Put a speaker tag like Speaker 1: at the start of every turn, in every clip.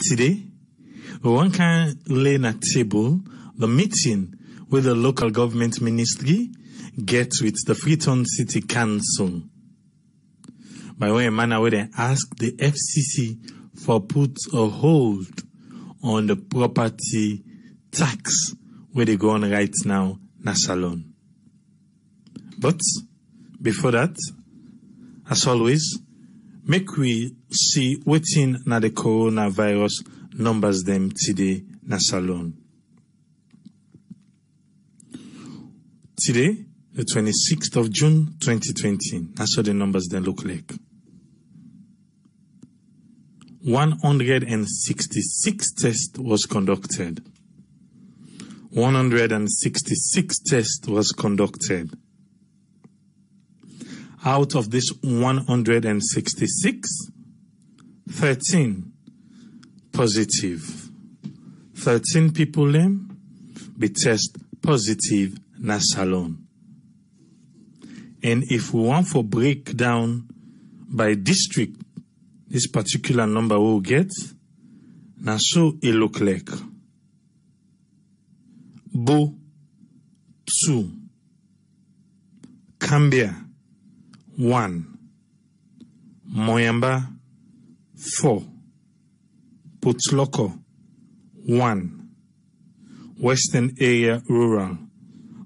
Speaker 1: Today, one can lay on a table the meeting with the local government ministry get with the Freetown City Council. By way of manner where they ask the FCC for put a hold on the property tax where they go on right now na Salon. But before that, as always, make we see waiting na the coronavirus numbers them today na Salon. Today, the 26th of June 2020, that's how the numbers then look like. 166 tests was conducted. 166 tests was conducted. Out of this 166, 13 positive. 13 people them be test positive na Salon. And if we want for breakdown by district, this particular number we'll get, now so it look like. Bo, 2. Cambia, 1. Moyamba, 4. Putloko, 1. Western Area Rural,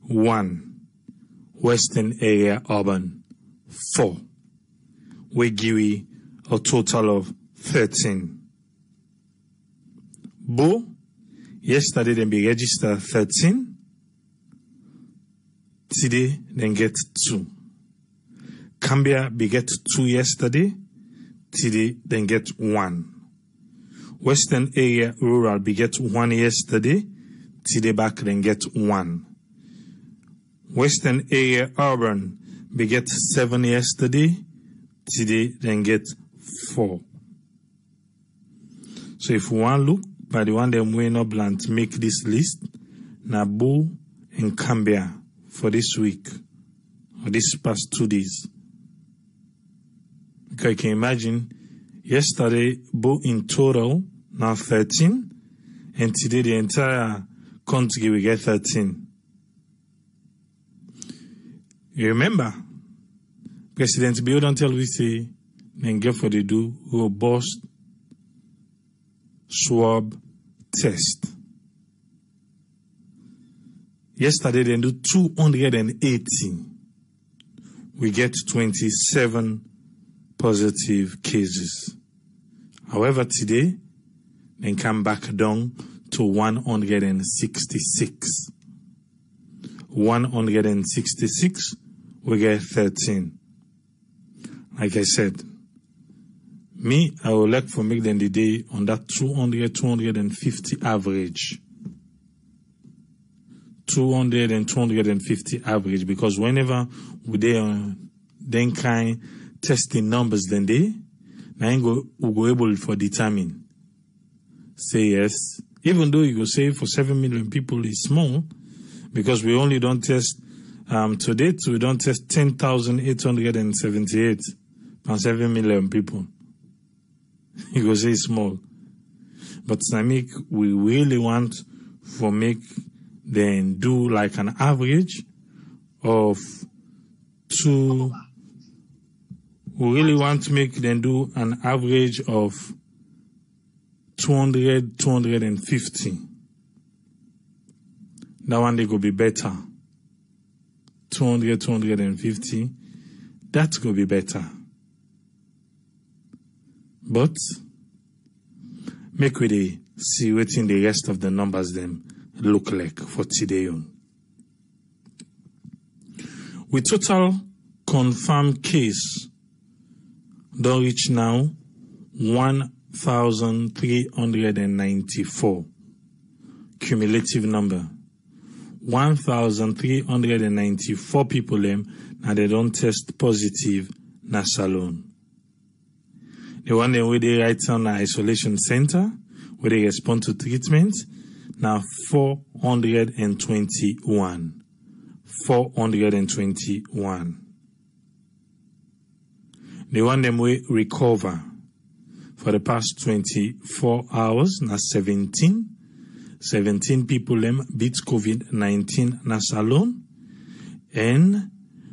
Speaker 1: 1. Western Area Urban, 4. We give a total of 13. Bo, yesterday they be registered 13. Today they get 2. Cambia be get 2 yesterday. Today they get 1. Western Area Rural be get 1 yesterday. Today back then get 1. Western Area Urban be get 7 yesterday. Today then get 4. So if we want to look by the one them way up plan to make this list, na Bo and Cambia for this week or this past 2 days. Because you can imagine yesterday Bo in total now 13, and today the entire country will get 13. You remember, President Bill don't tell we say, then get for the do robust swab test. Yesterday they do 280. We get 27 positive cases. However, today they come back down to 166. 166, we get 13. Like I said, me, I would like for make them the day on that 250 average. 200 and 250 average, because whenever we dey on then kind testing numbers then they, now we go able for determine. Say yes. Even though you go say for 7 million people is small, because we only don't test, to date, we don't test 10,878 per 7 million people. You go say small. But Samik, we really want for make then do like an average of 2. We really want to make them do an average of 200, 250. That one they go be better. 200, 250. That go be better. But make we see what in the rest of the numbers them look like for today on. With total confirmed case don't reach now 1,394. Cumulative number 1,394 people them and they don't test positive na Salon. The one where they write on the isolation center where they respond to treatment now 421. 421. The one them we recover. For For the past 24 hours, na 17 people beat COVID-19 na Salone. And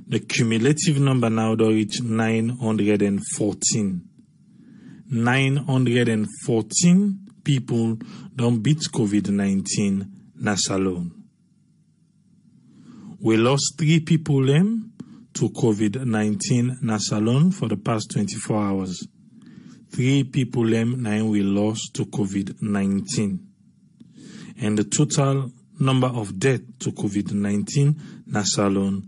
Speaker 1: the cumulative number now do reach 914. 914 people don't beat COVID-19 na Salone. We lost 3 people to COVID-19 na Salone for the past 24 hours. 3 people now we lost to COVID-19. And the total number of deaths to COVID-19 na Salone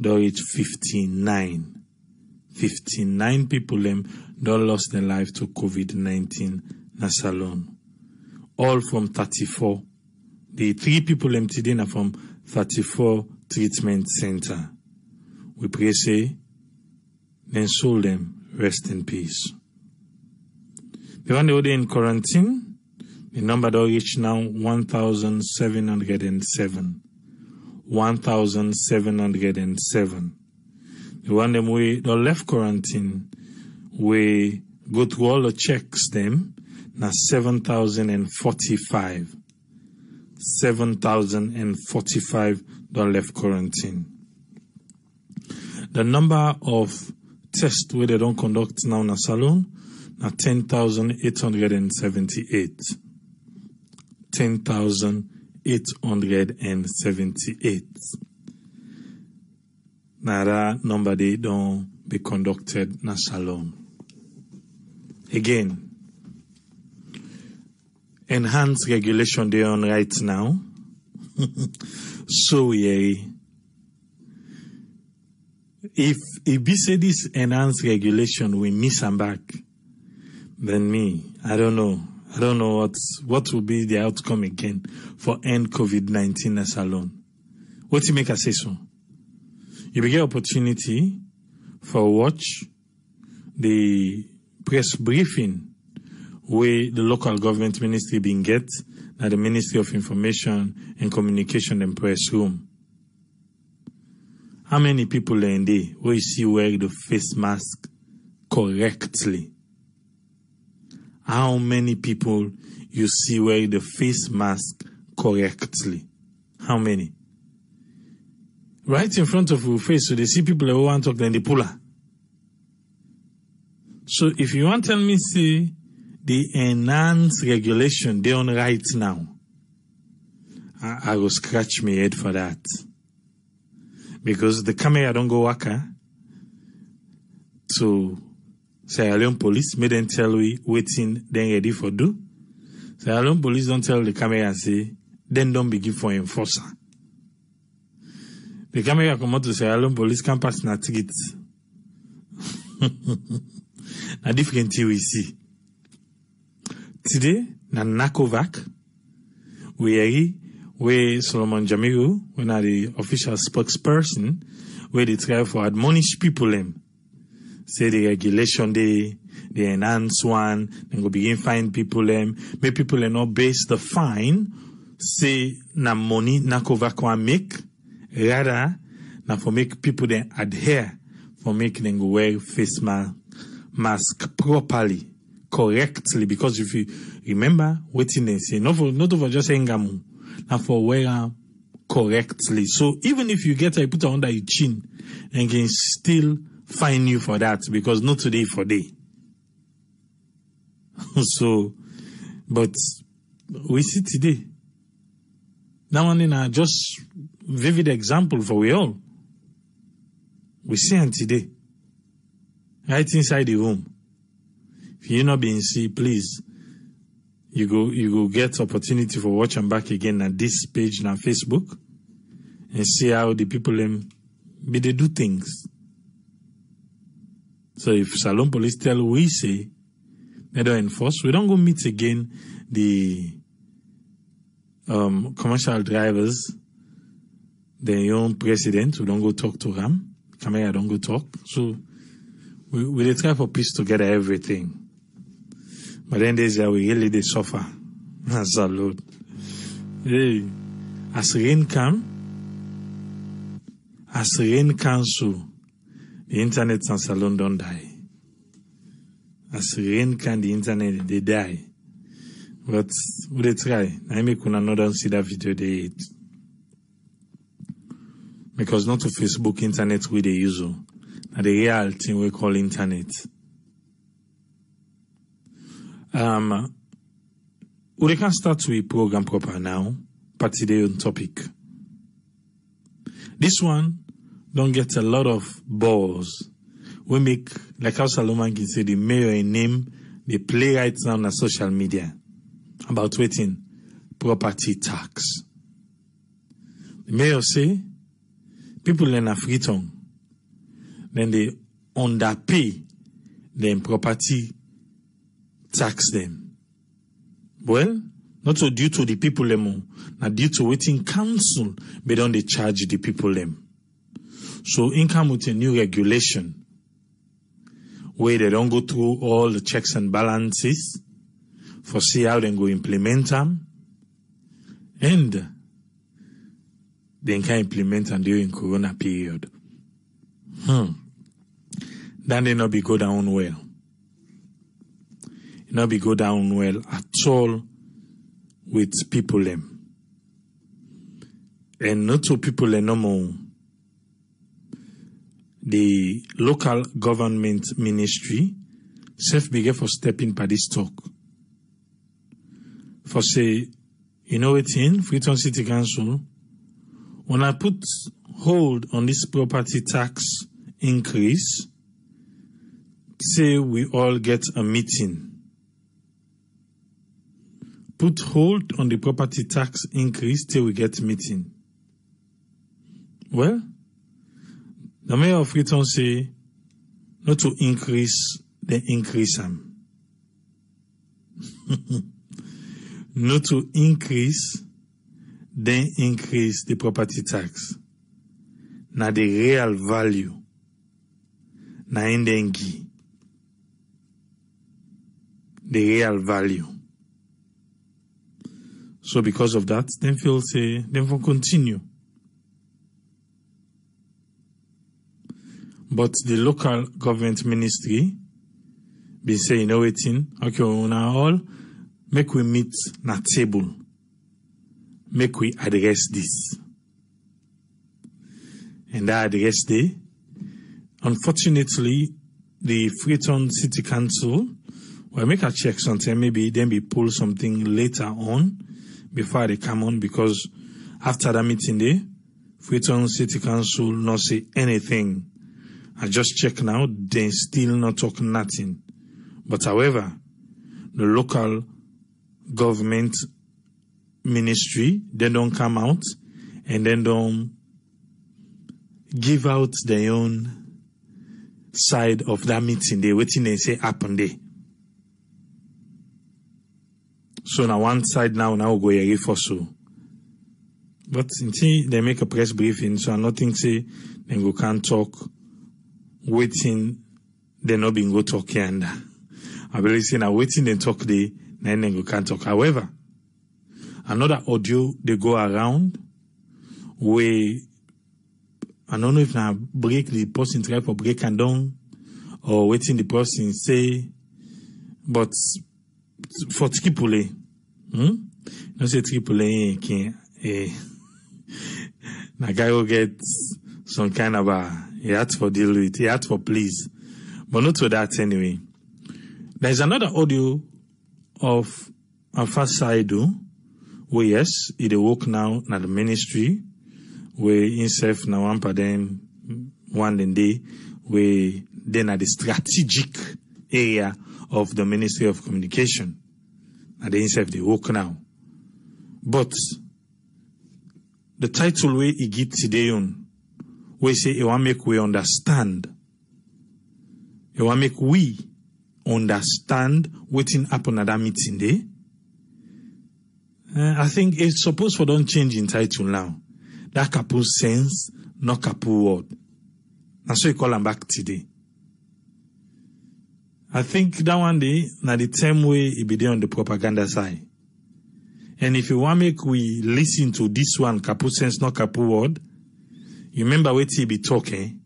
Speaker 1: do reach 59. 59 people don't lost their life to COVID-19 na Salone. All from 34. The 3 people today are from 34 treatment center. We pray say, then soul them, rest in peace. The one they in quarantine, the number that reach now 1,707. 1,707. The one them we the left quarantine, we go through all the checks them, now 7,045. 7,045 the left quarantine. The number of tests where they don't conduct now in a Salone, now 10,878. 10,878. Now that number they don't be conducted in a Salone. Again, enhanced regulation they on right now. Sawyerr. If we say this enhanced regulation we miss them back, then I don't know what will be the outcome again for end COVID-19 as alone. What you make a say so? You get opportunity for watch the press briefing where the local government ministry being get at the Ministry of Information and Communication and Press Room. How many people are in there where you see wear the face mask correctly? How many people you see wear the face mask correctly? How many? Right in front of your face, so they see people who want to talk, then they pull her. So if you want to tell me, see, the enhanced regulation they on right now, I will scratch my head for that. Because the camera don't go waka to Sawyerr Leone police, may them tell we waiting, then ready for do. Sawyerr Leone police don't tell the camera say, then don't begin for enforcer. The camera come out to Sawyerr Leone police can pass na ticket. Na different thing we see. Today, na Nakovac, we Solomon Jamiru, when are the official spokesperson, where they try for admonish people say the regulation the enhance one, then go begin fine people make people not base the fine, say na money Nakovac want make, rather na for make people then adhere, for make them go wear face mask properly, correctly, because if you remember what they say, not for just saying gamu, now for wear correctly. So even if you get a put under your chin, and can still fine you for that, because not today for day. So, but we see today. That one in a just vivid example for we all. We see it today. Right inside the room. If you're not being seen, please, you go get opportunity for watching back again at this page on Facebook and see how the people they do things. So if Salone police tell we say they don't enforce, we don't go meet again the commercial drivers, their own president, we don't go talk to them. Camera don't go talk. So we try for peace together everything. But then there's we really they suffer. As a Lord. Hey, as rain comes so the internet and Salone don't die. as rain can the internet, they die. But we dey try. I make another see that video they eat. Because not to Facebook internet we they use. And the real thing we call internet. We can start with program proper now. Party day on topic. This one don't get a lot of balls. We make, like how Salomon can say, the mayor in name, they play right now on social media about waiting property tax. The mayor say, people in a free tongue, then they underpay them property tax them. Well, not so due to the people them, not due to waiting council, but don't they charge the people them. So income with a new regulation where they don't go through all the checks and balances for see how they go implement them, and they can implement them during Corona period. That may not be go down well. It not be go down well at all with people them. And not to people no more. The local government ministry self begin for stepping by this talk. For say, you know what in Freetown City Council, when I put hold on this property tax increase, say we all get a meeting. Put hold on the property tax increase till we get meeting. Well, the mayor of Freetown say not to increase, then increase them. Not to increase, then increase the property tax. Now the real value. Na indengi. The real value. So because of that, then feel say, then will continue. But the local government ministry be say, you know waiting, okay, now all make we meet na table. Make we address this. And that address day, unfortunately, the Freetown City Council will make a check sometime, maybe then be pull something later on before they come on, because after that meeting day, Freetown City Council not say anything. I just check now, they still not talk nothing. But however, the local government ministry, they don't come out and then don't give out their own side of that meeting. They waiting and say happen there. So now one side now go here for so. But until they make a press briefing, so nothing say then go can't talk. Waiting, they not being go talk here and I believe say now waiting and talk they then go can't talk. However, another audio they go around where I don't know if now break the person try for break and down or waiting the person say, but for Tripoli, no say Tripoli can na guy will get some kind of he had for deal with, he had for please. But not to that anyway. There's another audio of Alpha where yes, he work now at the ministry, where himself now one per then one day, where then at the strategic area of the Ministry of Communication. And the himself they work now. But the title where he get today on, we say he want make we understand. He want make we understand waiting happen at that meeting day. I think it's supposed for don't change in title now. That couple sense, not couple word. And so you call them back today. I think that one day, now the same way it be there on the propaganda side. And if you want make we listen to this one, couple sense, not couple word, you remember what he be talking?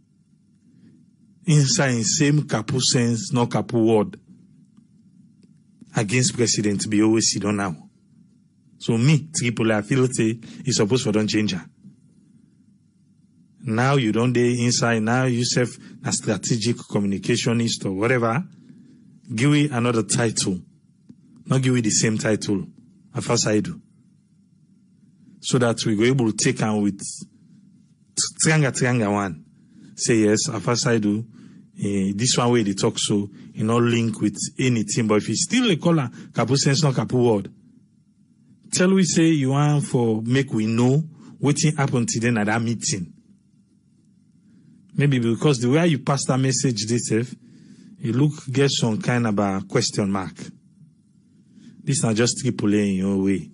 Speaker 1: Inside same couple sense, not couple word. against President be always sit down now. So me, Triple, I feel say it's supposed to don't change her. Now you don't dey inside, now you self a strategic communicationist or whatever. Give it another title. Not give it the same title. As far as I do. So that we go able to take on with triangle one. Say yes, as far as I do. This one way they talk so, you know, link with anything. But if you still a caller, Kapu sense not Kapu word. Tell we say you want for make we know what happened today at that meeting. Maybe because the way you pass that message this it look get some kind of a question mark. This not just triple A in your way.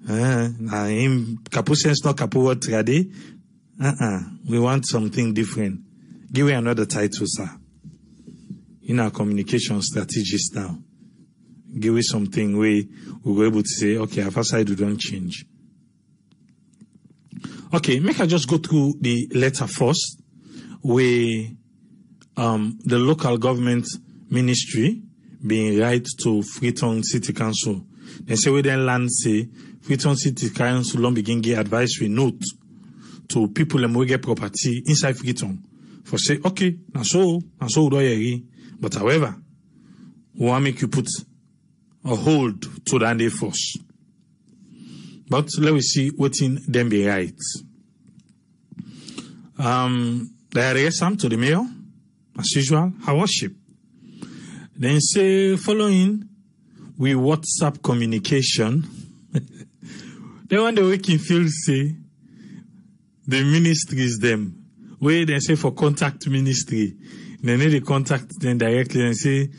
Speaker 1: Now him Kapu sense not Kapu word trade. We want something different. Give me another title, sir. In our communication strategist now. Give me something where we were able to say, okay, our side don't change. Okay, make I just go through the letter first, where the local government ministry being right to Freetown City Council. They say we then land say Freetown City Council don't begin give advisory note to people who get property inside Freetown. For say, okay, now so do I agree. But however, we want make you put a hold to that day first. But let me see what in them be right. There is some to the mayor, as usual, her worship. Then say, following, we WhatsApp communication. They want the waking field say, the ministries them. Where they say for contact ministry, they need to contact them directly and say,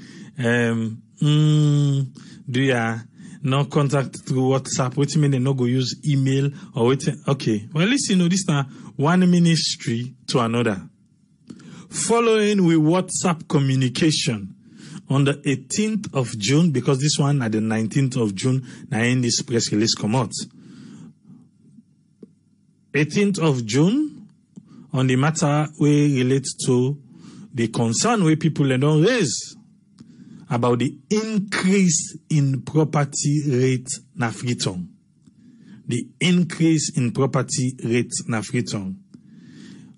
Speaker 1: do ya not contact through WhatsApp? What you mean they not go use email or what? Okay. Well, listen, this now one ministry to another. Following with WhatsApp communication on the 18th of June, because this one at the 19th of June, now in this press release come out. 18th of June, on the matter we relate to the concern where people don't raise about the increase in property rate na Freetown. The increase in property rate na Freetown.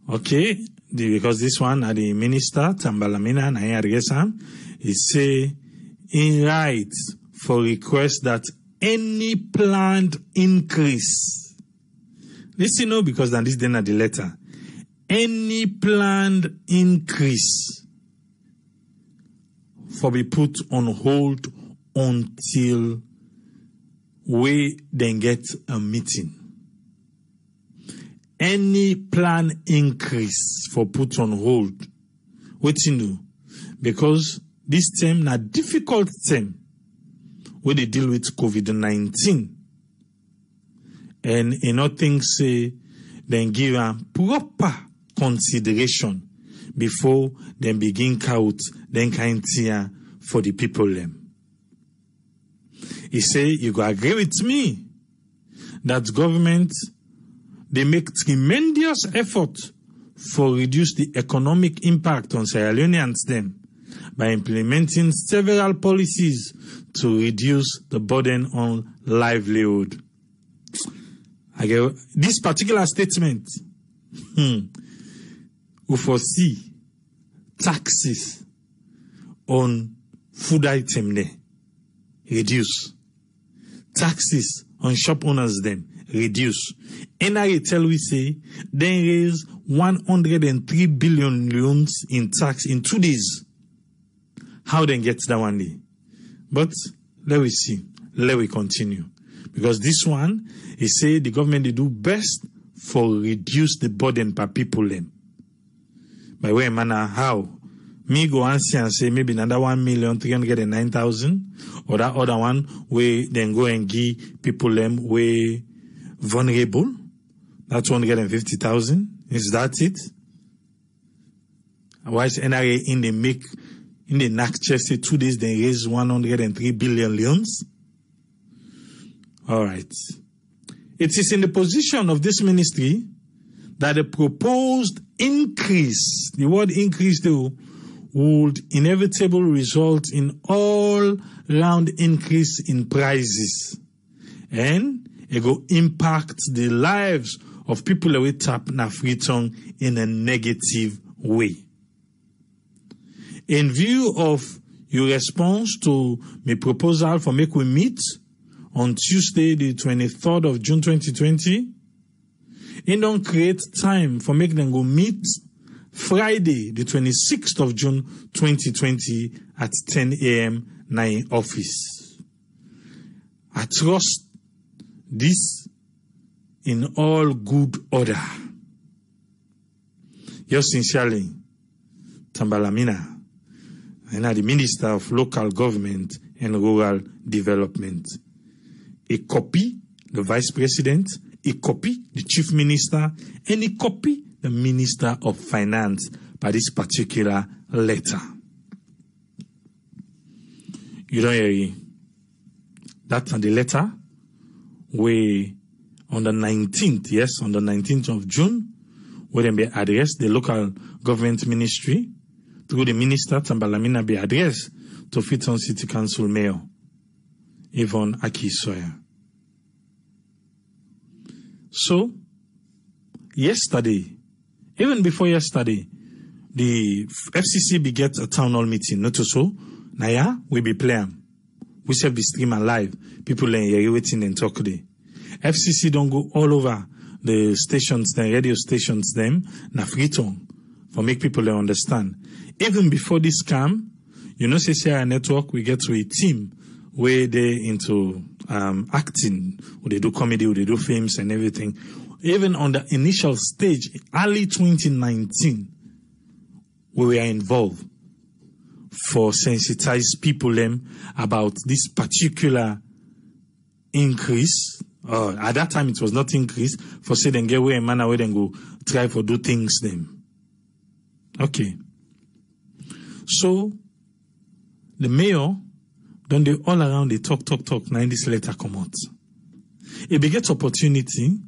Speaker 1: Okay, because this one at the minister, Tambalamina, na Adresan, he say in right for request that any planned increase. Listen, because then this then at the letter. Any planned increase for be put on hold until we then get a meeting. Any planned increase for put on hold. What you do? Because this term na difficult term when they deal with COVID-19. And in nothing say then give a proper consideration before they begin count then kind tier for the people them. He say, you go agree with me that government, they make tremendous effort for reduce the economic impact on Sierra Leoneans them by implementing several policies to reduce the burden on livelihood. I get this particular statement. We foresee taxes on food item there reduce. Taxes on shop owners them reduce. NRA tell we say they raise 103 billion loans in tax in 2 days. How then get that one day? But let we see. Let we continue. Because this one, he say the government they do best for reduce the burden per people them. By way manner how? Me go answer and say maybe another 1,309,000 or that other one where then go and give people them way vulnerable. That's 150,000. Is that it? Why is NRA in the next say 2 days they raise 103 billion loans? All right. It is in the position of this ministry that the proposed increase, the word increase though, would inevitably result in all-round increase in prices, and it will impact the lives of people who tap na Freetown in a negative way. In view of your response to my proposal for make we meet on Tuesday, the 23rd of June 2020, it don't create time for make them go meet Friday, the 26th of June 2020 at 10 a.m. in office. I trust this in all good order. Yours sincerely, Tambalamina, and I'm the Minister of Local Government and Rural Development. A copy the Vice President, a copy the Chief Minister, and a copy the Minister of Finance by this particular letter. You don't hear that on the letter where on the 19th, yes, on the 19th of June, where they be addressed the local government ministry through the minister Tambalamina be addressed to Freetown City Council Mayor Yvonne Sawyerr. So, yesterday, even before yesterday, the FCC be get a town hall meeting, not so. Naya, we be playing. We shall be streaming live. People are waiting and talk today. FCC don't go all over the stations, the radio stations, them, na Freetown, for make people understand. Even before this scam, you know, Sawyerr Network, we get to a team where they into acting, or they do comedy, or they do films and everything. Even on the initial stage, early 2019, we were involved for sensitize people about this particular increase. At that time, it was not increase. For say then get where a manner where then go try for do things them. Okay. So the mayor don't they all around they talk. Now this letter come out. It begets opportunity.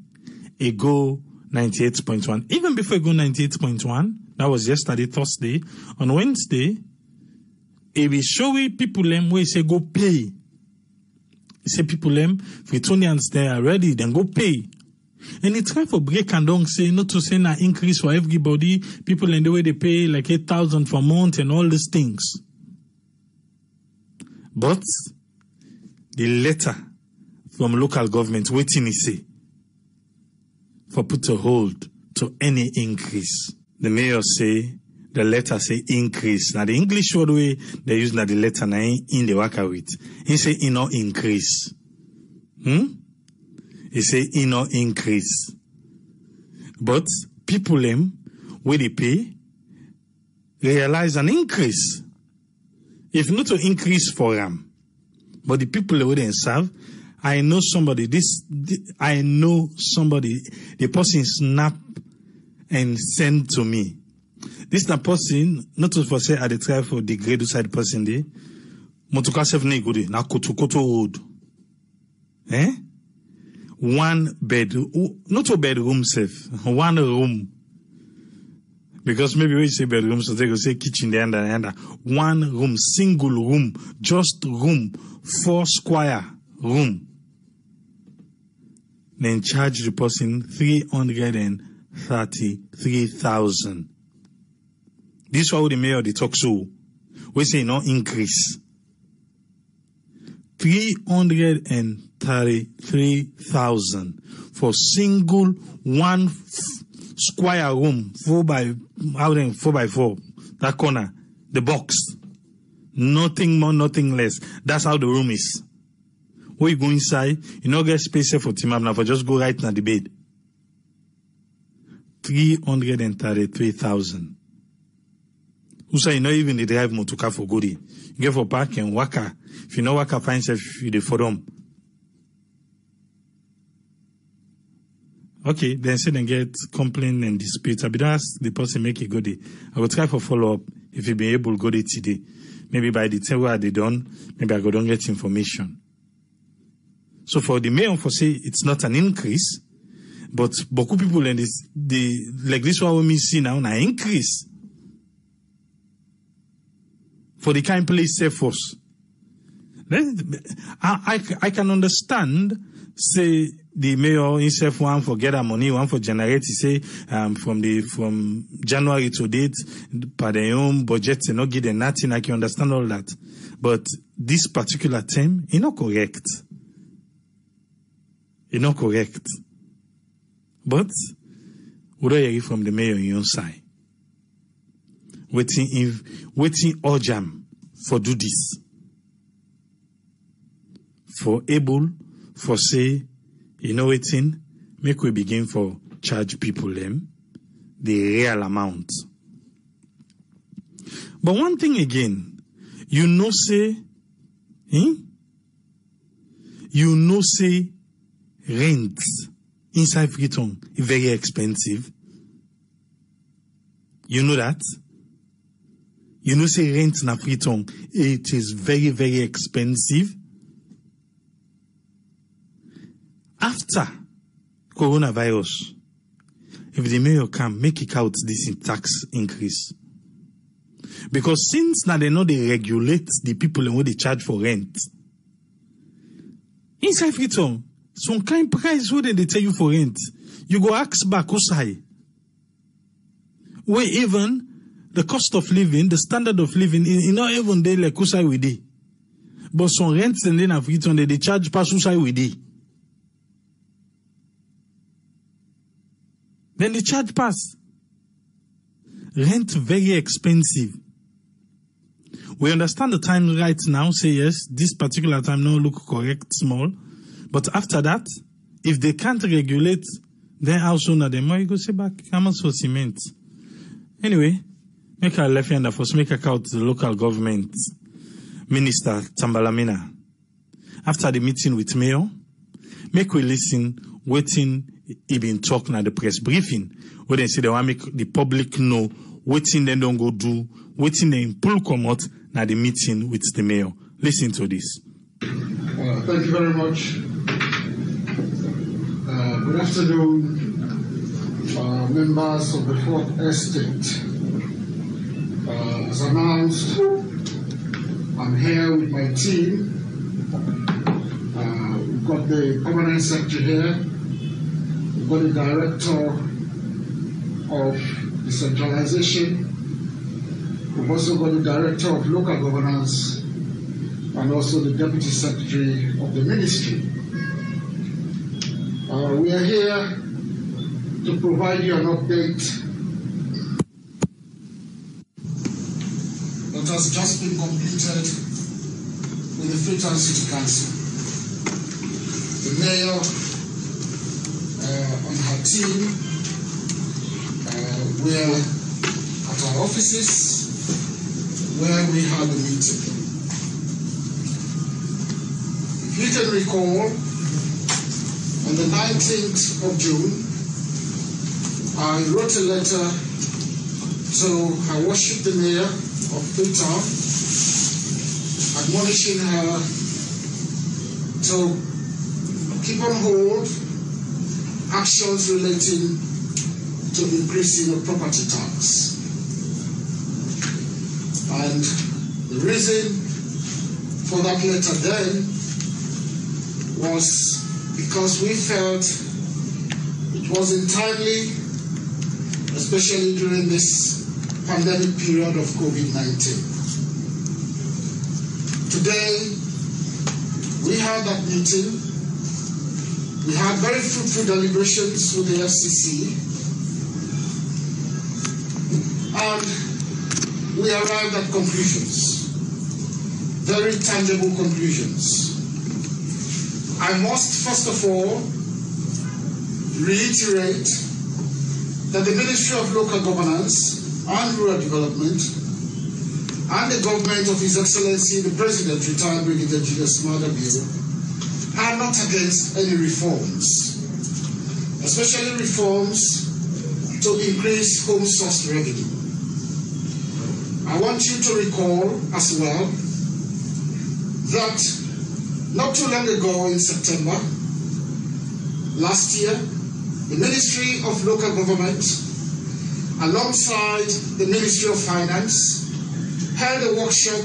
Speaker 1: It go 98.1. Even before it go 98.1, that was yesterday, Thursday. On Wednesday, it will show people where he say go pay. He say people Freetonians they are ready, then go pay. And it try for break and don't say not to say an increase for everybody. People in the way they pay like 8,000 for a month and all these things. But the letter from local government waiting he say for put a hold to any increase. The mayor say the letter say increase. Now the English word way they use now the letter now in the worker with. He say in no increase. He say in no increase. But people where they pay realize an increase. If not to increase for them, but the people who they serve, I know somebody, the person snap and send to me. This na person, not to for say I try for the grade side person there. Motuka sef ne gudi, na koto road. One bed, not a bedroom safe, one room. Because maybe when you say bedroom, so they go say kitchen there and there. One room, single room, just room, 4 square room. Then charge the person 333,000. This is what the mayor they talk so. We say no increase. 333,000 for single 1 square room, 4 by 4. That corner, the box. Nothing more, nothing less. That's how the room is. When you go inside, you don't get space for Timam now, for just go right now the bed. 333,000. Who say you know even the drive motoka for goodie. You get for park and waka. If you know waka find yourself you the forum. Okay, then say then get complaint and dispute. I be don't ask the person make it goodie. I will try for follow up if you be able to go there today. Maybe by the time where they done, maybe I go don't get information. So for the mayor for say it's not an increase, but beaucoup people in this like this one we see now an increase. for the kind place safe force. I can understand, say, the mayor himself want for get our money, want for generate, he say, from January to date, per their own budget, they not give them nothing. I can understand all that. But this particular term, it's not correct. It's not correct. But, we don't hear from the mayor on your side. Waiting all jam for do this. For able, for say, you know waiting, make we begin for charge people them the real amount. But one thing again, you know say rent inside Freetown is very expensive. You know that? You know say rent na Freetown, it is very, very expensive. After coronavirus, if the mayor can make it out this tax increase. Because since now they know they regulate the people and what they charge for rent. Inside Freetown, some kind price what they tell you for rent. You go ask back outside. Where even the cost of living, the standard of living, is not even there like outside with it. But some rents and then Freetown they charge pass outside with it. Then the charge pass. Rent very expensive. We understand the time right now, say yes, this particular time no look correct, small. But after that, if they can't regulate, then how soon are they more? You go say back, how much for cement? Anyway, make a left hand first, make a call to the local government minister, Tambalamina. After the meeting with mayor, make we listen, waiting, he been talking at the press briefing, where they say they want to make the public know, waiting they don't go do, waiting they pull come out at the meeting with the mayor. Listen to this.
Speaker 2: Thank you very much. Good afternoon, members of the 4th Estate. As announced, I'm here with my team. We've got the permanent secretary here. We've got the director of decentralization. We've also got the director of local governance and also the deputy secretary of the ministry. We are here to provide you an update that has just been completed with the Freetown City Council. The mayor and her team were at our offices where we had a meeting. If you can recall, on the 19th of June, I wrote a letter to Her Worship the Mayor of Freetown, admonishing her to keep on hold actions relating to increasing of property tax. And the reason for that letter then was because we felt it wasn't timely, especially during this pandemic period of COVID-19. Today, we had that meeting. We had very fruitful deliberations with the FCC, and we arrived at conclusions, very tangible conclusions. I must first of all reiterate that the Ministry of Local Governance and Rural Development and the government of His Excellency the President, retired Brigadier Julius Maadabiel, are not against any reforms, especially reforms to increase home source revenue. I want you to recall as well that not too long ago in September last year, the Ministry of Local Government, alongside the Ministry of Finance, held a workshop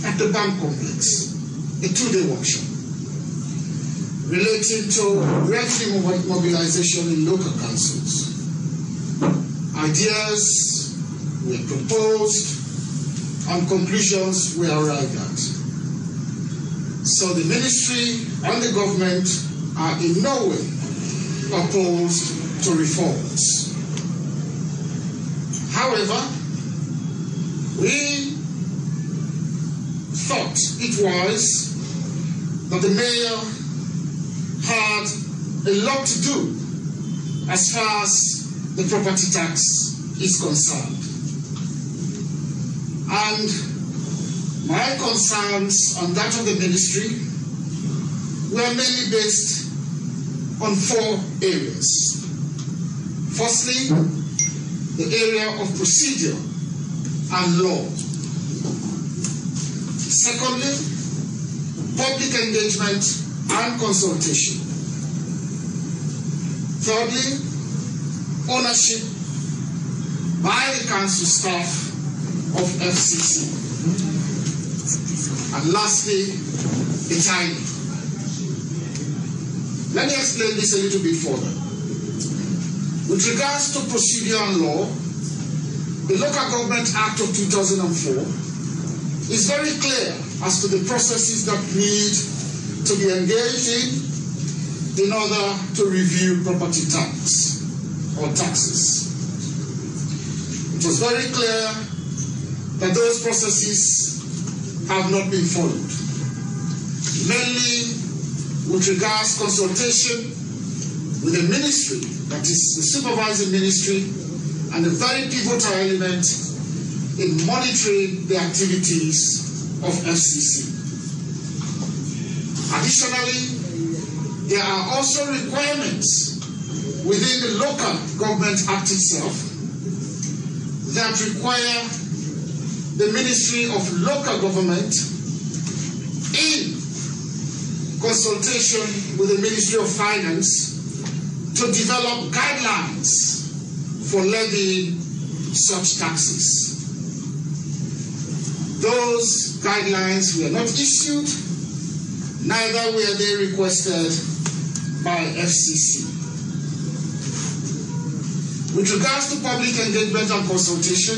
Speaker 2: at the bank complex, a 2-day workshop, relating to revenue mobilization in local councils. Ideas were proposed and conclusions were arrived at. So the ministry and the government are in no way opposed to reforms. However, we thought it was that the mayor had a lot to do as far as the property tax is concerned. And my concerns and that of the ministry were mainly based on 4 areas. Firstly, the area of procedure and law. Secondly, public engagement and consultation. Thirdly, ownership by the council staff of FCC. And lastly, the timing. Let me explain this a little bit further. With regards to procedure and law, the Local Government Act of 2004 is very clear as to the processes that need to be engaged in order to review property tax or taxes. It was very clear that those processes have not been followed, mainly with regards to consultation with the ministry, that is the supervising ministry, and a very pivotal element in monitoring the activities of FCC. Additionally, there are also requirements within the Local Government Act itself that require the Ministry of Local Government, in consultation with the Ministry of Finance, to develop guidelines for levying such taxes. Those guidelines were not issued, neither were they requested by FCC. With regards to public engagement and consultation,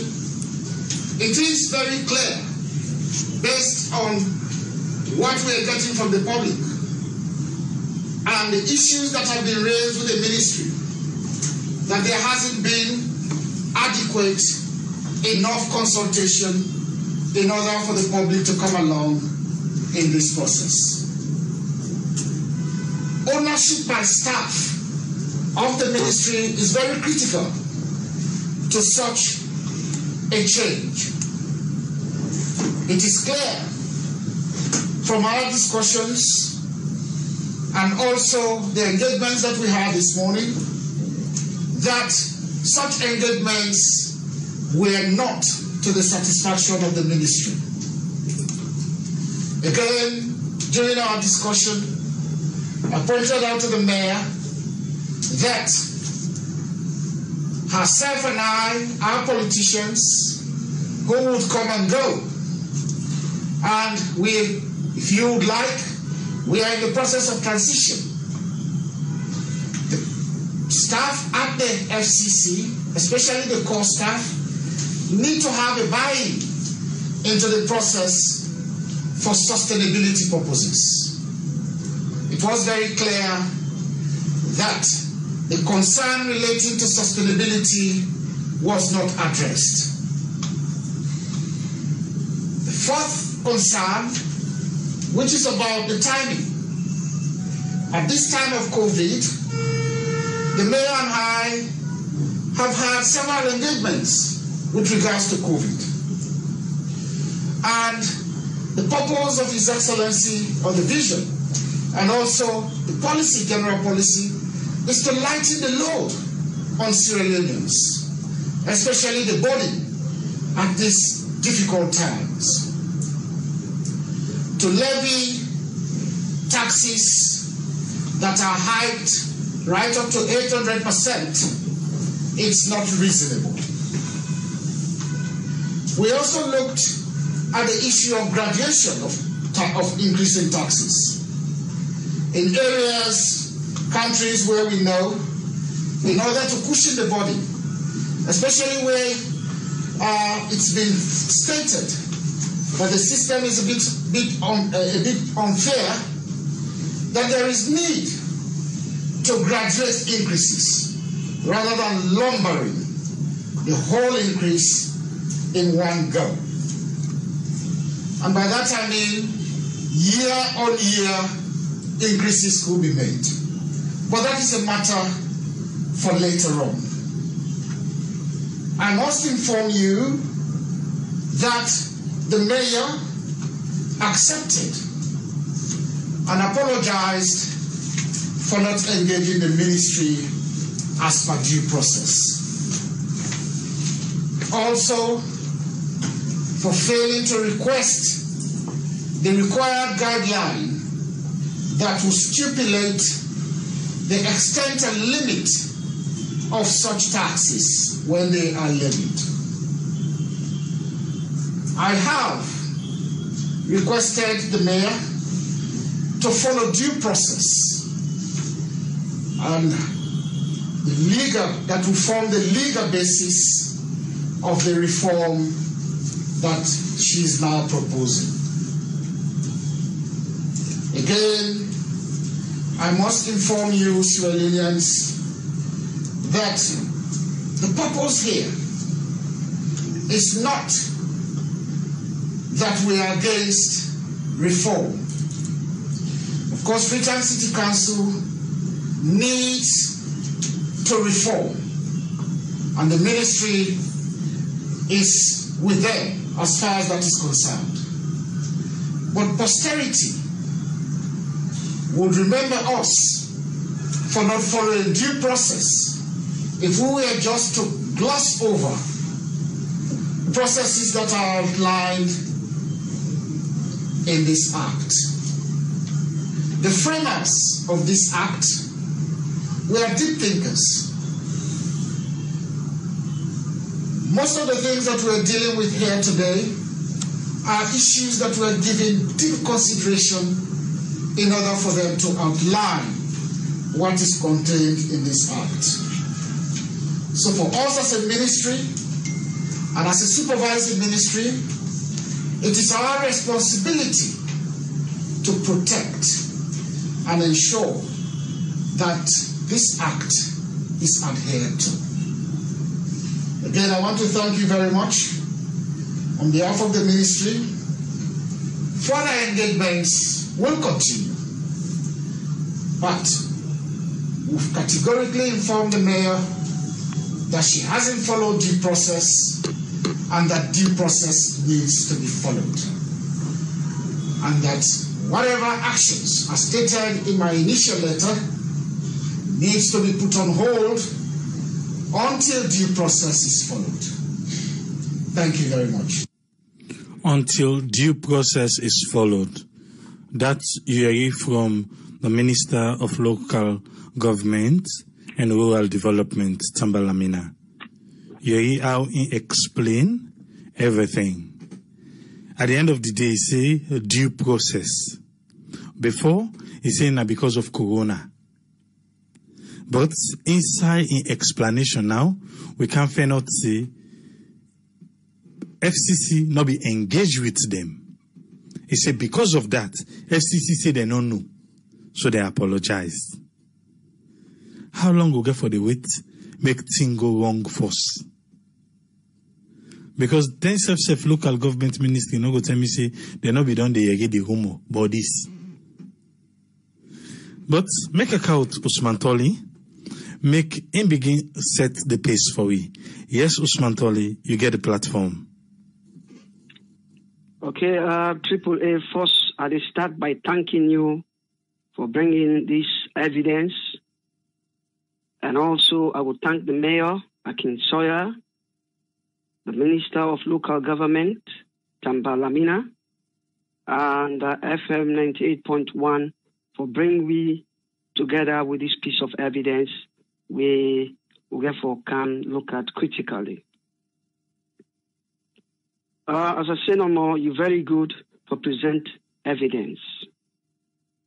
Speaker 2: it is very clear, based on what we are getting from the public and the issues that have been raised with the ministry, that there hasn't been adequate enough consultation in order for the public to come along in this process. Ownership by staff of the ministry is very critical to such a change. It is clear from our discussions and also the engagements that we had this morning that such engagements were not to the satisfaction of the ministry. Again, during our discussion, I pointed out to the mayor that herself and I, our politicians, who would come and go, and we, if you would like, we are in the process of transition. The staff at the FCC, especially the core staff, need to have a buy-in into the process for sustainability purposes. It was very clear that the concern relating to sustainability was not addressed. The fourth concern, which is about the timing. At this time of COVID, the mayor and I have had several engagements with regards to COVID. And the purpose of His Excellency, or the vision, and also the policy, general policy, is to lighten the load on Sierra Leoneans, especially the body at these difficult times. To levy taxes that are hiked right up to 800%, it's not reasonable. We also looked at the issue of graduation of increasing taxes. In areas, countries where we know, in order to cushion the body, especially where it's been stated that the system is a bit unfair, that there is need to graduate increases rather than lumbering the whole increase in one go. And by that I mean year-on-year increases could be made. But that is a matter for later on. I must inform you that the mayor accepted and apologized for not engaging the ministry as per due process. Also, for failing to request the required guideline that will stipulate the extent and limit of such taxes when they are levied. I have requested the mayor to follow due process and that will form the legal basis of the reform that she is now proposing. Again, I must inform you, Sawyerrians, that the purpose here is not that we are against reform. Of course, Freetown City Council needs to reform, and the ministry is with them as far as that is concerned. But posterity would remember us for not following due process if we were just to gloss over processes that are outlined in this act. The framers of this act were deep thinkers. Most of the things that we're dealing with here today are issues that were given deep consideration in order for them to outline what is contained in this act. So for us as a ministry and as a supervisory ministry, it is our responsibility to protect and ensure that this act is adhered to. Again, I want to thank you very much on behalf of the ministry. Further engagements will continue, but we've categorically informed the mayor that she hasn't followed due process and that due process needs to be followed. And that whatever actions are stated in my initial letter needs to be put on hold until due process is followed. Thank you very much.
Speaker 1: Until due process is followed. That's Yvonne from the Minister of Local Government and Rural Development, Tambalamina. Yvonne, how he explain everything. At the end of the day, he say due process. Before, he say na because of Corona. But inside in explanation now, we can fair not say FCC not be engaged with them. He said because of that, FCC say they don't know. So they apologized. How long will get for the wait? Make things go wrong first. Because then self local government ministry no go tell me say they not be done they get the homo bodies. But make a count Usman Toli. Make him begin set the pace for we. Yes, Usman Toli, you get the platform.
Speaker 3: Okay, Triple A, first I will start by thanking you for bringing this evidence. And also I will thank the Mayor, Akin Sawyerr, the Minister of Local Government, Tambalamina, and FM 98.1 for bringing we together with this piece of evidence we therefore can look at critically. As I say no more, you're very good for present evidence.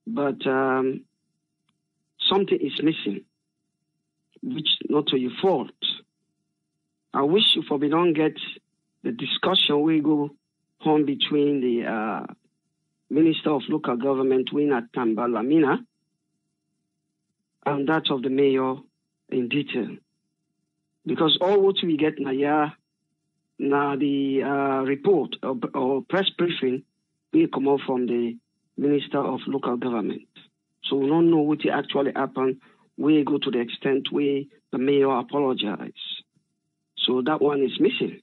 Speaker 3: But something is missing, which not to your fault. I wish you for we don't get the discussion we go on between the Minister of Local Government, Wina Tambalamina, and that of the mayor in detail. Because all what we get now the report or press briefing will come out from the Minister of Local Government. So we don't know what actually happened. We go to the extent where the mayor apologized. So that one is missing.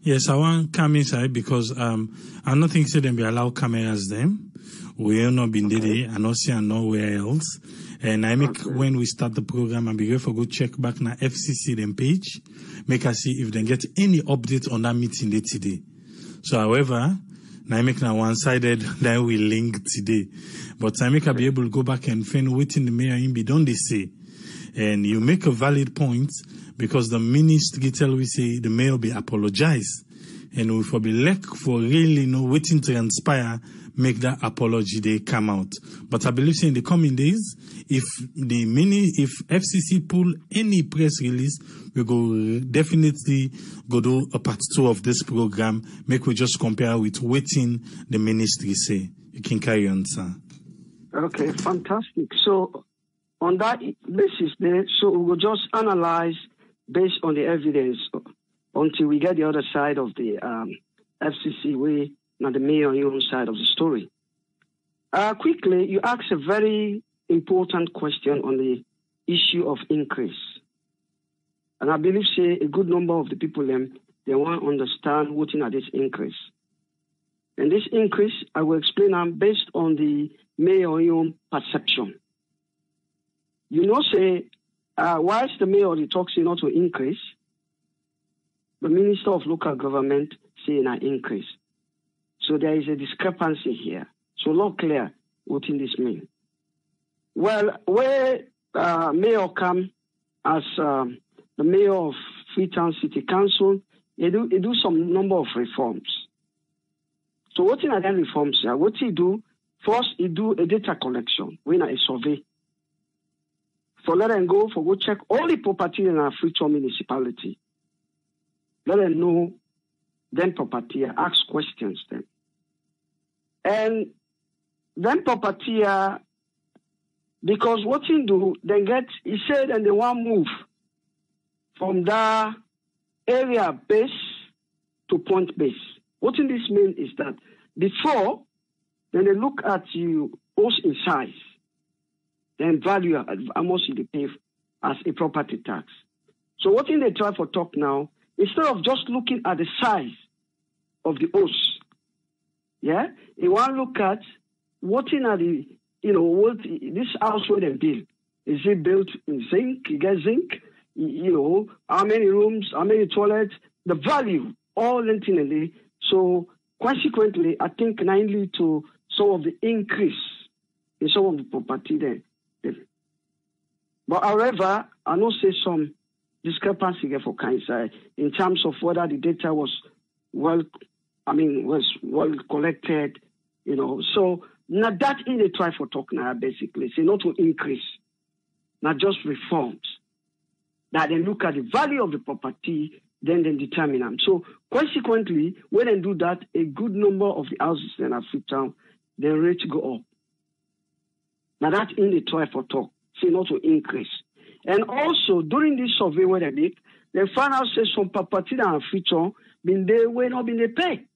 Speaker 1: Yes, I want come inside because I don't think so them be allow cameras them. We have not been there and not see nowhere else. And I make when we start the program and be ready for go check back na FCC them page, make us see if they get any update on that meeting day today. So however, now I make now one-sided that we link today. But I make I be able to go back and find what in the mayor in be done they say. And you make a valid point because the ministry tell we say the mayor be apologize. And we for be lack for really know waiting to transpire, make that apology they come out. But I believe say in the coming days, if FCC pull any press release, we go definitely go do a part 2 of this program. Make we just compare with waiting the ministry say. You can carry on, sir.
Speaker 3: Okay, fantastic. So on that basis there, so we will just analyze based on the evidence until we get the other side of the FCC way, not the mayor on your own side of the story. Quickly, you asked a very important question on the issue of increase. And I believe, say, a good number of the people, they want to understand what in this increase. And this increase, I will explain based on the mayor on your own perception. You know, say, whilst the mayor talks not to increase, the Minister of Local Government saying an increase. So there is a discrepancy here. So not clear what in this mean. Well, where mayor come as the mayor of Freetown City Council, he do some number of reforms. So what in that reforms here? What he do? First, he do a data collection, when a survey. So let them go for go check all the property in our Freetown municipality. Let them know then property, ask questions then. And then property, because what he do, he said, and they want move from the area base to point base. What in this mean is that before, then they look at you house in size, then value how much you pay as a property tax. So what in they try for talk now, instead of just looking at the size of the house, yeah, you want to look at what in are the, what this house where they build. Is it built in zinc? You get zinc? How many rooms? How many toilets? The value, all internally. So consequently, I think mainly to some of the increase in some of the property there. But however, I know say some discrepancy here for Kansai in terms of whether the data was well collected, So now that in the try for talk now basically, say not to increase, not just reforms. That they look at the value of the property, then they determine them. So consequently, when they do that, a good number of the houses in Freetown, their rate go up. Now that in the try for talk, say not to increase. And also during this survey where they make, they found out say some property that are Freetown been there where not been they pay.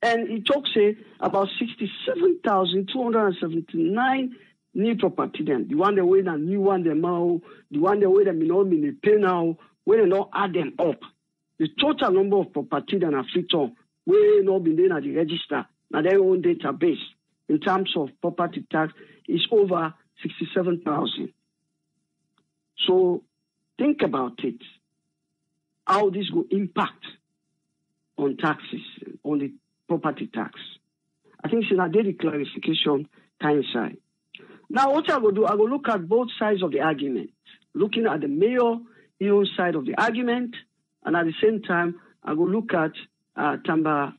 Speaker 3: And it talks say about 67,279 new property then. The one they wait and new one they now, the one they wait and not mean they pay now, when they not add them up. The total number of property that are Freetown where not been there at the register, now their own database in terms of property tax is over 67,000. So think about it. How this will impact on taxes, on the property tax. I think it's a daily clarification time side. Now what I will do, I will look at both sides of the argument, looking at the mayor side of the argument, and at the same time, I will look at Tamba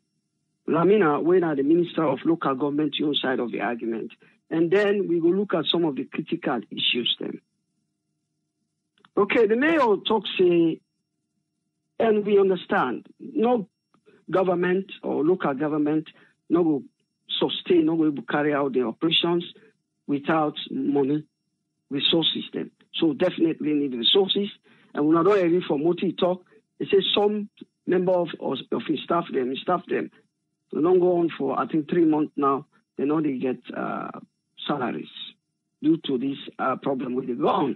Speaker 3: Lamina, when are the Minister of Local Government, your side of the argument. And then we will look at some of the critical issues then. Okay, the mayor talks, and we understand, no government or local government no will sustain, no will carry out their operations without money, resources then. So definitely need resources. And we're not only for Moti talk, they say some member of his staff them. So don't go on for, I think, 3 months now. They know they get salaries due to this problem with the go.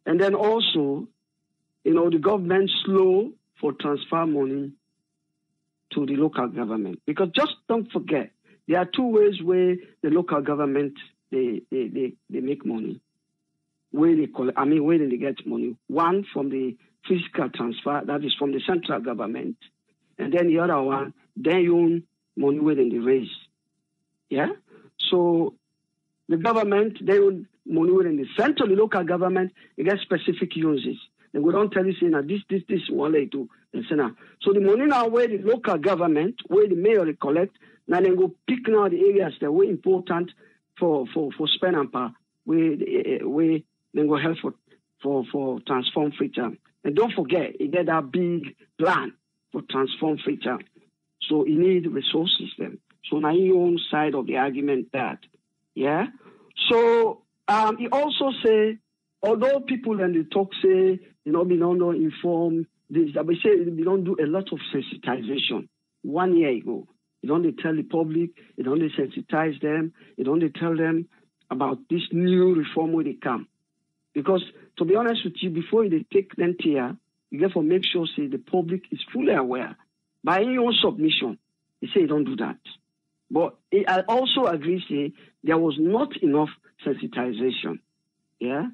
Speaker 3: And then also, the government slow for transfer money to the local government. Because just don't forget, there are 2 ways where the local government, they make money. Where they get money. One from the fiscal transfer, that is from the central government. And then the other one, their own money within the raise. Yeah? So the government, they own money within the central, the local government, they get specific uses. They go don't tell you, say, now this, one lay to the Senate. So the money now where the local government, where the mayor collect, now they go pick now the areas that were important for spend and power, where they go help for transform Freetown. And don't forget, you get that big plan for transform Freetown. So you need resources then. So now your own side of the argument that, yeah. So he also say, although people and they talk say, be not informed, this, we say we don't do a lot of sensitization. 1 year ago, you don't tell the public, you don't sensitize them, you don't tell them about this new reform where they come. Because to be honest with you, before they take them here, you get to make sure say the public is fully aware. By your submission, he say you don't do that. But I also agree say there was not enough sensitization. Yeah.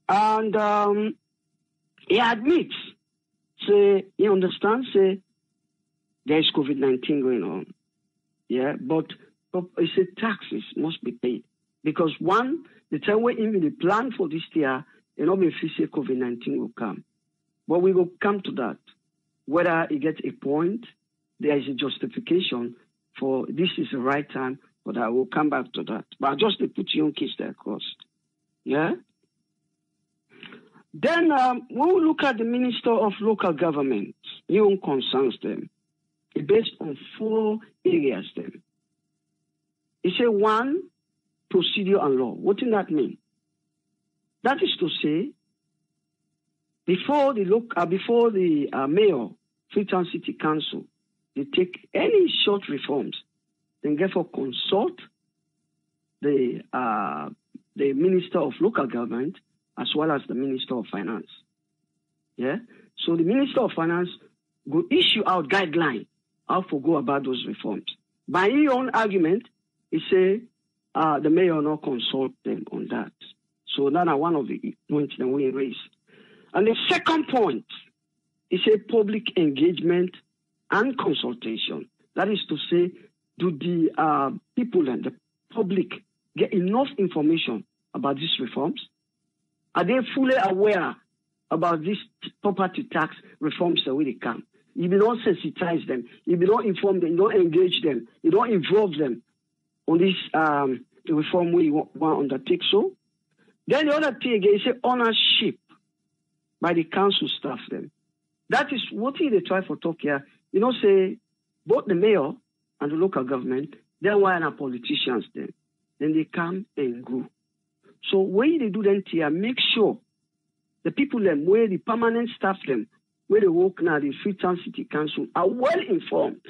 Speaker 3: And he admits, say he understands, say there is COVID-19 going on. Yeah, but he said taxes must be paid. Because one, the time when even the plan for this year, not be say COVID-19 will come. But we will come to that. Whether it gets a point, there is a justification for this is the right time, but I will come back to that. But just to put your own case there, of course. Yeah? Then we will look at the Minister of Local Government. He own concerns them. It's based on 4 areas then. He said 1, procedure and law. What does that mean? That is to say, before the mayor, Freetown City Council, they take any short reforms, then therefore consult the Minister of Local Government as well as the Minister of Finance. Yeah. So the Minister of Finance will issue out guidelines how to go about those reforms. By his own argument, he say the mayor not consult them on that. So that are one of the points that we raise. And the second point is a public engagement and consultation. That is to say, do the people and the public get enough information about these reforms? Are they fully aware about these property tax reforms that will come? If you don't sensitize them, if you don't inform them, you don't engage them, you don't involve them on this reform we want to undertake so. Then the other thing again is ownership by the council staff then. That is what they try for talk here. Say both the mayor and the local government, they're why are politicians then. Then they come and go. So when they do them here, make sure the people them, where the permanent staff them, where they work now, the Freetown City Council, are well informed.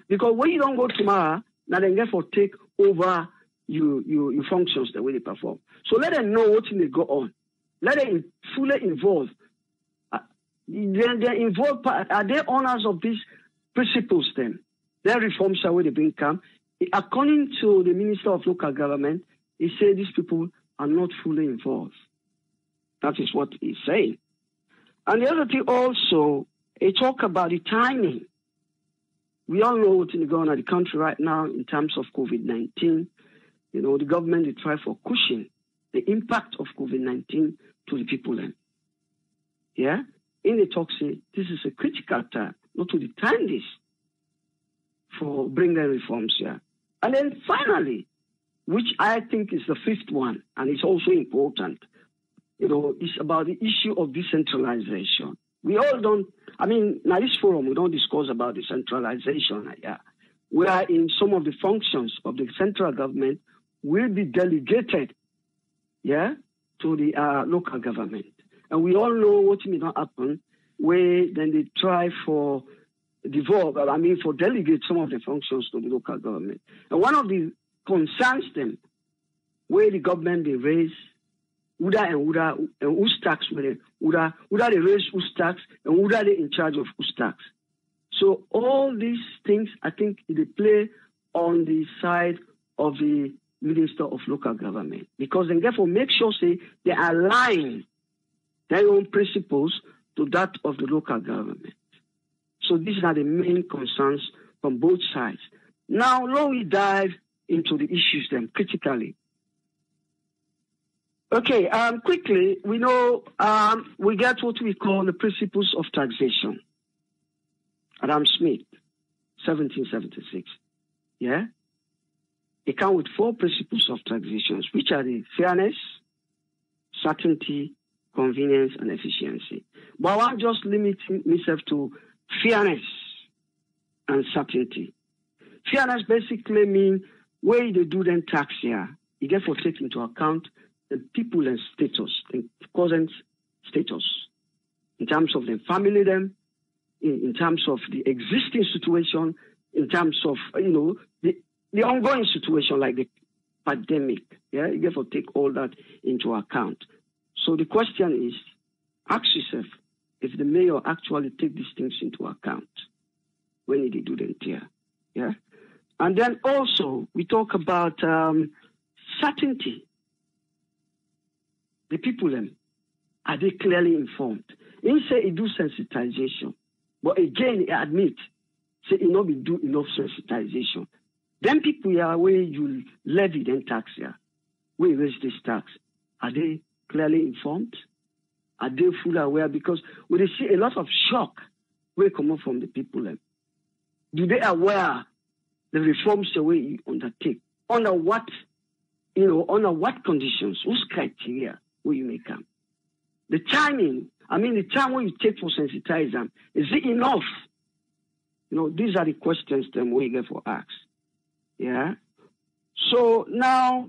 Speaker 3: Because when you don't go tomorrow, now they therefore take over your functions the way they perform. So let them know what they go on. Let them fully involve. They're involved. Are they owners of these principles then? Their reforms are where they bring come. According to the Minister of Local Government, he said these people are not fully involved. That is what he's saying. And the other thing also, he talk about the timing. We all know what's going on in the country right now in terms of COVID-19. The government, they try for cushion the impact of COVID-19 to the people then. Yeah? In the talk say, this is a critical time not to detain this for bringing reforms here. And then finally, which I think is the fifth one, and it's also important, is about the issue of decentralization. We all don't, now this forum, we don't discuss about decentralization. Yeah. Where in some of the functions of the central government will be delegated, to the local government. And we all know what may not happen, where then they try for delegate some of the functions to the local government. And one of the concerns them, where the government they raise and whose tax they raise whose tax and who they in charge of whose tax. So all these things, I think, they play on the side of the Minister of Local Government, because then therefore make sure say they align their own principles to that of the local government. So these are the main concerns from both sides. Now, let we dive into the issues then critically. Okay, quickly, we know we get what we call the principles of taxation. Adam Smith, 1776. Yeah? It comes with 4 principles of taxation, which are the fairness, certainty, convenience, and efficiency. But I want just limit myself to fairness and certainty. Fairness basically means where they do then tax here, you get for take into account the people and status, the current status, in terms of the family them, in terms of the existing situation, in terms of, the ongoing situation like the pandemic. Yeah, you get to take all that into account. So the question is, ask yourself if the mayor actually take these things into account when they do the tier. Yeah, and then also we talk about certainty. The people are they clearly informed? He say he do sensitization, but again he admit say he not be do enough sensitization. Then people here where you levy them tax here, where you raise this tax, are they clearly informed? Are they fully aware? Because we see a lot of shock where come up from the people. Do they aware the reforms the way you undertake? Under what conditions? Whose criteria will you make them? The timing, the time when you take for sensitize them, is it enough? These are the questions them we get for ask. Yeah. So now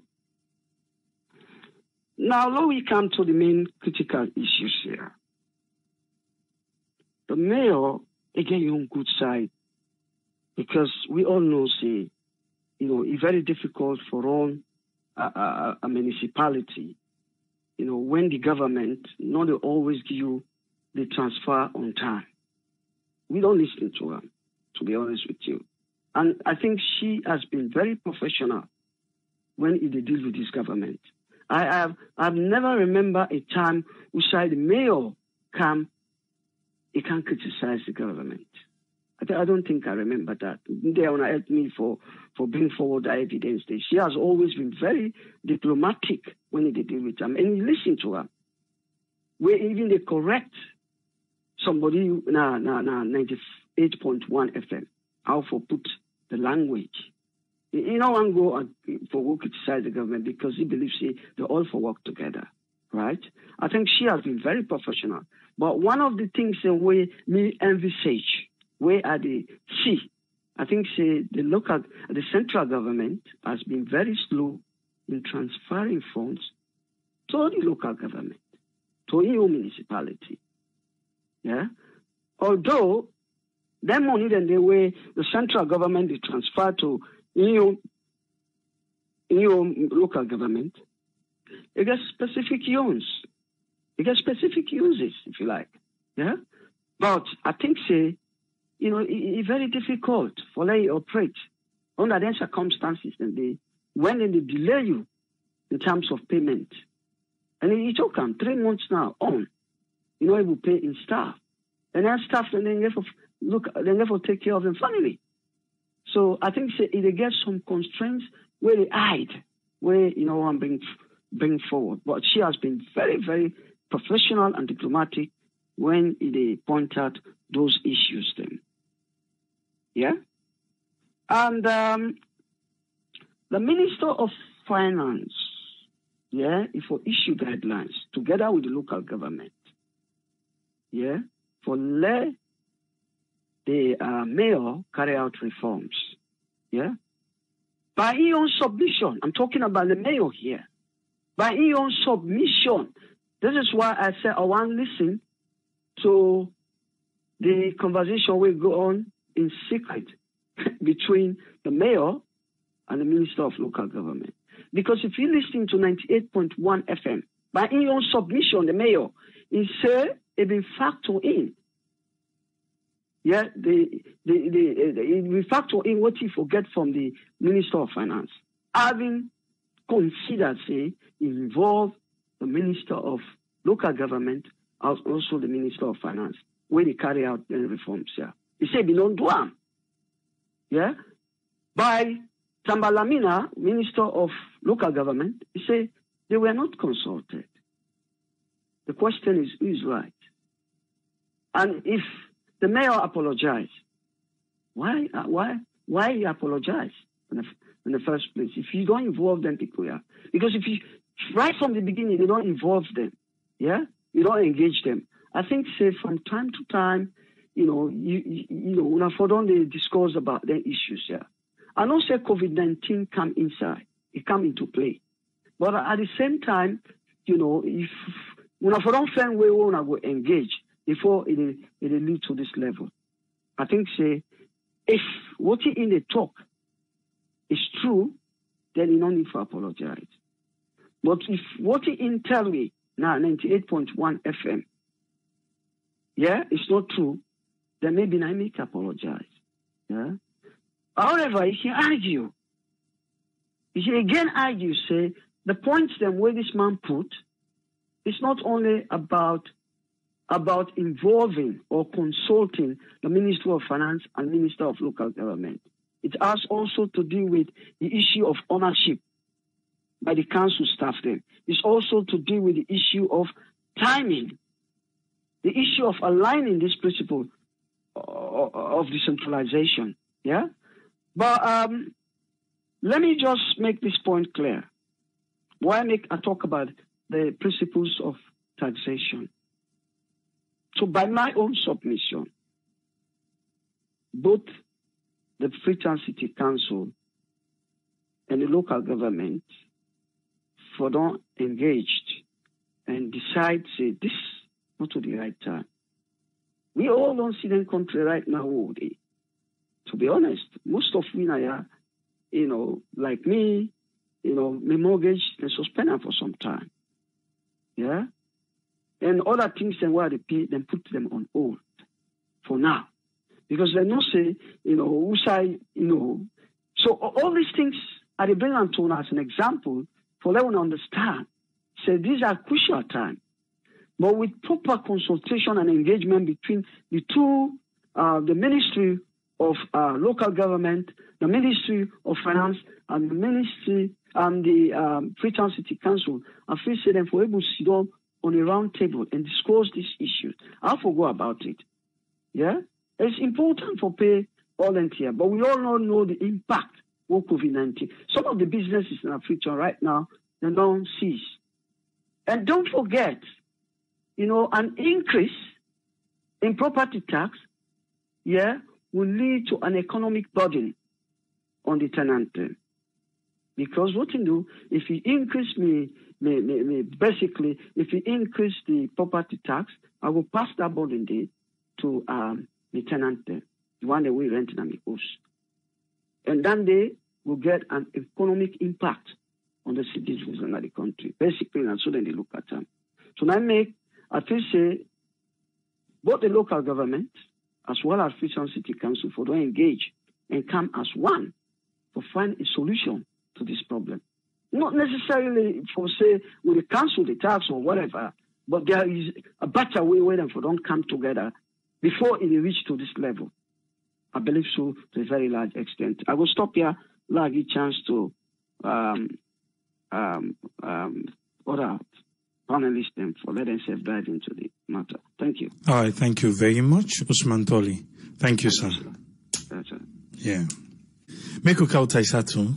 Speaker 3: let we come to the main critical issues here. The mayor, again, you're on good side, because we all know, say, it's very difficult for run a municipality, when the government not always give you the transfer on time. We don't listen to her, to be honest with you. And I think she has been very professional when they deal with this government. I've never remember a time who said the mayor he can criticize the government. I don't think I remember that. They want to help me for bringing forward the evidence. She has always been very diplomatic when they deal with them. And you listen to her. Where even they correct somebody, 98.1 FM, how for put the language. You know, one go for criticize the government because he believes they all for work together, right? I think she has been very professional. But one of the things that we envisage, where are they see? I think the central government has been very slow in transferring funds to the local government, to your municipality. Yeah, although that money then the way the central government is transferred to your local government, it gets specific use. It gets specific uses, if you like. Yeah, but I think it's very difficult for them to operate under those circumstances, and when they delay you in terms of payment, and it took them 3 months now on, able to pay in staff, and then staff and they never take care of them family. So I think they get some constraints where they hide, where I'm bring forward. But she has been very, very professional and diplomatic when they point out those issues then. Yeah? And the Minister of Finance, yeah, if for issue guidelines together with the local government, yeah, for let the mayor carry out reforms, yeah, by his own submission. I'm talking about the mayor here. By his own submission. This is why I said I want to listen to the conversation will go on in secret between the mayor and the Minister of Local Government. Because if you listen to 98.1 FM, by his own submission, the mayor, he said it been factored in. Yeah, we factor in what he forget from the Minister of Finance. Having considered, say, involve the Minister of Local Government as also the Minister of Finance, where they carry out the reforms here. He said, "Belong to him." Yeah, by Tambalamina, Minister of Local Government, he said they were not consulted. The question is, who is right? And if the mayor apologized, why he apologize in the first place? If you don't involve them, people here, because if you right from the beginning you don't involve them, yeah, you don't engage them. I think, say, from time to time, you know, when for don't they discuss about their issues here. I know say COVID-19 come inside, it come into play, but at the same time, you know, if when for don't find way we wanna go engage before it lead to this level. I think, say, if what he in the talk is true, then you don't need to apologize. But if what he in tell me now 98.1 FM, yeah, it's not true, then maybe I make apologize. Yeah. However, if you argue, if you again argue, say the points then where this man put, it's not only about involving or consulting the Ministry of Finance and Minister of Local Government. It has also to do with the issue of ownership by the council staff then. It's also to do with the issue of timing, the issue of aligning this principle of decentralization. Yeah? But let me just make this point clear. Why I talk about the principles of taxation? So by my own submission, both the Freetown City Council and the local government for don't engaged and decide, say, this not to the right time. We all don't see them country right now, would they? To be honest, most of we are, you know, like me, you know, my mortgage and suspend them for some time. Yeah? And other things than what they pay, then put them on hold for now. Because they not say, you know, who say, you know. So all these things I bring on to as an example for them to understand. Say these are crucial times. But with proper consultation and engagement between the two, the Ministry of Local Government, the Ministry of Finance, and the Ministry and the Freetown City Council, I feel say them for able to sit down on a round table and discuss these issues. I'll forget about it. Yeah? It's important for pay volunteer, but we all know the impact of COVID-19. Some of the businesses in Africa right now, they don't cease. And don't forget, you know, an increase in property tax, yeah, will lead to an economic burden on the tenant. Because what you do, if you increase basically, if you increase the property tax, I will pass that burden to the tenant, the one that we rent in the house. And then they will get an economic impact on the cities within the country. Basically, and so then they look at them. So I think say, both the local government as well as Freetown City Council for to engage and come as one to find a solution to this problem. Not necessarily for say with the council, the tax or whatever, but there is a better way where them for don't come together before it reach to this level. I believe so to a very large extent. I will stop here, give a chance to other panelists them for letting themselves dive into the matter. Thank you.
Speaker 1: All right, thank you very much, Usman Toli. Thank you, sir.
Speaker 3: That's it.
Speaker 1: Yeah. Make Taisatu,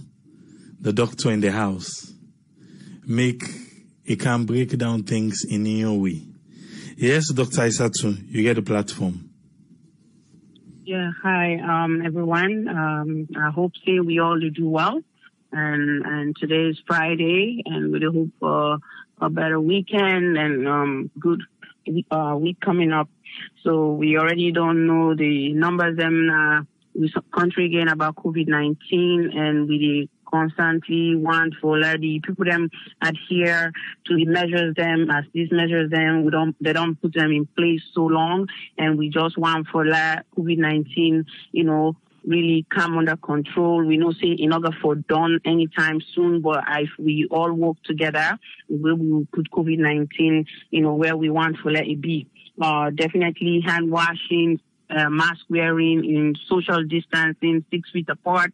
Speaker 1: the doctor in the house. He can break down things in your way. Yes, Dr. Isatu, you get the platform.
Speaker 4: Yeah, hi, everyone. I hope we all do well. And today is Friday, and we hope for a better weekend and good week coming up. So we already don't know the numbers we country again about COVID-19, and we constantly want for the people them adhere to the measures them as these measures them they don't put them in place so long, and we just want for COVID-19 really come under control. We know say in order for done anytime soon, but if we all work together, we will put COVID-19 where we want for let it be. Definitely hand washing, mask wearing, in social distancing, 6 feet apart.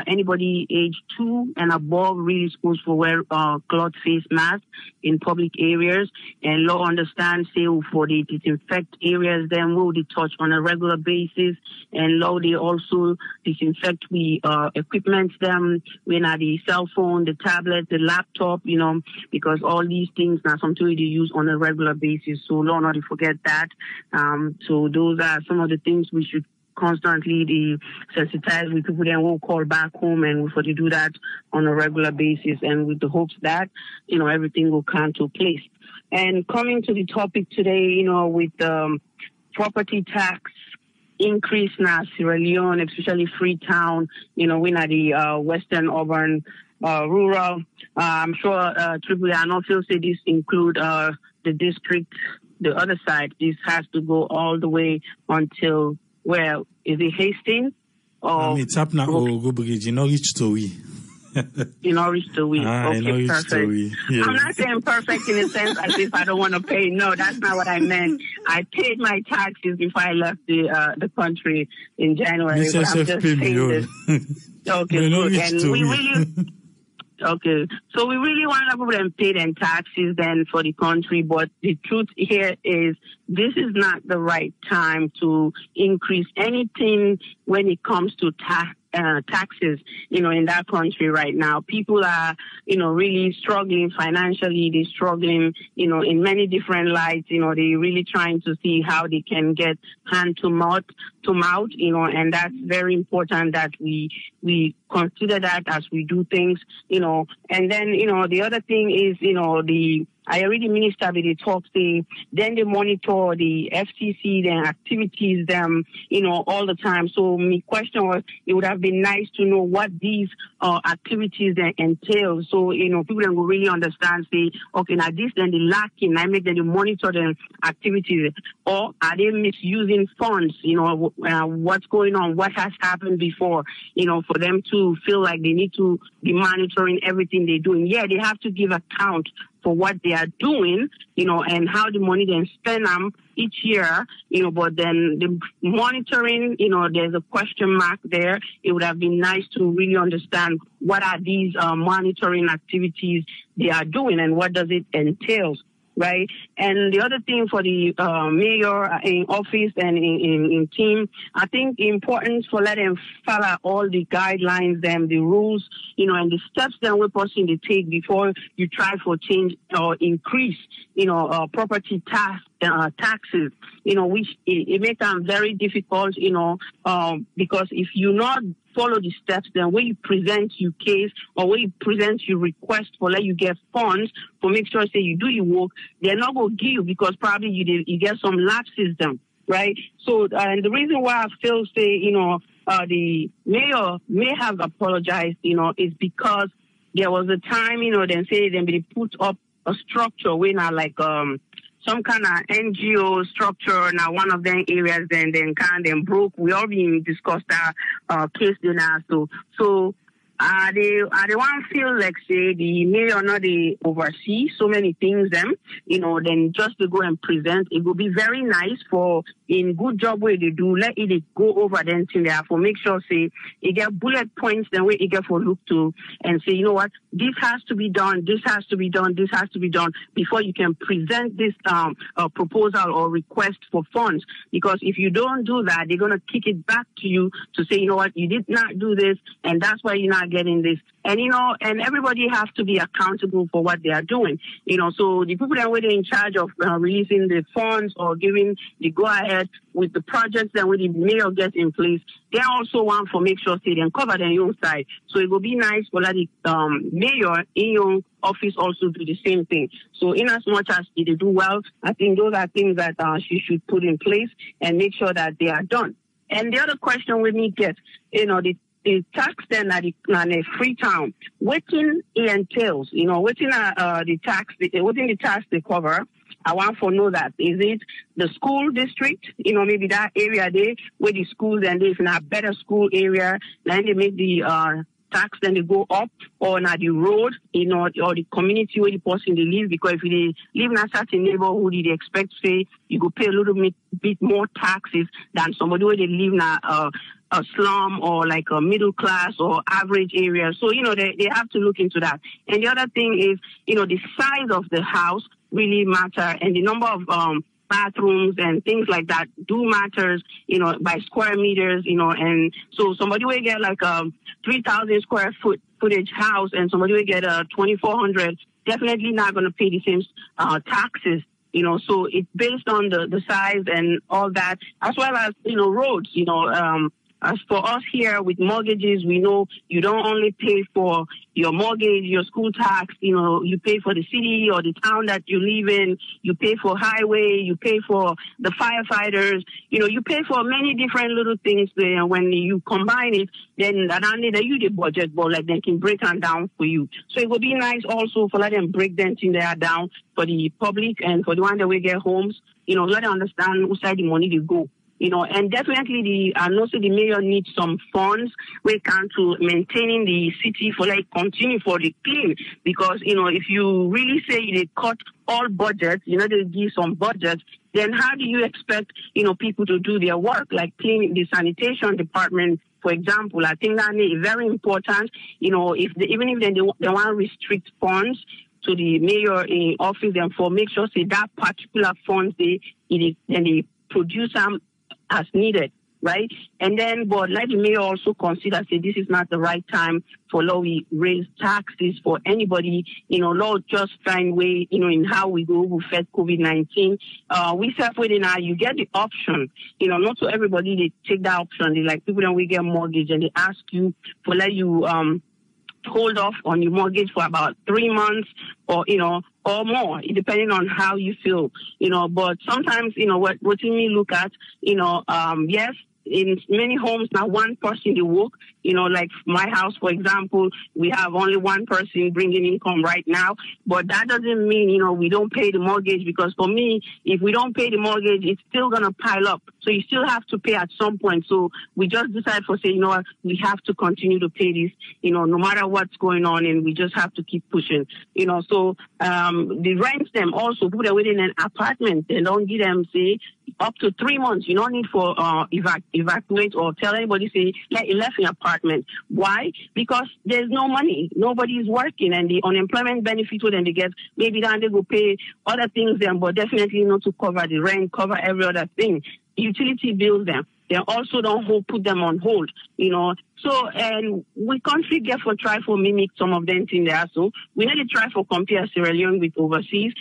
Speaker 4: Anybody age 2 and above really supposed to wear cloth face mask in public areas. And law understand, say, for the disinfect areas, then will they touch on a regular basis. And law they also disinfect the equipment them when are the cell phone, the tablet, the laptop, because all these things are something they use on a regular basis. So law not to forget that. So those are some of the things we should constantly sensitize with people then will call back home, and for to do that on a regular basis, and with the hopes that everything will come to place. And coming to the topic today, with property tax increase now Sierra Leone, especially Freetown, when at the western urban rural. I'm sure Triple I know feel say this include the district. The other side, this has to go all the way until where is it Hastings? Or
Speaker 1: it's up now. Go bridge. Reach to we.
Speaker 4: Reach to we. Okay, perfect.
Speaker 1: Yeah.
Speaker 4: I'm not saying perfect in the sense as if I don't want to pay. No, that's not what I meant. I paid my taxes before I left the country in January. But I'm just saying this. Okay, good. And we really. Okay, so we really want to people to pay them taxes then for the country, but the truth here is this is not the right time to increase anything when it comes to taxes, in that country right now. People are, really struggling financially. They're struggling, in many different lights. They're really trying to see how they can get hand to mouth, and that's very important that we consider that as we do things, and then, the other thing is, I already minister with the talk thing, then they monitor the FCC, their activities, them, all the time. So my question was, it would have been nice to know what these activities then entail. So, people then will really understand, say, okay, now this then the lacking, I make them to monitor the activities, or are they misusing funds, what's going on, what has happened before, for them to feel like they need to be monitoring everything they're doing. Yeah, they have to give account for what they are doing, and how the money then spend them each year, but then the monitoring, there's a question mark there. It would have been nice to really understand what are these monitoring activities they are doing and what does it entail. Right. And the other thing for the mayor in office and in team, I think the importance for let them follow all the guidelines, the rules, and the steps that we're person to take before you try for change or increase, property taxes, which it makes them very difficult, because if you not follow the steps, then when you present your case or when you present your request for let you get funds for make sure say you do your work, they're not going to give you because probably you get some lapses them, right? So, and the reason why I feel say, the mayor may have apologized, is because there was a time, then say they put up a structure where now like, some kind of NGO structure. Now, one of them areas then kind of broke. We already discussed that case then also. So They one feel like say the mayor not they oversee so many things them, then just to go and present. It would be very nice for in good job where they do, let it go over then till there for make sure say it get bullet points then where it get for look to and say, you know what, this has to be done, this has to be done, this has to be done before you can present this proposal or request for funds. Because if you don't do that, they're gonna kick it back to you to say, you know what, you did not do this and that's why you're not getting this. And and everybody has to be accountable for what they are doing. So the people that were in charge of releasing the funds or giving the go ahead with the projects that the mayor gets in place, they also want to make sure they can cover their own side. So it will be nice for the mayor in your office also do the same thing. So in as much as they do well, I think those are things that she should put in place and make sure that they are done. And the other question we need get, the tax then at a Freetown, what it entails, within the tax they cover. I want to know that. Is it the school district, maybe that area there where the schools and if in a better school area, then they make the tax then they go up, or not the road, or the community where the person they live, because if they live in a certain neighborhood, they expect say you go pay a little bit more taxes than somebody where they live in a slum or like a middle class or average area. So, they have to look into that. And the other thing is, the size of the house really matter, and the number of bathrooms and things like that do matters, by square meters, and so somebody will get like a 3,000 square footage house and somebody will get a 2,400, definitely not going to pay the same taxes. So it's based on the size and all that, as well as, roads, as for us here with mortgages, we know you don't only pay for your mortgage, your school tax, you pay for the city or the town that you live in, you pay for highway, you pay for the firefighters, you pay for many different little things there. When you combine it, then not only that you the budget, but like they can break them down for you. So it would be nice also for let them break them in there down for the public and for the one that will get homes, let them understand whose side the money they go. And definitely also the mayor needs some funds when it comes to maintaining the city for continue for the clean. Because, if you really say they cut all budgets, they give some budgets, then how do you expect, people to do their work, like clean the sanitation department, for example? I think that is very important, even if they want to restrict funds to the mayor in office, and for make sure say that particular funds they produce them as needed, right? And then, but let the mayor also consider, say, this is not the right time for law we raise taxes for anybody, law just find way, in how we go with COVID-19. We self within now, you get the option, not to everybody, they take that option. They like people that we get mortgage and they ask you for let you, hold off on your mortgage for about 3 months or or more, depending on how you feel, but sometimes, what we look at, yes, in many homes now one person they work, like my house, for example, we have only one person bringing income right now, but that doesn't mean, we don't pay the mortgage, because for me, if we don't pay the mortgage, it's still going to pile up. So you still have to pay at some point. So we just decide for say, what, we have to continue to pay this, no matter what's going on, and we just have to keep pushing, so, the rents them also put away in an apartment. They don't give them, say, up to 3 months. You don't need for evacuate or tell anybody, say, you left your apartment. Why? Because there's no money. Nobody is working, and the unemployment benefit then they get, maybe then they go pay other things then, but definitely not to cover the rent, cover every other thing. Utility bills them. They also don't put them on hold, So, and we country get for try for mimic some of them in there. So we need to try for compare Sierra Leone with overseas,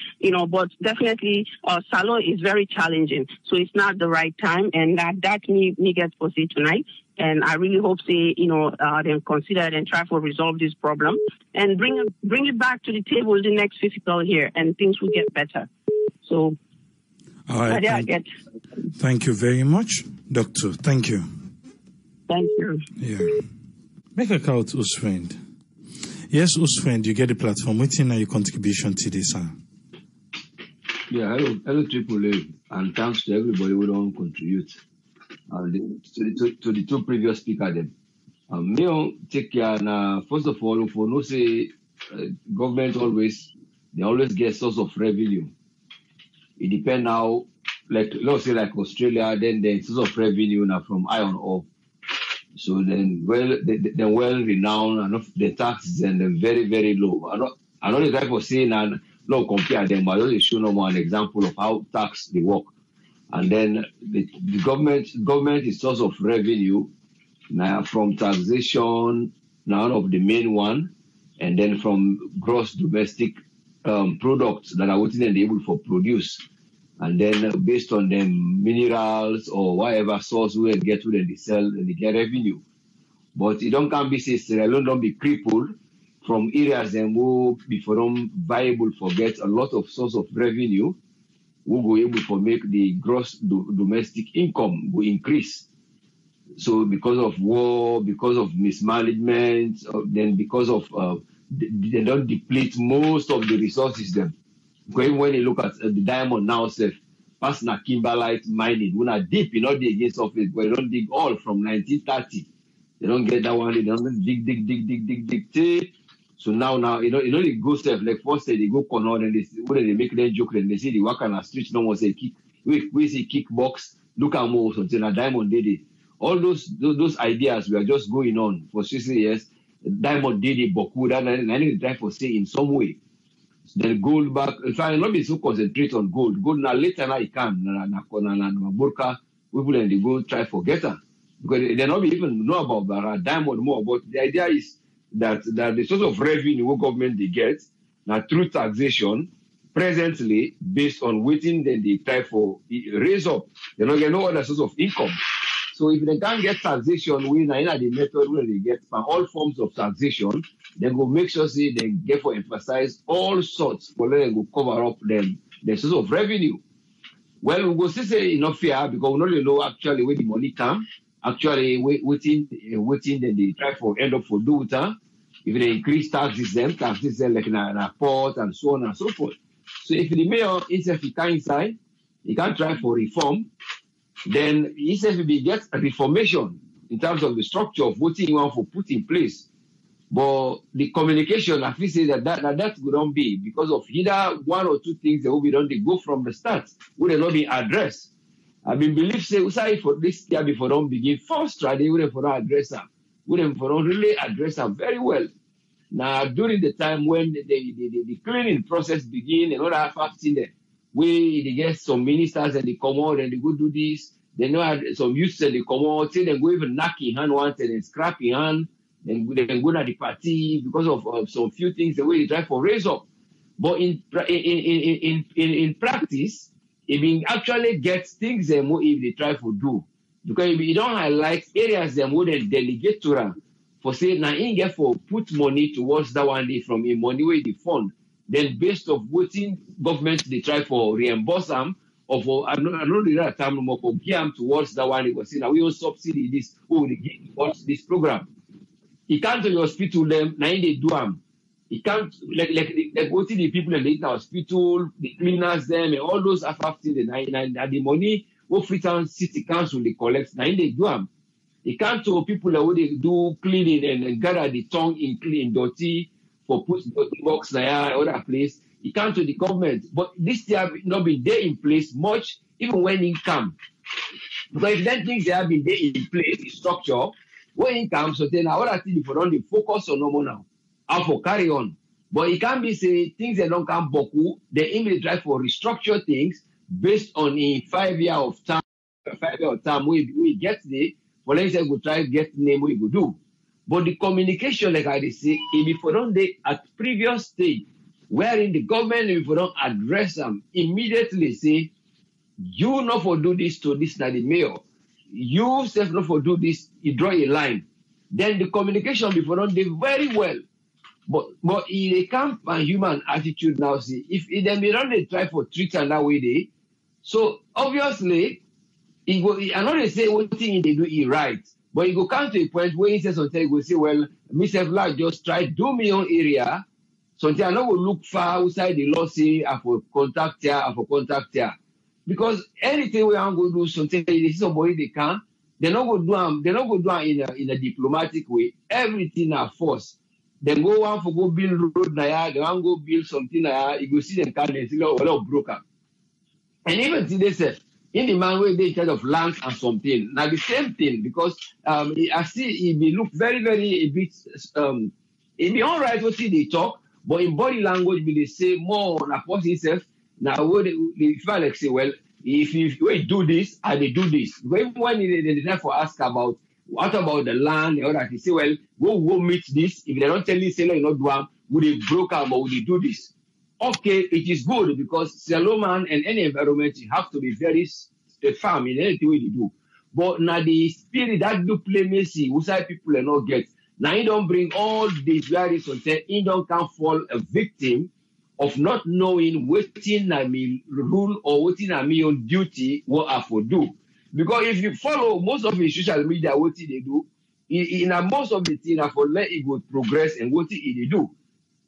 Speaker 4: but definitely Salon is very challenging. So it's not the right time, and that me get for say tonight. And I really hope say, they consider and try to resolve this problem and bring it back to the table the next fiscal year, and things will get better. So.
Speaker 1: All right. Thank you very much, Doctor. Thank you.
Speaker 4: Thank you.
Speaker 1: Yeah. Make a call to Usfriend. Yes, Usfriend, you get the platform. What's in your contribution to this, sir?
Speaker 5: Yeah, hello, Triple A, and thanks to everybody who don't contribute. To the two previous speakers, Me take care now. First of all, for no say government they always get source of revenue. It depends now, like let's say like Australia, then the source of revenue now from iron ore. So then they're well renowned and the taxes and they're very, very low. I know the type of saying and no compare them, but I'll just show them an example of how tax they work. And then the government is source of revenue now from taxation, now one of the main one, and then from gross domestic products that are what they're able to produce. And then based on them minerals or whatever source we get to them, they sell and they get revenue. But it can't be say Sierra Leone don't be crippled from areas and will be for them viable for get a lot of source of revenue, will go able to make the gross domestic income will increase. So because of war, because of mismanagement, then because of they don't deplete most of the resources them. Because when you look at the diamond now, past na kimberlite mining, when are deep, you know, they against surface, but they don't dig all from 1930. They don't get that one, they don't dig. So now, you know, they go stuff like first they go corner and they make them joke and they say the work on a street, no one say kick, we say kickbox, look at more something, a diamond did it. All those ideas were just going on for 60 years. Diamond did it, Boku, that I need to try for say in some way. Then gold back. In fact, not be so concentrate on gold. Gold now later now it can na burka. People and they go try for getter because they not even know about diamond more. But the idea is that the source of revenue what government they get now through taxation presently based on waiting then they try for raise up. They don't get no other source of income. So if they can't get taxation, we now the method where they get from all forms of taxation, they go make sure say they get for emphasize all sorts for them go cover up them the source of revenue. Well, we go say enough fair because we don't really know actually where the money come. Actually, waiting, then they try for end up for do it. If they increase taxes them like in a port and so on and so forth. So if the mayor instead he can't inside, he can't try for reform. Then instead if he gets a reformation in terms of the structure of what he want to put in place. But the communication, I feel say that wouldn't be because of either one or two things that will be done, they go from the start, would they not be addressed. I mean, believe say, sorry for this year before don't begin first try, they wouldn't for address them. Wouldn't for don't really address them very well. Now, during the time when the cleaning process begin and all that fasting there, they get some ministers and they come out and they go do this. They know some youths and they come out, say they go even knock in hand once and then scrap in hand. Then they can go to the party because of some few things the way they try for raise up. But in practice, if you actually get things them if they try to do. Because if you don't highlight areas them would delegate to them for say now in get for put money towards that one day from a money where they fund. Then based of waiting government they try for reimburse them or for I know the right time more for give them towards that one they go say now we will subsidy this they give towards this program. He can't to the hospital them, now they do them. He can't like go to the people in the hospital, the cleaners them and all those affected the money what Freetown City Council they collect, now they do them. He can't to people that they do cleaning and gather the tongue in clean dirty for put dirty box there other place. He can't to the government. But this they have not been there in place much, even when it come. Because if that things they have been there in place, the structure, when it comes, so then other things for only focus on normal now. How for carry on. But it can't be say things that don't come boku, they immediately try for restructure things based on a 5 year of time, we get there, for instance, we try to get name we go do. But the communication, like I say, if we don't at previous stage, wherein the government, if we don't address them, immediately say, you not for do this to this, not the mayor. You self not for do this, you draw a line. Then the communication before don't do very well. But in a camp and human attitude now, see, if they may not they try for treat and that way they, so obviously, I know they say one thing they do it right, but you go come to a point where he says something, you go say, well, myself like just try do me own area. Something I know will look far outside the law, say I for contact here. Because anything we are going to do something, they see somebody they can, They not go do in a diplomatic way. Everything are force. They go one for go build road they want go build something you go see them can they see broken. And even today say in the man where they in charge of land and something. Now the same thing because I see it may look very, very a bit it be all right to see they talk, but in body language they say more on a person himself. Now what they feel like say, well, if you do this, I they do this. But even when they therefore ask about what about the land, or that they say, well, go meet this. If they don't tell you, say no, you not do one, would they broke out, but would they do this? Okay, it is good because Solomon and any environment you have to be very firm in anything you do. But now the spirit that diplomacy, outside people are not get. Now you don't bring all these various content, you don't can fall a victim of not knowing what in I mean rule or what in I mean on duty what I for do. Because if you follow most of the social media, what they do, in most of the things I for let it go progress and what they do.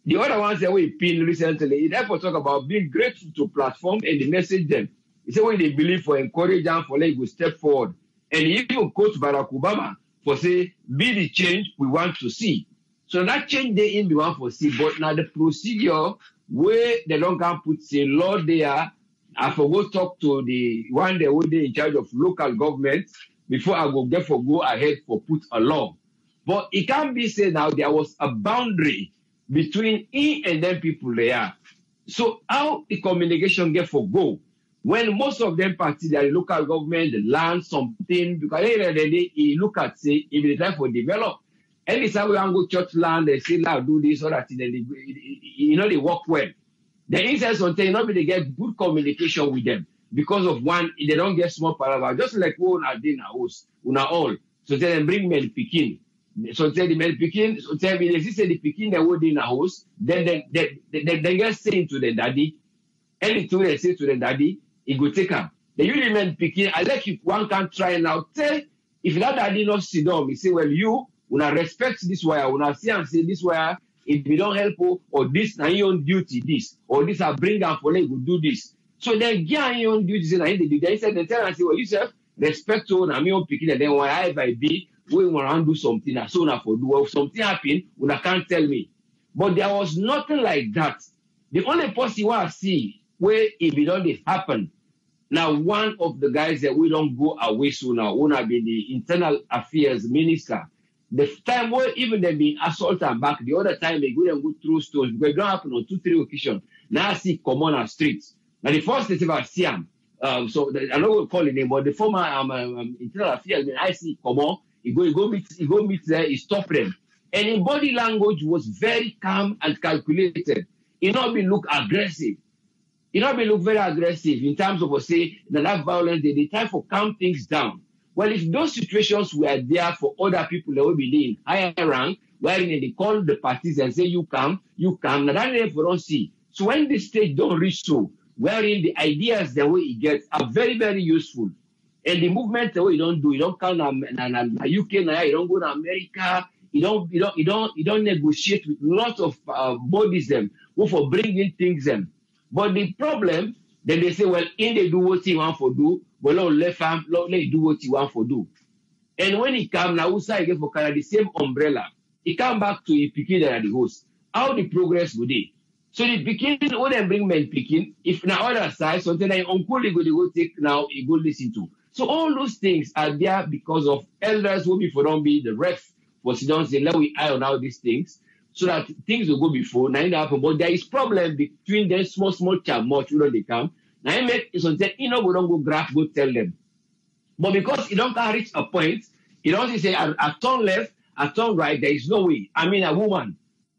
Speaker 5: The other ones that we pin recently, it therefore talk about being grateful to platform and the message them. It's what they believe for encourage them for let it go step forward. And he even quote Barack Obama for say, be the change we want to see. So that change they in the one for see, but now the procedure where they don't can put say law there, I forgot talk to the one that would in charge of local government before I go therefore go ahead for put a law. But it can't be said now there was a boundary between he and them people there. So how the communication get for go when most of them party the local government, the land, something, because they look at say if it's time for develop. Anytime we want to go church land, they say now do this or that, then they work well. The instance something not be they get good communication with them because of one, they don't get small paragraph, just like we are doing our house, all. So they bring men picking. So tell the men picking, so tell me they say the picking they would in a house, then they get saying to the daddy, anything they say to the daddy, he go take them. The usually men picking, I like if one can try now, tell if that daddy not sit down, he say, well, you una respect this wire, una see and say this wire, if you don't help or this na your own duty, this, or this I bring am for you go do this. So then get your own duty, say they do. They said they tell and say, well, you self respect to na me own picking, and then when I be we want to do something, so una for do. If something happen, una can't tell me. But there was nothing like that. The only person I see where if it don't happen, now one of the guys that we don't go away soon now, wanna be the internal affairs minister. The time where even they been assault and back, the other time they go and go through stones because it don't happen on 2-3 occasions. Now I see common on streets. Now the first thing I see him, I don't know call the name, but the former internal affairs, I see common. He go meet there, he stop them. And in body language was very calm and calculated. He not be look aggressive. He not be look very aggressive in terms of say the life violence, they try to calm things down. Well, if those situations were there for other people that will be in higher rank, wherein they call the parties and say, you come, now that they don't see. So when this stage don't reach so, wherein the ideas the way it gets are very, very useful. And the movement the way you don't do, you don't come to UK, you don't go to America, you don't negotiate with lots of bodies them who for bringing things them. But the problem, then they say, well, in they do what you want for do, but Lord let do what you want for do. And when he come now, also again for the same umbrella, he come back to the picking at the host. How the progress would be? So the picking, when they bring men picking, if now other side, something like uncle they go take now, he go listen to. So all those things are there because of elders who before don't be the ref for sit down say, let we iron out these things so that things will go before. Now it happen, but there is problem between them small child, more children they come. Now I make something, we don't go grab, go tell them. But because you don't reach a point, you don't say I turn left, I turn right, there is no way. I mean a woman.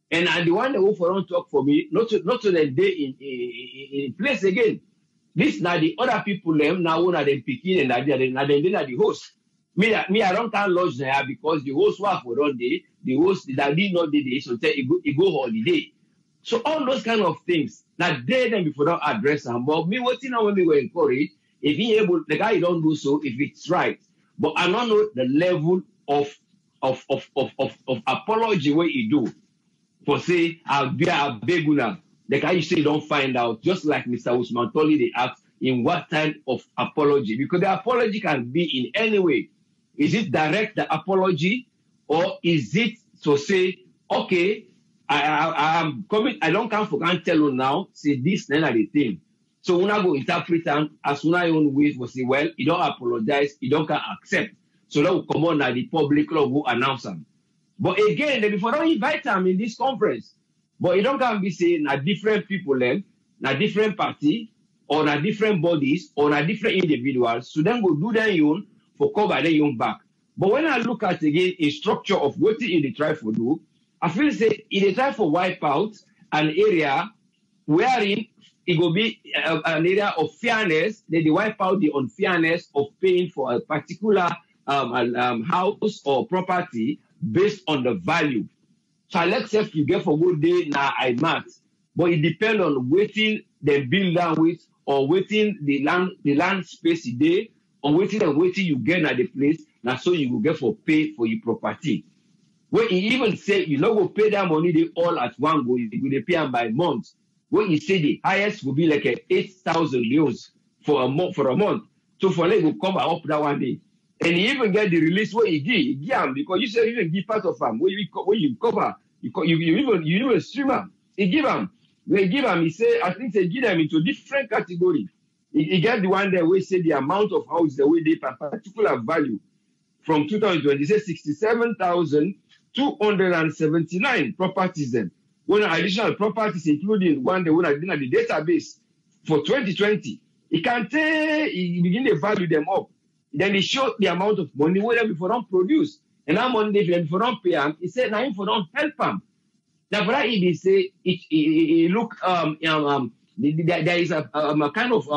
Speaker 5: And the one that will for don't talk for me, not to the day in place again. This now the other people them now one of them picking and they are the host. Me I don't can lodge there because the host was for one day, the host that did not day, so it go holiday. So all those kind of things that they then before don't address them. But me what when we were encouraged, if he able the guy don't do so if it's right. But I don't know the level of apology what he do. For say I'll be a beguna. The guy you say don't find out, just like Mr. Usman Toli they asked in what type of apology, because the apology can be in any way. Is it direct the apology, or is it to say, okay, I am coming, I don't come for can tell you now, say this, then the thing. So when I go interpret them as soon as I own ways, will say, well, you don't apologize, you don't can accept. So that will come on at the public law go announce them. But again, they before don't invite them in this conference. But you don't can be saying na different people then, na different party, or na different bodies, or na different individuals. So then go do their own for cover their own back. But when I look at again a structure of what they try to do, I feel say they try to wipe out an area wherein it will be an area of fairness. They wipe out the unfairness of paying for a particular house or property based on the value. So let's say if you get for good day now I match, but it depends on waiting they build down with or waiting the land space day or waiting you get at the place. Now so you will get for pay for your property. When he even say you not go pay that money they all at one go, you will pay them by month. When you say the highest will be like 8,000 leos for a month. So for them will come up that one day. And he even get the release where he give them because you say you even give part of them where you cover, you even stream them. He give them. They give them, he say, I think they give them into different categories. He get the one there where say the amount of house the way they particular value. From 2020, he says 67,279 properties then. When additional properties, including one they would have been at the database for 2020, he can tell, he begin to value them up. Then he showed the amount of money where they before don't produce. And that money they before don't pay him, he said, now him for don't help him. Now, for that, he say, it look, there is a kind of,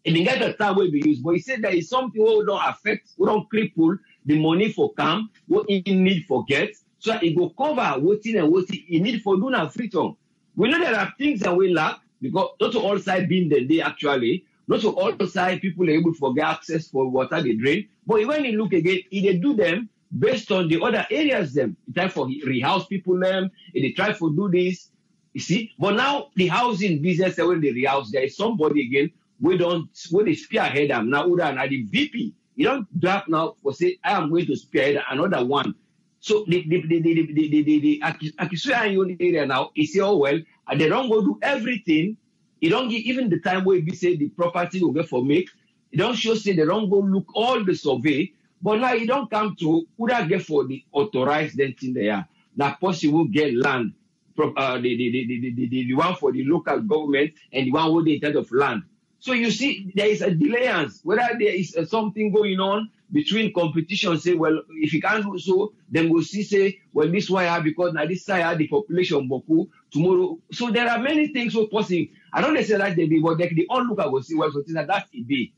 Speaker 5: he didn't get the time where we use, but he said there is something who don't affect, who don't cripple the money for camp, what he need for get, so that it will cover what he need for doing a free tongue. We know there are things that we lack, because not to all sides being the day actually, not to all sides people are able to get access for water they drain, but when you look again, they do them based on the other areas them. They try for rehouse people them, they try to do this, you see. But now the housing business, when they rehouse, there is somebody again, we they spearhead them. Now, now the VP, you don't draft now for say, I am going to spearhead another one. So the accusation area now, he say, oh well, and they don't go do everything. You don't give even the time where we say the property will get for make. You don't show say they don't go look all the survey. But now you don't come to who that get for the authorized then thing there. Now possible get land, the one for the local government and the one with the intent of land. So you see there is a delayance. Whether there is something going on between competition, say, well, if you can't do so, then we'll see, say, well, this why because now this side the population boku tomorrow. So there are many things so possible. I don't say that they be, but the onlooker will see, well, so that's it be.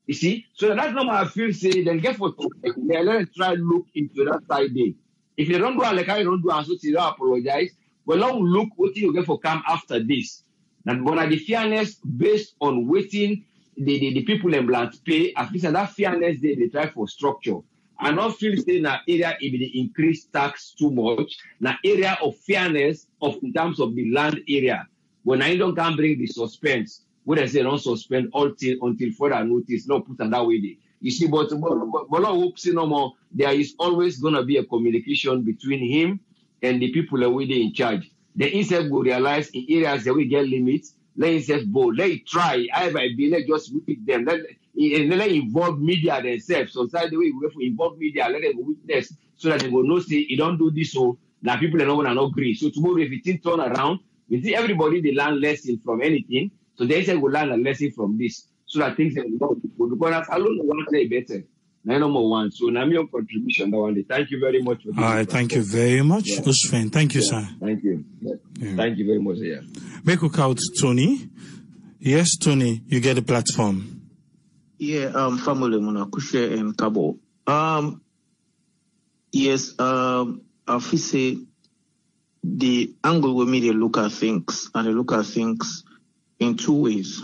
Speaker 5: You see? So that's not I feel say then get for they let try look into that side day. If you don't do like I don't do and so you don't apologize, well now look what you get for come after this. And when the fairness based on waiting the people in land pay, at least that fairness they try for structure. I not feel say na area if they increase tax too much, na area of fairness of in terms of the land area. When I don't can bring the suspense. What I say, don't suspend until further notice, not put on that way. You see, but no more. There is always going to be a communication between him and the people that we in charge. The insect will realize in areas that we get limits. Let insect bold. Let it try. Either be let just pick them. Let involve media themselves. Sometimes the way we go involve media, let them witness so that they will know say you don't do this so that people are not going to agree. So tomorrow if it turn around, we see everybody they learn lesson from anything. So they say we learn a lesson from this, so that things will go because I don't want to say better. Number one. So now your contribution that one day. Thank you very much for this.
Speaker 1: All right, thank you very much, Usman. Thank you, sir.
Speaker 5: Thank you. Thank you very much, yeah.
Speaker 1: Make out Tony. Yes, Tony, you get a platform.
Speaker 6: Yeah, family Monakushe and Kabo. Yes, I feel say the angle we media look at things and they look at things in two ways.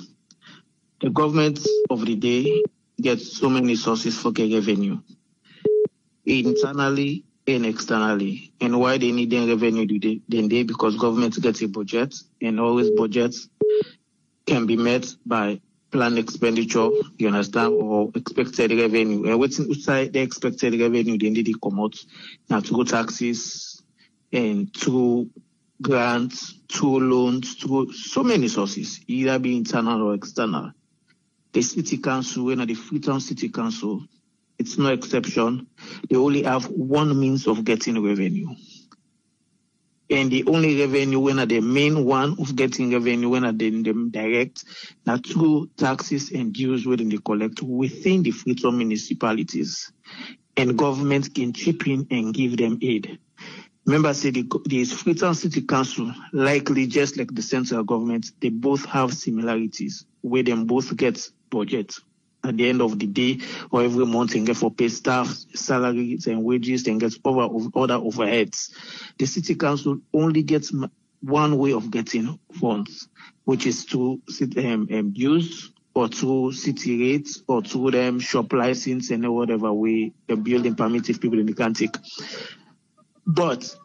Speaker 6: The government of the day gets so many sources for revenue, internally and externally. And why they need revenue today? Because government gets a budget, and always budgets can be met by planned expenditure, you understand, or expected revenue. And what's inside the expected revenue, they need to come out now through taxes and through grants, through loans, through so many sources, either be internal or external. The city council, when the Freetown City Council, it's no exception. They only have one means of getting revenue. And the only revenue, when the main one of getting revenue, when they direct, now through taxes and dues when they collect within the Freetown municipalities. And government can chip in and give them aid. Remember, say the Freetown City Council, likely just like the central government, they both have similarities, where them both get budget at the end of the day or every month and get for pay staff, salaries and wages and get other overheads. The City Council only gets one way of getting funds, which is to dues or through city rates or through them shop license and whatever way the building permit if people can't take. But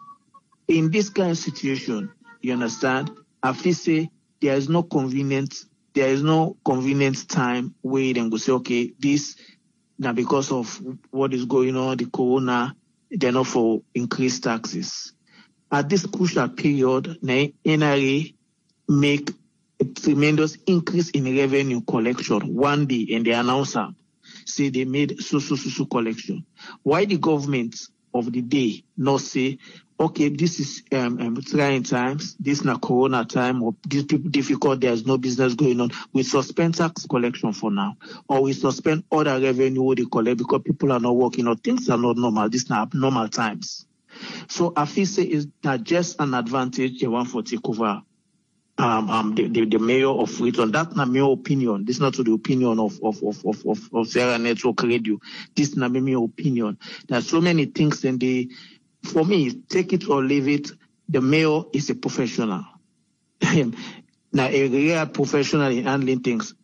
Speaker 6: in this kind of situation, you understand, I feel say there is no convenient time where they go say, okay, this now because of what is going on, the corona, they're not for increased taxes. At this crucial period, NRA make a tremendous increase in revenue collection one day, and they announce say they made so collection. Why the government of the day not say, okay, this is trying times, this is not corona time, or this people difficult, there's no business going on. We suspend tax collection for now, or we suspend other revenue they collect because people are not working or things are not normal. These are abnormal times. So I feel say it's not just an advantage they want for take over the mayor of Freetown. That's not my opinion. This is not to the opinion of Sawyerr Network Radio. This is not my opinion. There's so many things, and for me, take it or leave it, the mayor is a professional. Now, a real professional in handling things.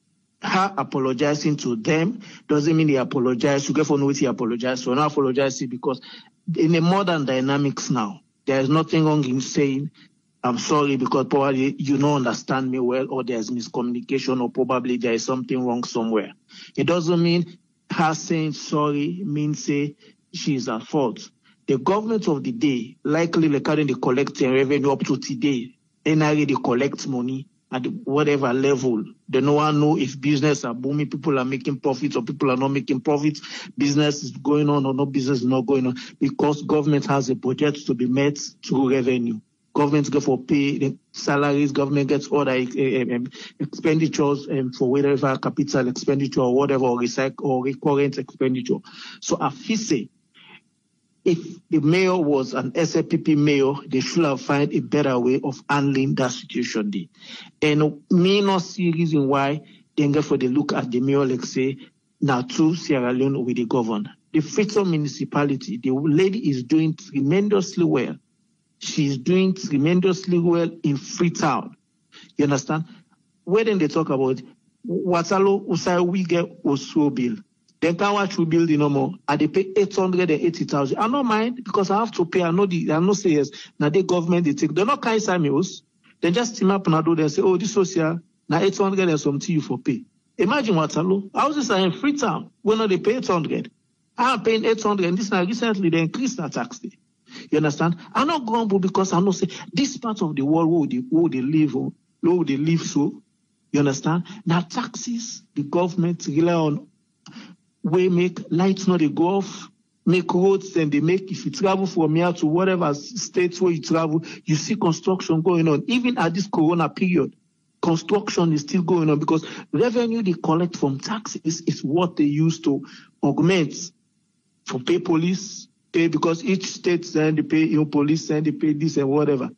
Speaker 6: Her apologizing to them doesn't mean he apologized. You get for what he apologized for. Not apologizing because in the modern dynamics now, there is nothing wrong in saying, I'm sorry because probably you don't understand me well, or there's miscommunication, or probably there is something wrong somewhere. It doesn't mean her saying sorry means say she's at fault. The government of the day, likely regarding the collecting revenue up to today, NRA they collect money at whatever level. They no one know if business are booming, people are making profits or people are not making profits, business is going on or no business is not going on, because government has a budget to be met through revenue. Government get for pay the salaries, government gets other expenditures for whatever capital expenditure or whatever, or recurrent expenditure. So I feel say, if the mayor was an SLPP mayor, they should have found a better way of handling that situation. And me not see reason why they get for the look at the mayor, like say, now to Sierra Leone with the governor. The Freetown municipality, the lady is doing tremendously well. She's doing tremendously well in Freetown. You understand? When they talk about Watalo, Usai, we get Oso bill. Then Kawa should build no more. And they pay 880,000. I don't mind because I have to pay. I know say yes. Now the government they take. They're not kind Samuels. They just team up and do they say, oh, this social now 800 and something you for pay. Imagine Watalo. Houses are in Freetown. When they pay 800. I'm paying 800, and this now recently they increased that tax. You understand? I'm not grumble because I know say this part of the world where they live so. You understand? Now taxes, the government rely on we make lights not they go off, make roads, and they make, if you travel from here to whatever states where you travel, you see construction going on. Even at this corona period, construction is still going on because revenue they collect from taxes is what they use to augment for pay police, pay because each state then they pay police and they pay this and whatever.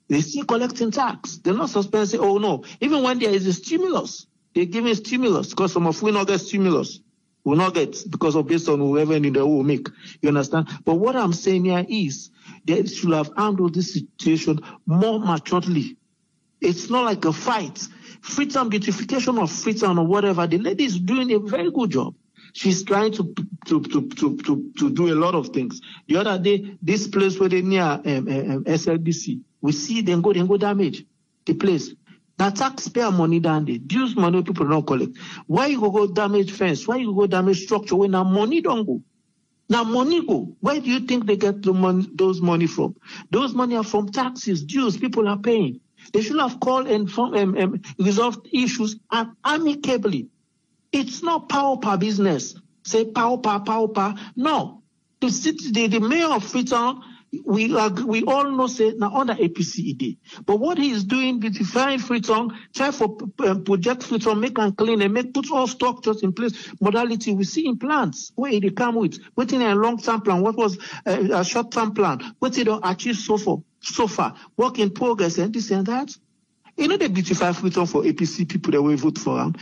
Speaker 6: They still collecting tax. They're not suspending, say, oh no. Even when there is a stimulus, they're giving stimulus because some of we not get stimulus. We'll not get because of based on revenue they will make. You understand? But what I'm saying here is they should have handled this situation more maturely. It's not like a fight. Freetown, beautification of Freetown or whatever, the lady is doing a very good job. She's trying to do a lot of things. The other day, this place where they near SLBC, we see them go damage the place. That taxpayer money down there, dues money people don't collect. Why you go damage fence? Why you go damage structure when now money don't go? Now money go. Where do you think they get those money from? Those money are from taxes, dues people are paying. They should have called and resolved issues amicably. It's not power business. Say power. No. The mayor of Freetown, we all know say now under APC day. But what he is doing, beautifying Freetown, try for project Freetown, make and clean and put all structures in place, modality we see in plans where they come with, waiting a long-term plan, what was a short-term plan, what they don't achieve so far, work in progress and this and that. You know they beautify Freetown for APC people that will vote for him.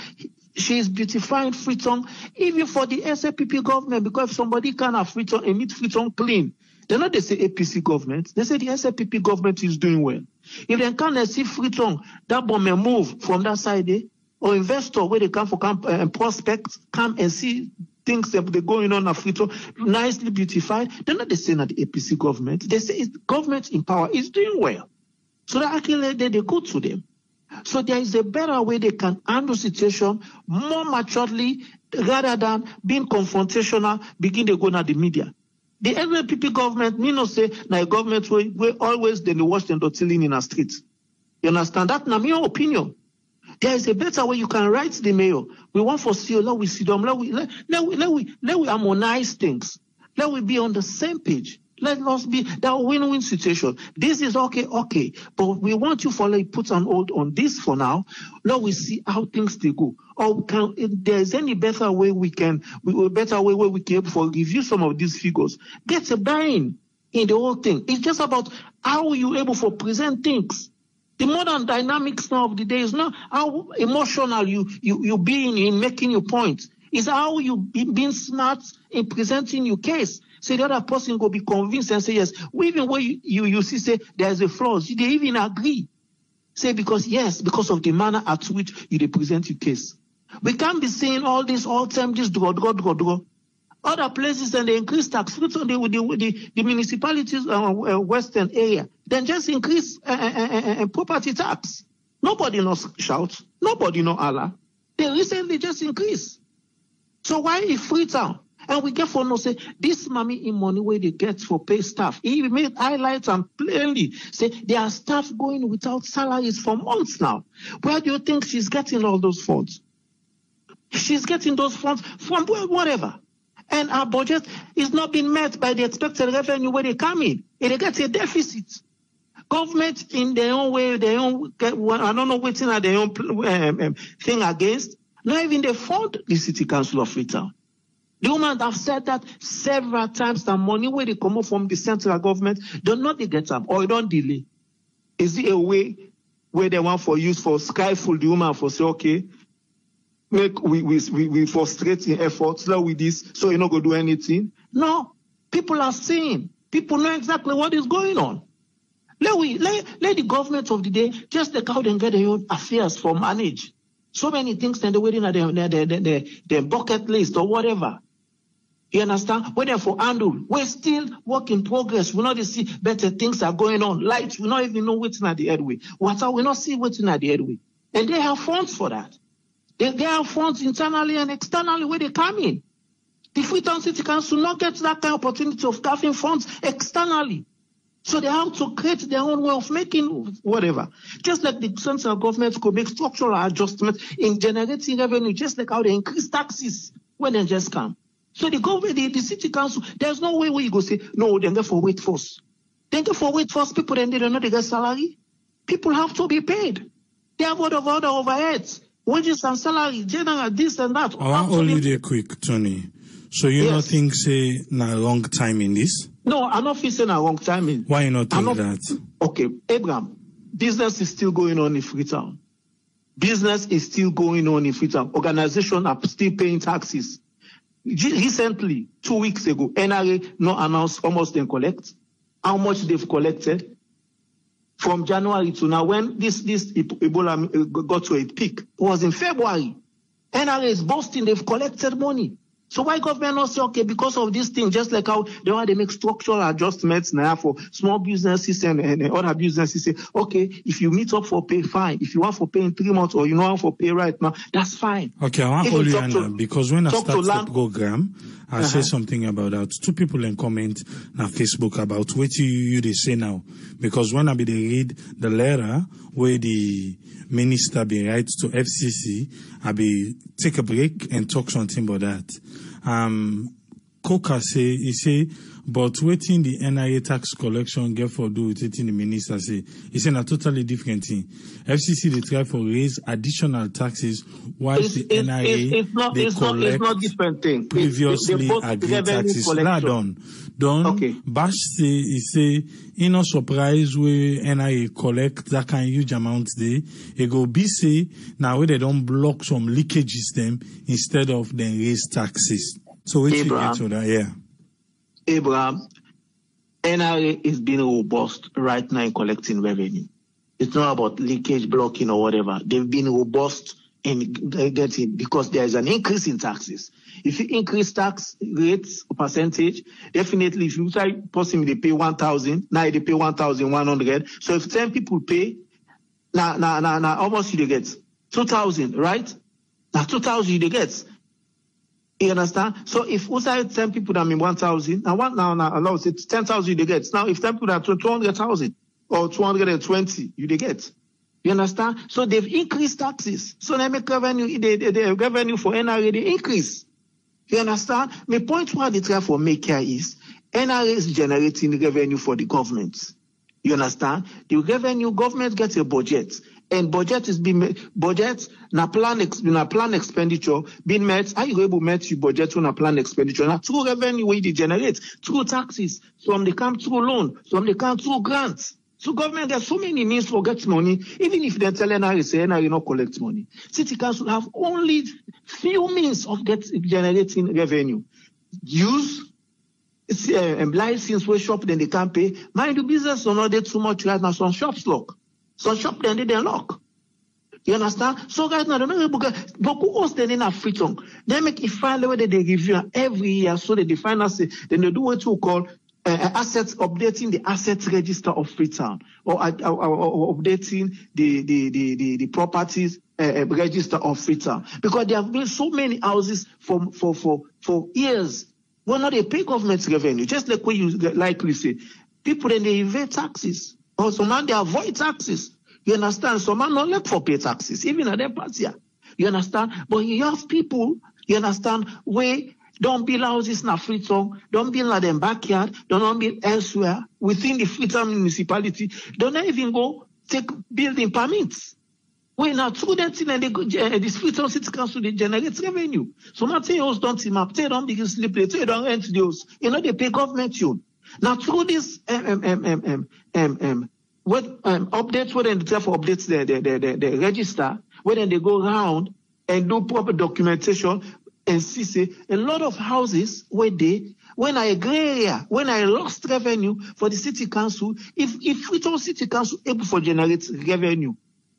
Speaker 6: She is beautifying Freetown even for the SAPP government, because if somebody can have Freetown and meet Freetown clean, they're not they say APC government, they say the SAPP government is doing well. If they can't see Freetown, that bomb may move from that side, or investor where they come for prospects, come and see things that they're going on at Freetown, nicely beautified, they're not they say that the APC government, they say it's government in power is doing well. So that actually they go to them. So there is a better way they can handle situation more maturely rather than being confrontational, begin to go to the media. The LPP government, me not say, na a government where always they watch them tilling in a street. You understand? That's not my opinion. There is a better way you can write the mayor. We want for CEO, let we see them, let we harmonize things. Let we be on the same page. Let us be that win-win situation. This is okay, but we want you for put an hold on this for now. Let we see how things they go. Or if there's any better way we can review some of these figures, get a buy-in in the whole thing. It's just about how you able to present things. The modern dynamics now of the day is not how emotional you being in making your point. It's how you being smart in presenting your case. Say the other person will be convinced and say yes. Even when you see say there's a flaws, they even agree. Say because of the manner at which you present your case. We can't be saying all this all time, this draw. Other places and they increase tax with the municipalities western area, then just increase property tax. Nobody knows shout, nobody know Allah. They recently just increase. So why if Freetown? And we get for no say this money in money where they get for pay staff. He made highlights and plainly say there are staff going without salaries for months now. Where do you think she's getting all those funds? She's getting those funds from whatever. And our budget is not being met by the expected revenue where they come in. It gets a deficit. Government in their own way, I don't know what's in their own thing against. Not even they fund the City Council of Freetown. The woman have said that several times. The money where they come up from the central government, don't not they get up or don't delay. Is it a way where they want for use for skyful the woman for say okay, make we frustrate in efforts now with this, so you're not gonna do anything? No, people are seeing. People know exactly what is going on. Let the government of the day just take out and get their own affairs for manage. So many things and they're waiting at their bucket list or whatever. You understand? When they're for handle, we're still work in progress. We not see better things are going on. Lights, we not even know what's in the headway. Water, we not see what's in the headway. And they have funds for that. They have funds internally and externally where they come in. The Freetown City Council not get that kind of opportunity of having funds externally. So they have to create their own way of making whatever. Just like the central government could make structural adjustments in generating revenue, just like how they increase taxes when they just come. So the government, the city council, there's no way where you go say, no, then go for wait first. Then go for wait first, people then they don't know they get salary. People have to be paid. They have other overheads, wages and salary, general, this and that.
Speaker 1: I want only there quick, Tony. So you don't think say na wrong time in this?
Speaker 6: No, I'm not saying a wrong timing.
Speaker 1: Why you not think that?
Speaker 6: Okay, Abraham, business is still going on in Freetown. Business is still going on in Freetown. Organizations are still paying taxes. Recently, 2 weeks ago, NRA not announced how much they collect, how much they've collected from January to now. When this Ebola got to a peak, it was in February. NRA is boasting they've collected money. So why government not say, okay, because of this thing, just like how they make structural adjustments now for small businesses and other businesses, say, okay, if you meet up for pay, fine. If you want for pay in 3 months or you want for pay right now, that's fine.
Speaker 1: Okay, I want to hold you on because when I start the program, I say something about that. 2 people in comment on Facebook about what you they say now. Because when I be read the letter where the minister be write to FCC, I be take a break and talk something about that. Coca say, but waiting the NIA tax collection get for do with it in the minister say, it's a totally different thing. FCC they try for raise additional taxes while the NIA
Speaker 6: it's not different thing.
Speaker 1: Previously agreed taxes. Okay. Bash say in no surprise where NIA collect that kind of huge amount there. It go be say now where they don't block some leakages them instead of then raise taxes. So what you get to that, yeah.
Speaker 6: Abraham, NRA is being robust right now in collecting revenue. It's not about leakage, blocking, or whatever. They've been robust in getting because there is an increase in taxes. If you increase tax rates or percentage, definitely if you try possibly they pay 1,000, now they pay 1,100. So if 10 people pay, now almost you get 2,000, right? Now 2,000 you get. You understand? So if we say 10 people that mean 1,000, now it's 10,000 you get. Now if 10 people that 200,000 or 220 you get. You understand? So they've increased taxes. So they make revenue, the revenue for NRA they increase. You understand? My point why they try for make here is NRA is generating revenue for the government. You understand? The revenue government gets a budget. And budget is being budget na plan expenditure being met. How you able to met you budget on a plan expenditure? Now through revenue where they generate through taxes, some they come through loan, some they come through grants. So government has so many means for get money. Even if they tell NRA say NRA not collect money, city council have only few means of generating revenue. Use license where shop then they can't pay. Mind the business or not they too much right now. Some shops lock. So shop then they lock. You understand? So right now, they're not able to but who else then in a Freetown? They make it find the way that they review every year so that they find us, then they do what you call assets, updating the assets register of Freetown or updating the properties register of Freetown. Because there have been so many houses for years. Well, now they pay government revenue, just like what you likely say. People then they evade taxes. Also, now they avoid taxes. You understand? So man not look for pay taxes, even at their parts here. You understand? But you have people, you understand, where don't build houses in a Freetown, don't build in their backyard, don't build elsewhere within the Freetown municipality. Don't even go take building permits. When now through that thing and they go this Freetown City Council they generate revenue. So now tell you don't team up, tell don't begin sleep, tell you don't rent those. You know they pay government tune. Now through this updates where they try for updates the register, where they go around and do proper documentation and see a lot of houses when I agree area, when I lost revenue for the city council, if Freetown City Council able to generate revenue,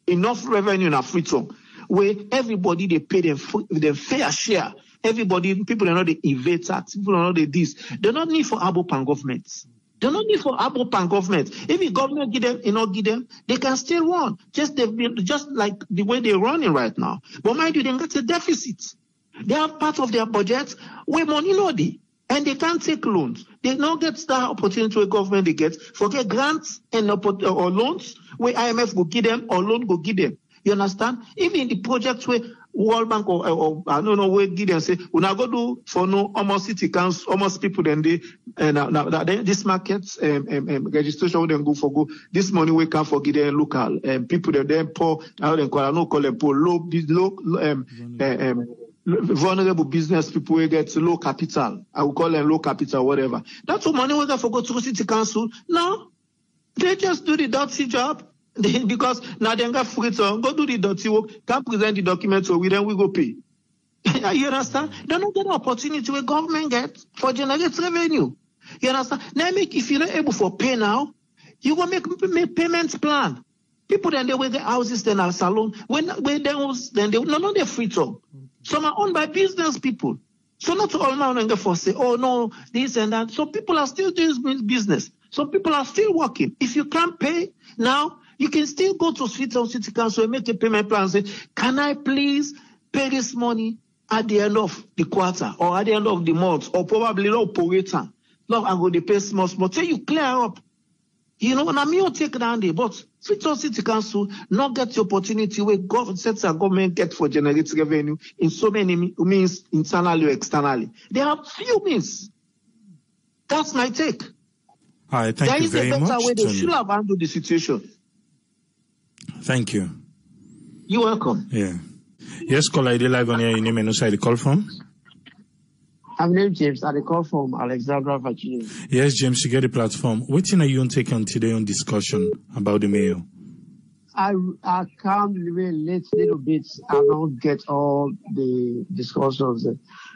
Speaker 6: enough revenue in Freetown, where everybody they pay their fair share. Everybody, people are not the evade tax, people are not the this. They don't need for Abopan governments. They don't need for Abopan government. If the government give them, give them, they can still run. Just like the way they're running right now. But mind you, they got a deficit. They have part of their budget where money no dey, and they can't take loans. They don't get the opportunity where government they get for get grants and or loans where IMF go give them or loan go give them. You understand? Even the projects where World Bank or I don't know where give them say we now go do for no almost city council almost people then they this markets registration where they go for go this money we can for give them local people that then poor how they call them poor low vulnerable business people will get low capital. I will call them low capital, whatever. That's what money we got for go to city council. No, they just do the dirty job. Because now they got free to go do the dirty work, can't present the documents so we go pay. You understand? They don't get an opportunity where government get for generate revenue. You understand? Now if you're not able for pay now, you go make payments plan. People then they will get houses then a salon. When they're free to. Some are owned by business people. So not all now and for say, oh no, this and that. So people are still doing business. Some people are still working. If you can't pay now, you can still go to City Council and make a payment plan and say, can I please pay this money at the end of the quarter or at the end of the month or probably not per later? No, I'm going to pay small. Till you clear up. You know, and I mean, take down there, but City Council not get the opportunity where government get for generate revenue in so many means, internally or externally. They have few means. That's my take.
Speaker 1: All right, thank you very much. There is a better way
Speaker 6: they should have handled the situation.
Speaker 1: Thank you.
Speaker 6: You're welcome.
Speaker 1: Yeah. Yes, caller, ID live on here. Your name and who the call from?
Speaker 7: I'm named James. I call from Alexandra, Virginia.
Speaker 1: Yes, James, you get the platform. What thing are you taking today on discussion about the mayor?
Speaker 7: I come really late a little bit. I don't get all the discussions.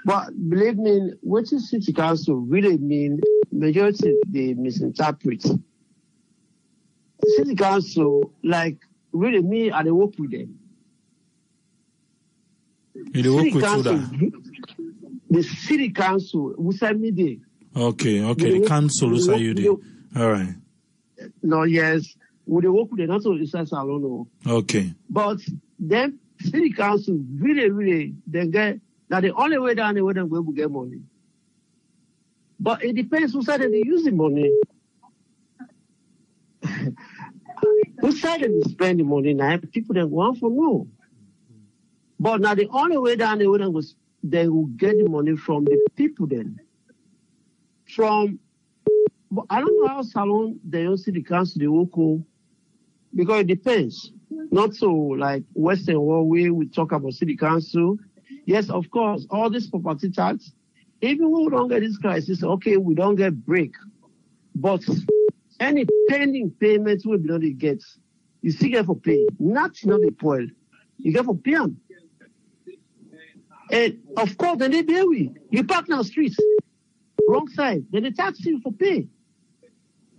Speaker 7: But believe me, what is City Council really mean, majority they misinterpret. City Council, like, really me, I work with them.
Speaker 1: You work with who that?
Speaker 7: The City Council, we send me there.
Speaker 1: Okay, the council, who say you there? All right.
Speaker 7: No, yes. Would they work with the council? I don't know.
Speaker 1: Okay.
Speaker 7: But then City Council really, they get, that the only way down the way they will get money. But it depends who side they use the money. Who side they spend the money now? People that want for no. But now the only way down the way they will get the money from the people then. But I don't know how Salon they don't see the council, the local, because it depends. Not so like Western world where we talk about city council. Yes, of course, all this property tax, even when we don't get this crisis, okay, we don't get break. But any pending payments we don't get, you still get for pay. Not the poil. You get for pay. And of course, then they pay we. You park on the streets, wrong side, then they tax you for pay.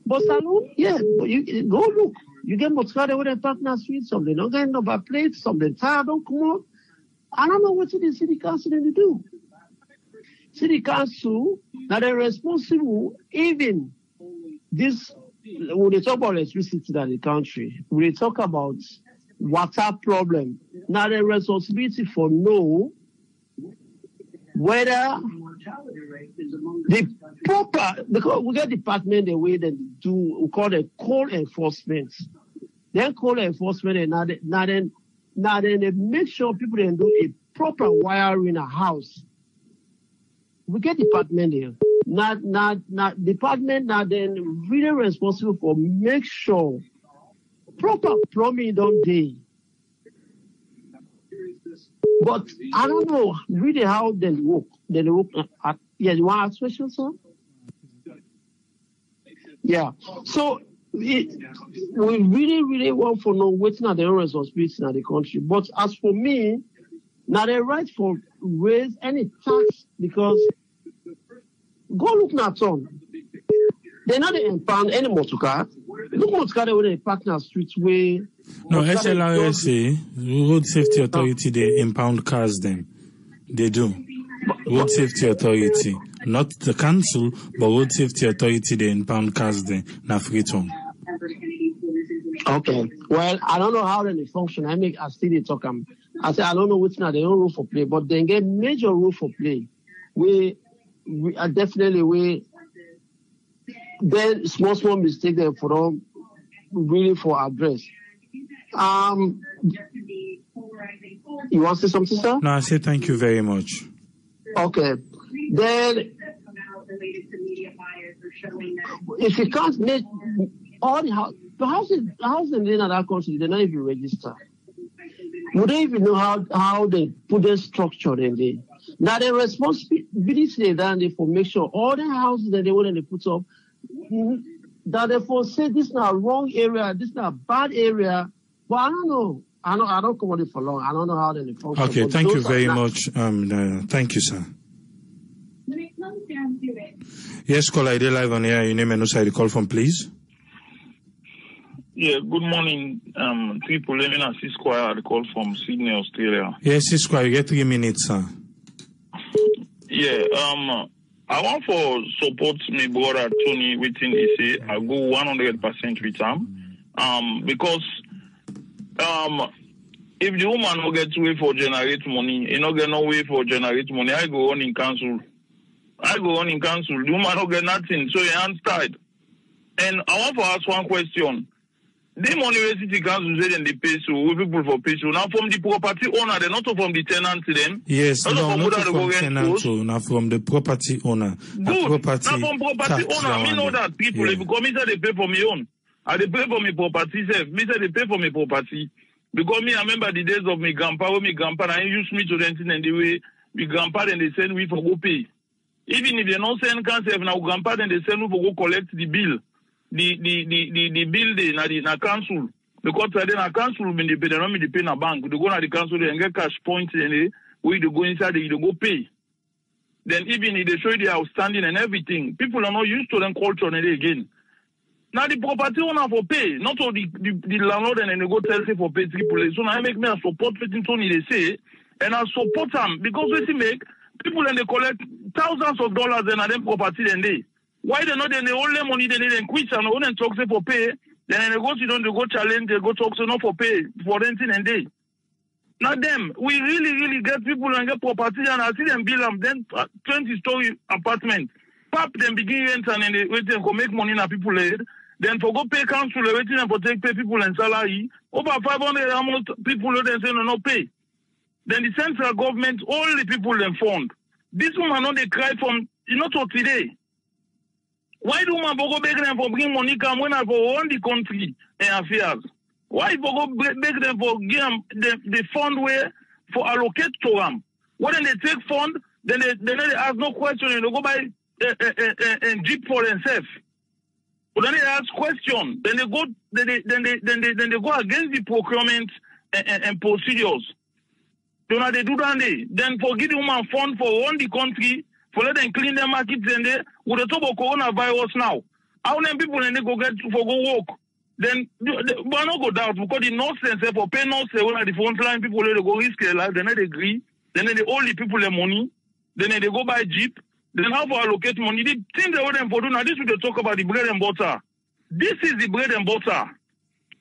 Speaker 7: But Salon, yeah, but you go look. You get Motsada with a partner street, some they don't get number plates, some they tired don't come out. I don't know what the city council they do. City council, now they're responsible, even this, when they talk about electricity in the country, when they talk about water problem, now the responsibility for know whether the proper, because we get department the way they do, we call it coal enforcement. Then coal enforcement, and now then they make sure people can do a proper wiring in a house. We get department there. Not department now then really responsible for make sure proper plumbing don't day. But I don't know really how they work. Yeah, you want to ask questions, sir? Yeah. So we really want to know what's not their responsibility in the country. But as for me, now they're right for raise any tax because go look at some. They're not impound any motor car. Look motor car they park in the streets way.
Speaker 1: No, SLRSA, Road Safety Authority, they impound cars then. They do. Road Safety Authority. Not the council, but Road Safety Authority, they impound cars then. Na Freetown.
Speaker 7: Okay. Well, I don't know how they function. I still talk. I say I don't know which now they don't rule for play, but they get major rule for play. We are definitely then small mistake there for them really for address. You want to say something, sir?
Speaker 1: No, I say thank you very much.
Speaker 7: Okay. Then if you can't make all the houses in that country, they're not even registered. We don't even know how they put their structure in there. Now the responsibility they done for make sure all the houses that they want to put up that they for say this is not wrong area, this is not bad area. But I don't know. I don't come on it for long. I don't know how they function.
Speaker 1: Okay, thank you very much. Thank you, sir.
Speaker 8: When it comes down to it.
Speaker 1: Yes, caller, ID live on air. Your name and who you call from, please.
Speaker 9: Yeah, good morning, people. Let me know Squire. I call from Sydney, Australia.
Speaker 1: Yes, Squire, you get 3 minutes, sir.
Speaker 9: Yeah, I want for support my brother Tony within he say. I go 100% with him. Because if the woman no get way for generate money, he no get no way for generate money, I go on in council. The woman no get nothing, so he hands tied. And I want to ask one question. The money where city council say they pay so people for pay so now from the property owner, they're not from the tenant to them.
Speaker 1: Yes, not from tenant, not from the property owner.
Speaker 9: Good. Not from property owner. I know that people because me say they pay for me own. I they pay for me property self. Me say they pay for me property. Because me I remember the days of my grandpa when my grandpa and used me to rent in and the way my grandpa then they send me for go pay. Even if they don't send council now grandpa then they send me for go collect the bill. The bill na council because then a council when they pay they don't pay na bank. They go na the council and get cash points and we they go inside they go pay. Then even if they show the outstanding and everything, people are not used to them culture and again. Now the property owner for pay, not all the landlord and they go tell say for pay triple. So now I make me a support what Tony they say, and I support them because what they make people and they collect thousands of dollars and them property then they. Why they not then they only money then they quit and only talk say for pay, then they go sit down, they go challenge, they go talk say not for pay for renting and they. Now them, we really get people and get property and I see them build them then 20-story apartment. Pap them begin rent and then they wait and go make money na people laid. Then for go pay council, waiting and for take pay people and salary. Over 500 almost people then say no pay. Then the central government, all the people then fund. This woman not they cry from to today. Why do man go beg them for bring money come when I for own the country and affairs? Why go beg them for give them the fund where for allocate to them? When they take fund, then they ask no question and they go buy a jeep for themselves. But then they ask question. Then they go go against the procurement and procedures. So now they do that. Then for give the woman fund for run the country, for let them clean their markets and they with the top of coronavirus now. How many people and they go get for go work? Then but not go down because the nonsense for pay nonsense when the front line people they go risk their life, then they agree, then they owe the people their money, then they go buy jeep. Then how to allocate money? The thing they want them for do now, this we talk about the bread and butter. This is the bread and butter.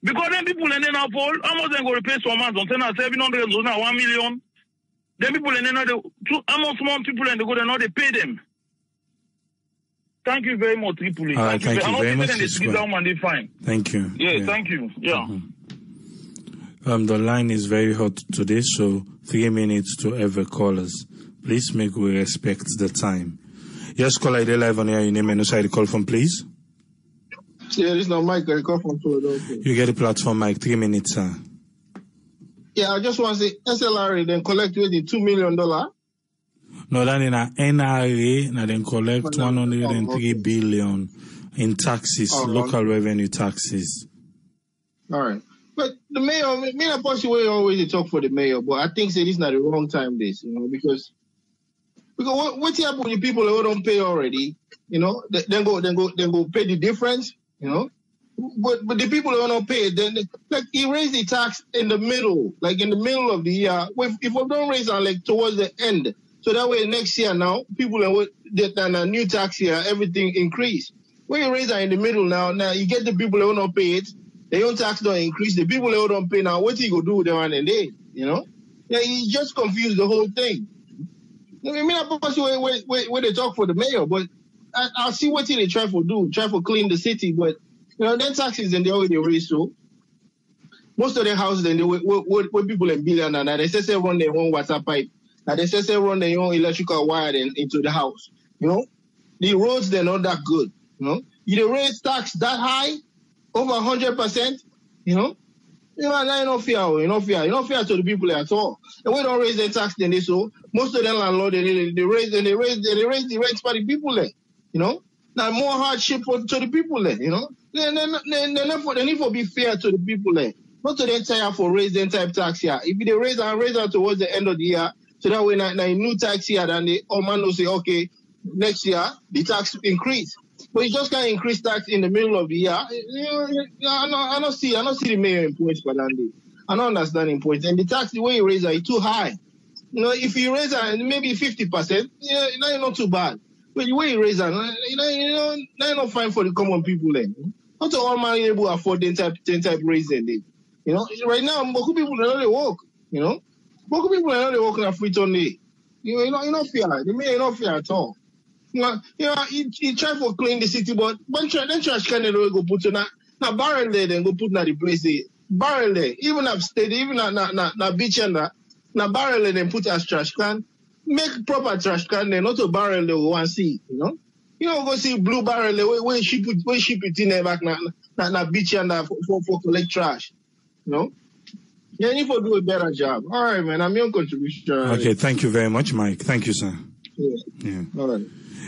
Speaker 9: Because then people and then now fall, how much they go to pay some months on 700, so now 1 million. Then people and then now how much more people and they go now they pay them. Thank you very much, Tripoli.
Speaker 1: All right, thank you very much.
Speaker 9: Fine.
Speaker 1: Thank you.
Speaker 9: Yeah, thank you. Yeah.
Speaker 1: The line is very hot today, so 3 minutes to every callers. Please make we respect the time. Yes, caller, I live on here. Your name and who side call from, please.
Speaker 10: Yeah, this is not Mike. I call from Philadelphia.
Speaker 1: You get the platform, Mike. 3 minutes, sir.
Speaker 10: Yeah, I just want to say SLRA then collect the $2 million.
Speaker 1: No, that in a NRA, now then collect 103 billion in taxes, local revenue taxes.
Speaker 10: All right. But the mayor, me and Poshi will always talk for the mayor, but I think say this is not the wrong time this, because what happen with the people who don't pay already, then go pay the difference, But the people who don't pay, then like he raised the tax in the middle, like in the middle of the year. If we don't raise it like towards the end, so that way next year now people will get a new tax year, everything increase. When you raise it in the middle now you get the people who don't pay it, their own tax don't increase. The people who don't pay now, what you go do with them and then Yeah, you just confuse the whole thing. I mean, I'm not sure where they talk for the mayor, but I'll see what they try to clean the city, but their taxes and they already raised so. Most of their houses then where people in billion and they say run their own water pipe, and they say run their own electrical wire into the house. The roads they're not that good. You raise tax that high, over 100%. That ain't fear to the people at all. And we don't raise their tax then most of them landlord they raise the rents for the people there. Now more hardship to the people there. They need to be fair to the people there. Not to the entire for raise the entire tax here. If they raise towards the end of the year, so that way a new tax year, then the man will say, okay, next year the tax increase. But you just can't increase tax in the middle of the year. I don't see the mayor in points for that day. I don't understand in points. And the tax, the way you raise it, is too high. You know, if you raise her maybe 50%, now you're not too bad. But the way you raise her, now you're not fine for the common people then. Not all man able to afford the type raising they. You know, right now, most people are not work. You know, most people are not working at free on day. You know, you're not fair. The mayor not fair at all. He try for clean the city, but then trash can go put on na barrel there, then go put na the place there. Barrel there, even upstate, even na beach and na barrel there, then put as trash can. Make proper trash can there, not a barrel there we want to see, you know. You don't go see blue barrel there, where ship it in there back na beach and for collect trash, you know. Yeah, you need to do a better job. All right, man, I'm your contribution.
Speaker 1: Okay, thank you very much, Mike. Thank you, sir. Yeah. All right.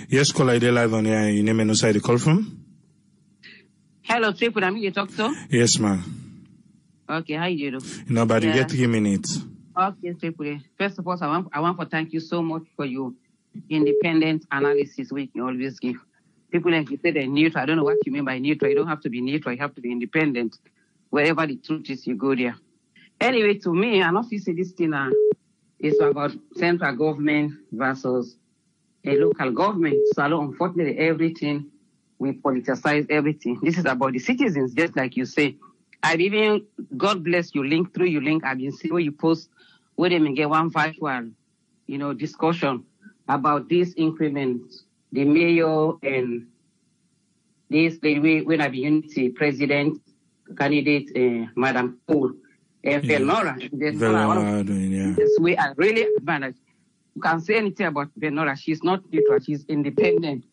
Speaker 1: Yes, caller, I live on here. You name and who side you call from?
Speaker 11: Hello, Triple. I'm here to talk to.
Speaker 1: Yes, ma'am.
Speaker 11: Okay, how you do?
Speaker 1: Nobody get 3 minutes.
Speaker 11: Okay, Triple. First of all, I want to thank you so much for your independent analysis which you always give. People like you say they're neutral. I don't know what you mean by neutral. You don't have to be neutral. You have to be independent. Wherever the truth is, you go there. Anyway, to me, I don't say this thing is about central government versus a local government. So unfortunately, everything, we politicize everything. This is about the citizens, just like you say. I've even, God bless you, link through your link. I've been seeing where you post, where they may get one virtual, discussion about this increment, the mayor and this, when I be unity president candidate, Madam Paul, and Venora. This way I really admire. You can say anything about Venora. She's not neutral. She's independent.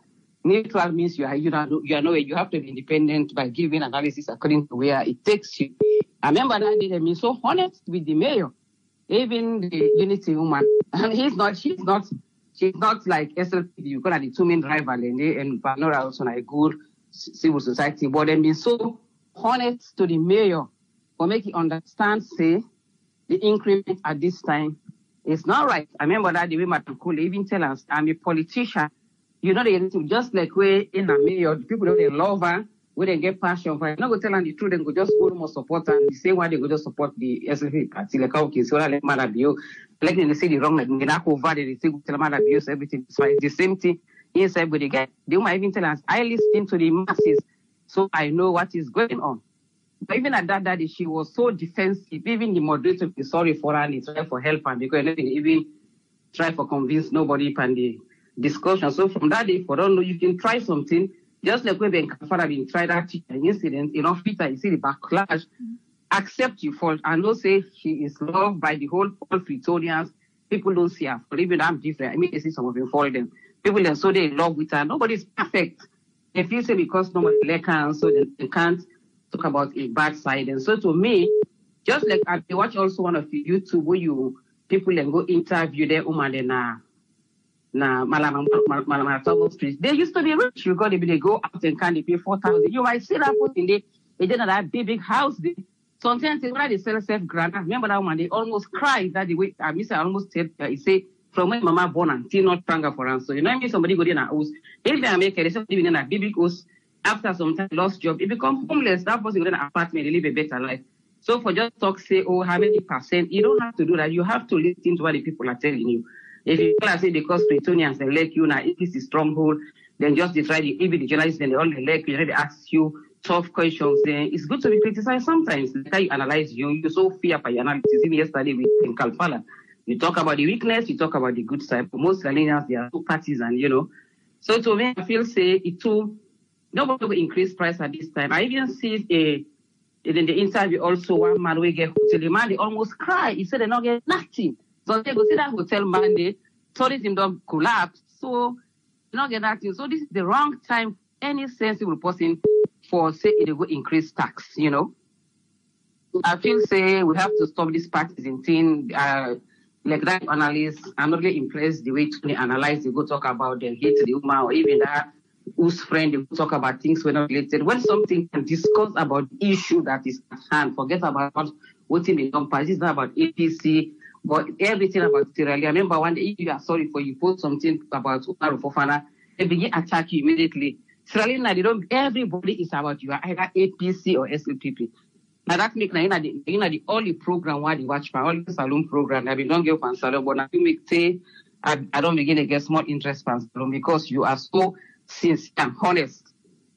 Speaker 11: Neutral means you have to be independent by giving analysis according to where it takes you. I remember that day they've been so honest with the mayor, even the unity woman. And she's not like SLP. You call her the two main rival, and Venora also like good civil society. But they've been so honest to the mayor for making understand, say, the increment at this time is not right. I remember that the way Madam Kule even tell us, I'm a politician. You know, just like we in a mayor, the people they love her, where they get passion for her. Not go tell them the truth, then go just go more support her. The same way they go just support the SLP party. Like, okay, so like Madam Bio, like they say the wrong, like they not over, they say tell Madam Bio, so everything is fine. The same thing inside, but they might even tell us, I listen to the masses, so I know what is going on. But even at that day, she was so defensive. Even the moderator be sorry for her and try for help her because they even try for convince nobody and the discussion. So from that day, for don't know, you can try something. Just like when Kafara been tried that incident, Peter, you see the backlash, accept your fault and don't say she is loved by the whole Fritonians. People don't see her. Even I'm different. I mean, they see some of them fall them. People then so they love with her. Nobody's perfect. They feel say because nobody like her, and so they can't talk about a bad side. And so to me, just like I watch also one of the YouTube where people then go interview their woman and Malama Street. They used to be rich. You got they go out and can they pay 4,000. You might see that person they did that big house. Sometimes when they sell self-grant, I remember that one, they almost cried that the way I almost said he say from when mama born until not stronger for us. So you know I mean somebody go in a house. If they make they living in a big house. After some time lost job, it becomes homeless. That person go in an apartment, they live a better life. So for just talk, say, oh, how many percent? You don't have to do that. You have to listen to what the people are telling you. If you say because Britonians they like you now, if it's a stronghold, then just try even the journalists, then they all like you, they ask you tough questions. Then it's good to be criticized sometimes. Like how you analyze you're so fear by your analysis. Even yesterday in Kalfala, you talk about the weakness, you talk about the good side. But most Ghanaians, they are two parties, and So to me, I feel say it too. Nobody will increase price at this time. I even see in the interview also one man will get hotel. The man they almost cry. He said they not get nothing. So they go see that hotel man they tourism don't collapse. So they not get nothing. So this is the wrong time any sensible person for say they will increase tax, I feel say we have to stop this partisan thing. Like that analysts, I'm not really impressed the way they analyze, they go talk about them, hate the woman or even that. Whose friend they talk about things we're not related. When something can discuss about the issue that is at hand, forget about what in the non-party. It's not about APC, but everything about Sierra Leone. I remember one day you are sorry for you post something about Umaru Fofana, they begin attack you immediately. Sierra Leone, everybody is about you are either APC or SLPP. Now that make the only program why the watch for all the saloon program. I don't get fan salon, but now you make say I don't begin to get small interest fan salon because you are so sincere and honest.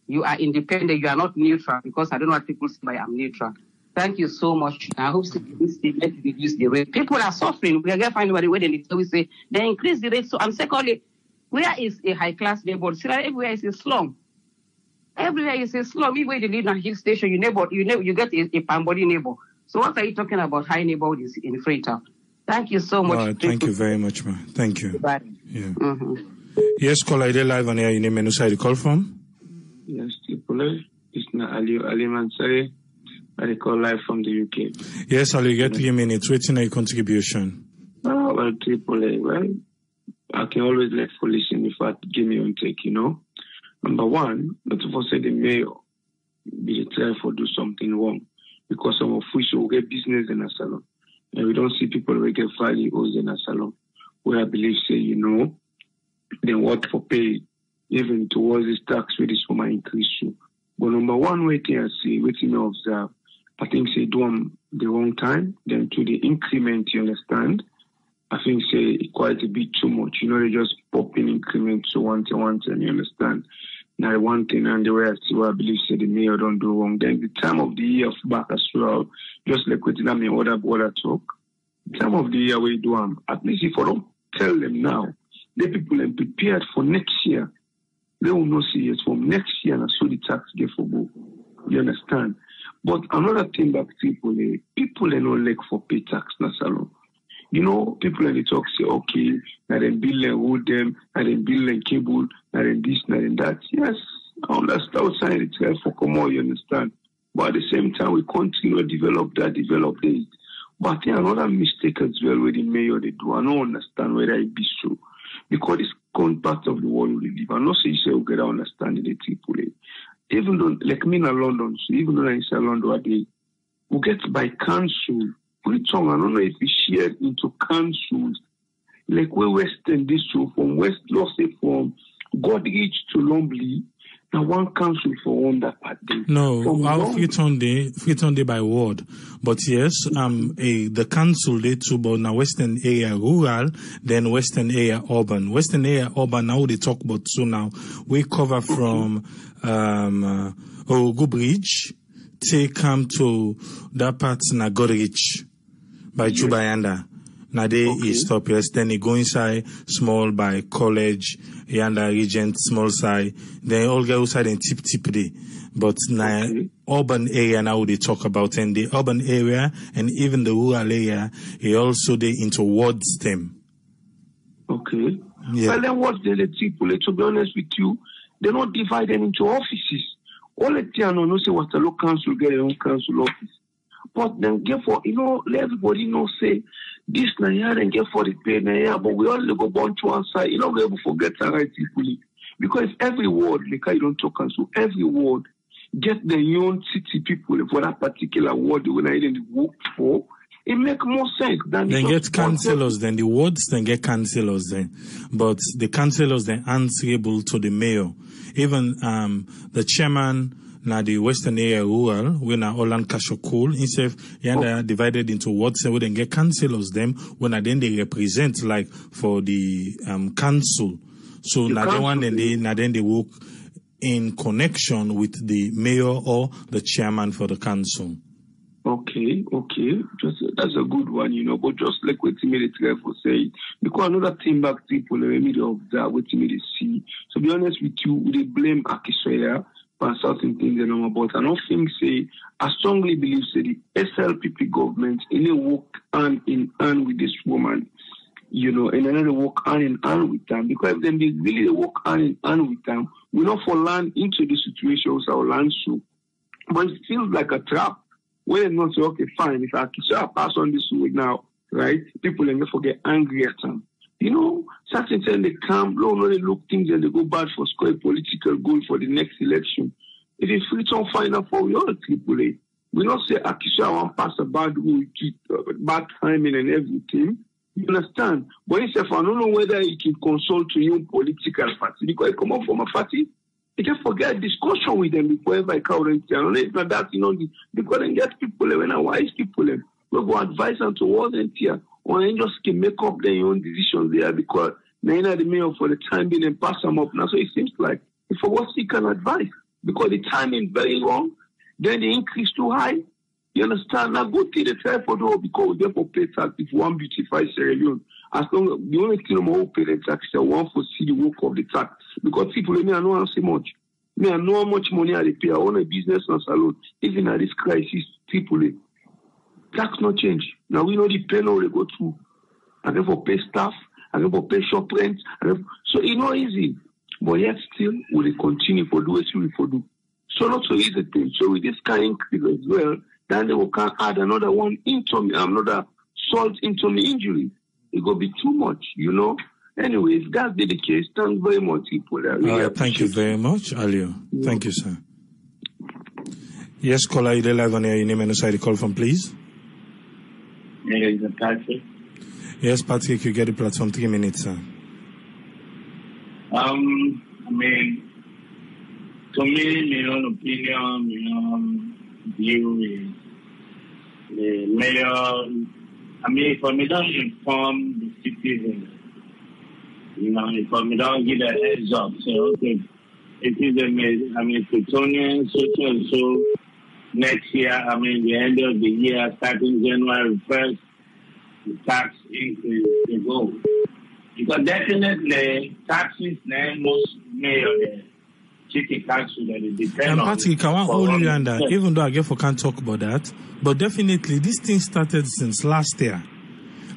Speaker 11: You are independent. You are not neutral because I don't know what people say by I'm neutral. Thank you so much. I hope this statement reduce the rate. People are suffering. We are going to find anybody where they say they increase the rate. So I'm secondly, where is a high class neighborhood? See, everywhere is a slum. Everywhere is a slum. Even when you live in a hill station, you get a Pambodi neighbor. So what are you talking about high neighborhoods in Freetown? Thank you so much.
Speaker 1: Right, thank you very much, man. Thank you.
Speaker 11: Bye.
Speaker 1: Yeah. Yes, caller, are live on air? You name and who you call from?
Speaker 12: Yes, Tripoli. It's not Ali Mansari. I call live from the UK.
Speaker 1: Yes, Ali, get 3 minutes. Waiting a contribution.
Speaker 12: Well, Tripoli, well, I can always let for listen if I give me on take, Number one, not to say the mayor be trying for do something wrong because some of which will get business in a salon. And we don't see people who get value in a salon. Where I believe say, they work for pay even towards this tax where this woman increase you. But number one way I see, waiting to observe, I think say do them the wrong time, then to the increment, you understand? I think say quite a bit too much. They just pop in increments to one, you understand? Now one thing and the way I see what I believe say the mayor don't do wrong. Then the time of the year back as well, just like waiting on me other border talk, the time of the year we do them, at least if I don't tell them now, the people are prepared for next year. They will not see it from next year and so the tax get for go. You understand? But another thing about people are not like for pay tax na salon. People in the talk say, okay, now then bill and hold them, now then bill and cable, now then this, now then that. Yes, I understand outside the trail for come on, you understand. But at the same time, we continue to develop that. But I think another mistake as well with the mayor they do. I don't understand whether it be so. Because it's part of the world we live. I know say you say we get to understand the people. Even though, like me in London, so even though I say London, we get by council. I don't know if we share into councils, like we Western District, from West, let's say from Godrich to Lumley, now one council for one that part.
Speaker 1: No, our Freetown Day by ward. But yes, the council they too, but now Western area rural, then Western area urban. Western area urban, now they talk about so now we cover from Ogo Bridge, take come to that part na Godrich by Chubayanda. Now they stop yes, then you go inside small by college, Yanda Regent, small side, then all go outside and tip day. But now urban area now they talk about, and the urban area and even the rural area, it also they into wards them.
Speaker 12: Okay.
Speaker 1: Yeah.
Speaker 12: Well then what's the people, to be honest with you, they're not divided into offices. All the time no say what the local council get their own council office. But then get for let everybody know say this na here and get for the pay na here, but we only go down to one side. We able forget the right people. Because every ward, like I don't talk council, every ward get their own city people for that particular ward when I didn't work for. It make more sense than
Speaker 1: they get councillors, then the wards then get councillors then. But the councillors then answerable to the mayor. Even the chairman now the Western area rural, when Olan Kashokul, instead divided into wards, so we then get councillors them when then they represent like for the council. So now the one then they work in connection with the mayor or the chairman for the council.
Speaker 12: Okay. That's a good one, but just like what you made it for say, because another thing back people, let me observe what you made it see. So be honest with you, they blame Sawyerr for certain things they know about. I don't think I strongly believe the SLPP government in a work hand in hand with this woman, and another work hand in hand with them. Because if they really work hand in hand with them, we not for land into the situations our land so. But it feels like a trap. Where not say, okay, fine, if Sawyerr pass on this way now, right? People and they get angry at them. Certain times they come, they look things and they go bad for score a political goal for the next election. If it's Freetown find out for we all AAA, we not say Sawyerr won't pass a bad rule, bad timing and everything. You understand? But himself, I don't know whether he can consult to your political party because he come up from a party. You just forget discussion with them before every current year. And it's not that, because they get people, when I wise people, we go advise them towards it here. Or they just can make up their own decisions there because they are the mayor for the time being and pass them up. Now, so it seems like if for what he can advise, because the timing is very wrong, then the increase too high. You understand? Now go to the try for though because we therefore pay tax if one beautify Sierra Leone. As long as the only thing more pay the tax is one for see the work of the tax. Because people me I know how much. Me I know how much money I pay. I own a business and salon. Even at this crisis, people tax no change. Now we know the pen we go through. And therefore pay staff, and therefore pay shop rent, so it's not easy. But yet still we will continue for do what we for do. So not so easy thing. So with this kind of increase as well, then they will can add another one into me, another salt into me injury. It will be too much, Anyway, if that be the case, thank very much, people.
Speaker 1: Thank you very much, Alio. Yeah. Thank you, sir. Yes, caller, you're live on air. Your name and the call from, please.
Speaker 13: Yeah, is it Patrick?
Speaker 1: Yes, Patrick, you get the platform 3 minutes, sir.
Speaker 13: To me, my own opinion, my own view is the mayor. If I don't inform the citizens, if I don't give a heads up, say, okay, it is plutonium, so and so, next year, the end of the year, starting January 1st, the tax increase will go. Because definitely, taxes, most mayor, city council, that is depend on.
Speaker 1: And Patrick, I want to hold you under, even though I guess we can't talk about that, but definitely this thing started since last year.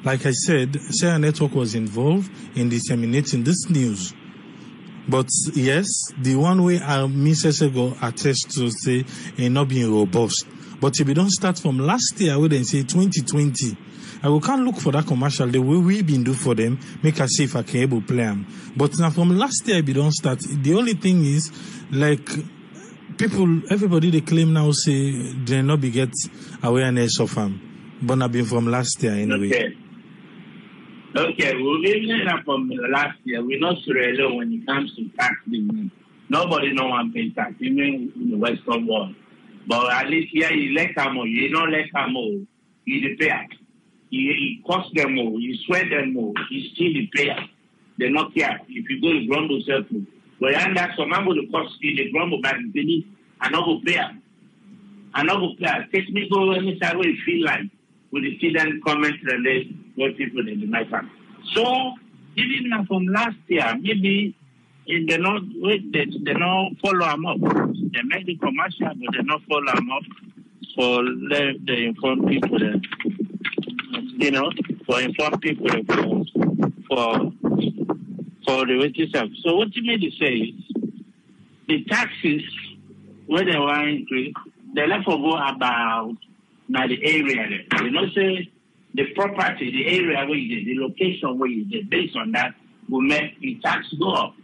Speaker 1: Like I said, Sawyerr Network was involved in disseminating this news. But yes, the one way Mrs. Ego attests to say it not being robust. But if we don't start from last year, we then say 2020. I will can't look for that commercial the way we've been do for them, make us see if I can able play them. But now from last year, we don't start. The only thing is, like, everybody they claim now say they not be get awareness of them. But not been from last year anyway.
Speaker 13: Okay, we've been from last year. We're not Sierra Leone when it comes to tax business. Nobody know one pay tax, even in the Western world. But at least here, you let them more. You don't let them more. You the payer. You cost them more. You sweat them more. You still the payer. They not care. If you go to grumble circle. But and that's some people the cost you the grumble back in the and not go pay. And not go pay. Take me go any side where you feel like with the student comments and what people in the night time. So even now from last year, maybe they not follow them up. They make the commercial, but they not follow them up for the inform people. For inform people for the way to. So what you mean to say is the taxes where they want to increase, they let for go about now the area there. Say the property, the area where you did, the location where you did, based on that will make the tax go up.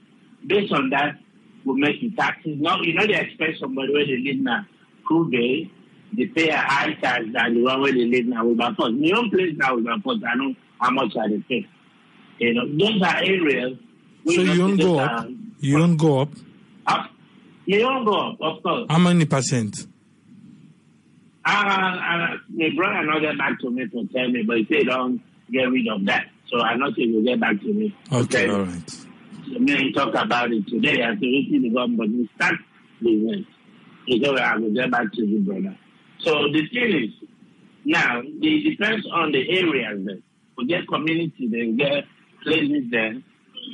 Speaker 13: Based on that will make the taxes. Now they expect somebody where they live now, Cool Bay, they pay a high tax than the one where they live now with my phone. My own place now with my phone, I know how much I pay. Those are areas.
Speaker 1: So you don't go up? You don't go up?
Speaker 13: You don't go up, of course.
Speaker 1: How many percent?
Speaker 13: My brother not get back to me to tell me, but he said don't get rid of that. So I know he will get back to me.
Speaker 1: Okay, all right.
Speaker 13: So he talked about it today. I said, we see the government, we start business. He said, I will get back to you, brother. So the thing is, now, it depends on the areas there. We get community, they get places there,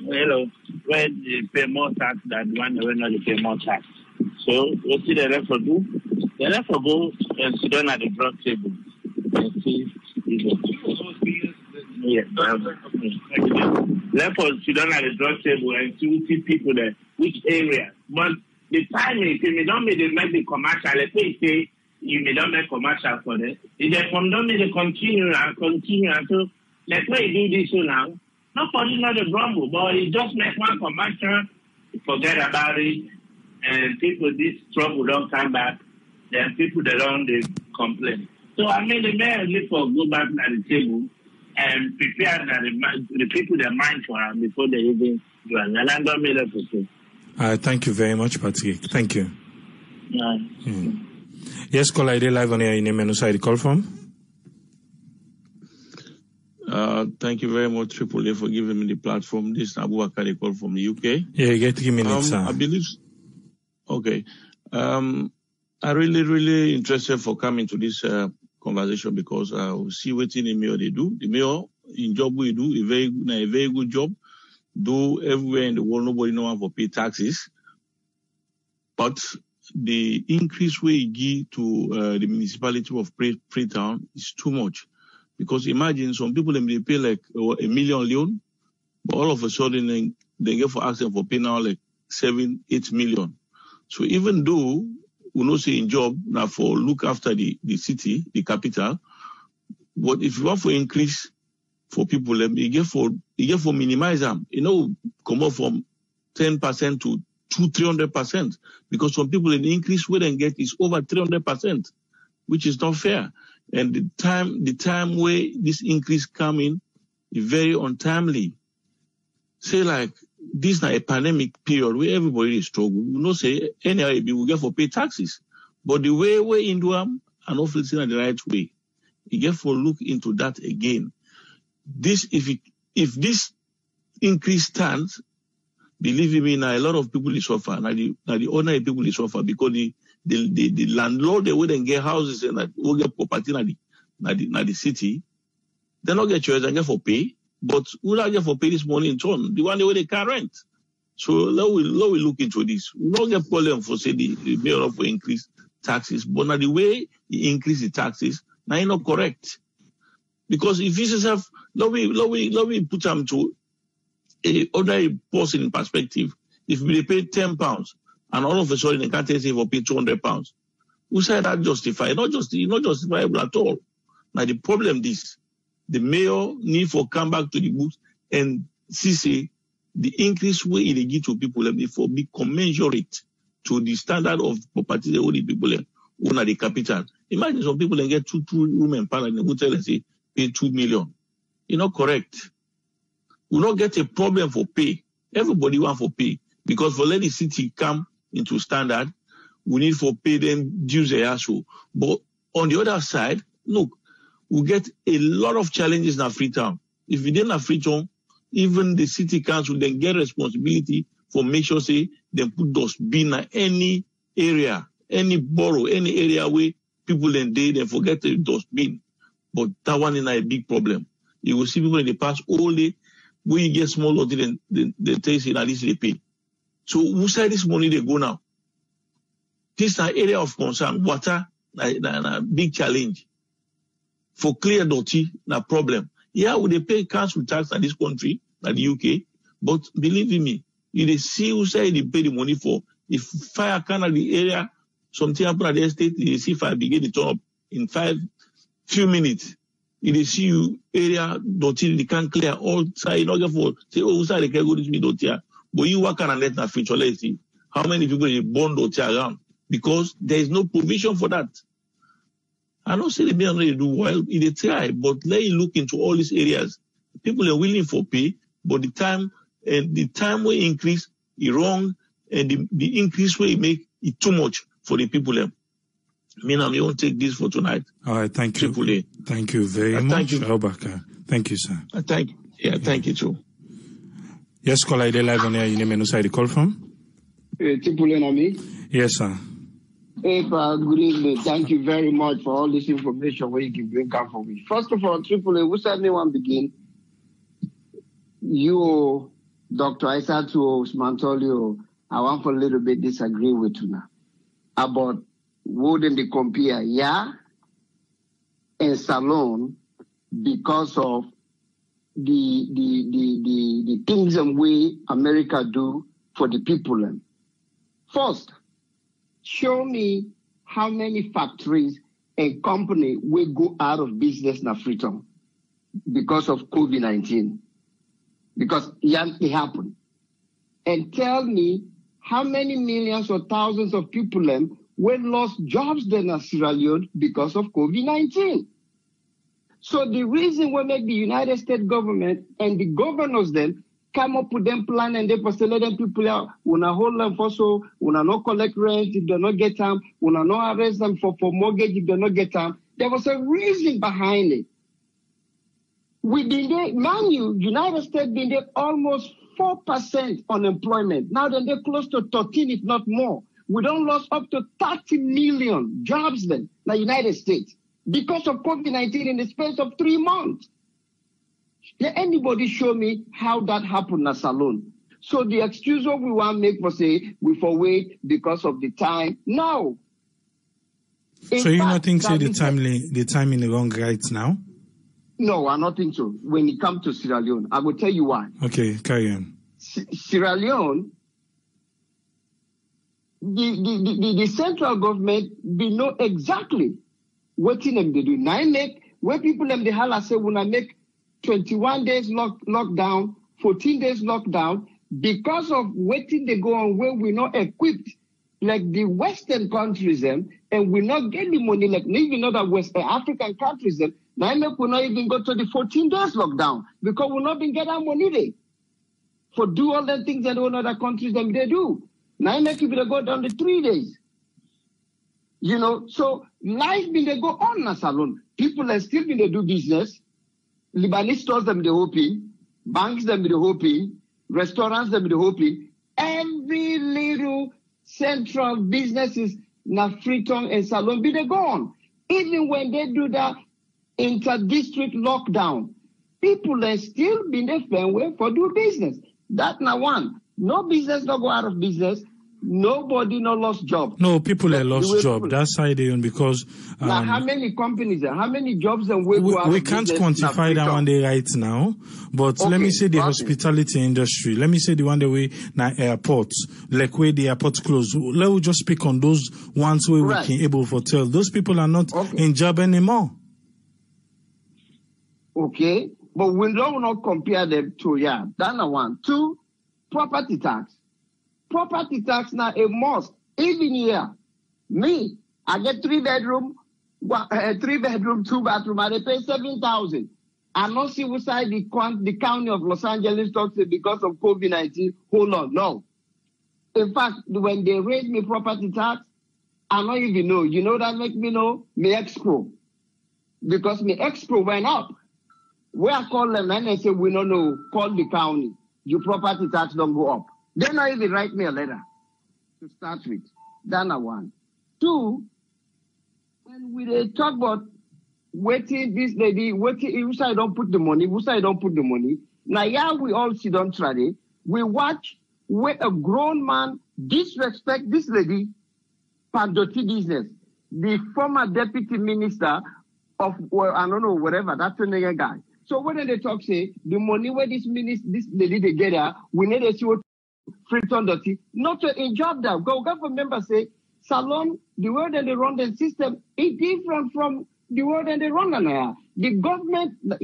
Speaker 13: where they pay more tax than one where not they pay more tax. So what see the therefore do? They therefore go and sit down at the drug table and see. Yeah, therefore sit down at the drug table and see people there, which area. But the timing, if you don't make the commercial, let's say you may not make commercial for them. If they from them, they continue until let's say you do this now. Nobody not the grumble, but you just make one commercial, forget about it, and people this trouble don't come back. Then people they complain. So the mayor need for go back to the table and prepare that the people their mind for them before they even do it. And I don't make that for sure.
Speaker 1: Thank you very much, Patrick. Thank you.
Speaker 13: Yeah.
Speaker 1: Yes, caller, ID live on air. Your name and where you call from?
Speaker 14: Thank you very much, Triple A, for giving me the platform. This is Abubakar call from the UK.
Speaker 1: Yeah, you get 3 minutes, sir.
Speaker 14: I believe. Okay. I'm really interested for coming to this conversation because we see what in the mayor they do. The mayor in job we do a very good job. Do everywhere in the world, nobody know how to pay taxes. But the increase we give to the municipality of Freetown is too much. Because imagine some people they pay like $1 million loan, but all of a sudden they get for access for pay now like 7-8 million. So even though we not say in job now for look after the city, the capital, but if you want for increase for people, you get for minimize them, come up from 10% to 200-300%, because some people in the increase we then get is over 300%, which is not fair. And the time where this increase coming is very untimely. Say like this is not a pandemic period where everybody is struggling. We not say anyhow we will get for pay taxes, but the way we into them are not facing the right way. You get for look into that again. This if this increase stands, believe me, now a lot of people will suffer. Now the ordinary people will suffer because the landlord they wouldn't get houses and will get property na the city. They not get choice and get for pay, but who not get for pay this money in turn? The one where they can rent. So let we look into this. We don't get problem for say the mayor for increase taxes, but now the way he increase the taxes, now it's not correct. Because if this is let me put them to a ordinary person in perspective. If we pay £10 and all of a sudden they can't say for pay £200, who said that justified? Not justifiable at all. Now the problem is the mayor need for come back to the books and see the increase way they give to people for be commensurate to the standard of property that all the people own at the capital. Imagine some people get two room and panel in the hotel and say pay 2 million. You're not correct. We not get a problem for pay. Everybody want for pay because for let the city come into standard, we need for pay them dues they ask for. But on the other side, look, we get a lot of challenges in Freetown. If we didn't have Freetown, even the city council then get responsibility for make sure say they put dustbin in any area, any borough, any area where people then forget the dustbin. But that one is a big problem. You will see people in the past all day where you get small lot, they take it at least they pay. So who side this money they go now? This is an area of concern. Water, a big challenge. For clear dirty, na problem. Yeah, we they pay council tax in this country, in the UK, but believe me, you they see who say they pay the money for. If fire can at the area, something happen at the estate, you see fire begin to turn up in few minutes. You they see you area dirty, they can't clear all side, not get for say, oh, side they can go this me dirty. But you work on let na future, let's see how many people they burn dirty around because there is no provision for that. I don't say the mayor they do well, they try, but let you look into all these areas. People are willing for pay, but the time we increase is wrong, and the increase we make is too much for the people. Me won't take this for tonight.
Speaker 1: All right, thank you. Thank you very much, Abubakar. Thank you, sir.
Speaker 14: Thank you too.
Speaker 1: Yes, caller, ID live on air. You name and where you call from? Yes, sir.
Speaker 15: Hey, good evening. Thank you very much for all this information where you can bring up for me. First of all, Triple A, who said anyone begin? You, Dr. Isatu Mantolio, I want for a little bit disagree with you now about wouldn't they compare and Salon because of the things and way America do for the people. First, show me how many factories and company will go out of business in Freetown because of COVID-19. Because it happened. And tell me how many millions or thousands of people will lost jobs then in Sierra Leone because of COVID-19. So the reason we make the United States government and the governors then come up with them plan and they say let them people out. Una hold them for so, una no collect rent if they not get them, una no arrest them for mortgage if they not get them. There was a reason behind it. We been there, man, United States been there almost 4% unemployment. Now then they're close to 13, if not more. We don't lost up to 30 million jobs then in the United States because of COVID-19 in the space of 3 months. Can anybody show me how that happened in Salone? So the excuse what we want to make for say we for wait because of the time. No.
Speaker 1: So you not think say the timing is wrong right now?
Speaker 15: No, I don't think so. When it comes to Sierra Leone, I will tell you why.
Speaker 1: Okay, carry on.
Speaker 15: Sierra Leone, the central government, they know exactly what them they do. Now make where people them the holla say when I make 21 days lockdown, 14 days lockdown, because of waiting they go on where we're not equipped like the Western countries and we not get the money like even other West African countries and now make we not even go to the 14 days lockdown because we not been get our money there for do all the things that all other countries them they do. Now make people go down to 3 days. You know, so life been they go on in Salone. People are still been they do business. Lebanese stores them they open, banks them they open, restaurants them they open. Every little central businesses na Freetown and Salone be they gone. Even when they do that inter-district lockdown, people are still been there for do business. That now one. No business no go out of business. Nobody no lost job.
Speaker 1: No, people are lost job. That's how they own because
Speaker 15: now how many companies how many jobs and we
Speaker 1: can't quantify that one day right now. But let me say the hospitality industry. Let me say the one that we na airports, like where the airport closed. Let me just speak on those ones where we can able to tell. Those people are not in job anymore.
Speaker 15: Okay, but we don't not compare them to That's one. Two, property tax. Property tax now a must. Even here, me, I get 3 bedroom, 2 bathroom, and they pay 7,000. I not see what side the county of Los Angeles talks because of COVID-19. Hold on, no. In fact, when they raise me property tax, I don't even know. You know that make me know? Me expo. Because me expo went up. Where I call them and they say, we don't know, call the county. Your property tax don't go up. Then I even write me a letter to start with. That's one. Two, when we talk about waiting this lady, waiting, which I don't put the money, which I don't put the money. Now, we all sit on Friday. We watch where a grown man disrespect this lady, Pandoti business. The former deputy minister of, well, I don't know, whatever, that's a guy. So when they talk, say, the money where this lady they get her, we need to see what Freetown dirty, not to enjoy that. Go remember say, Salone, the way that they run the system is different from the way that they run now. The government, the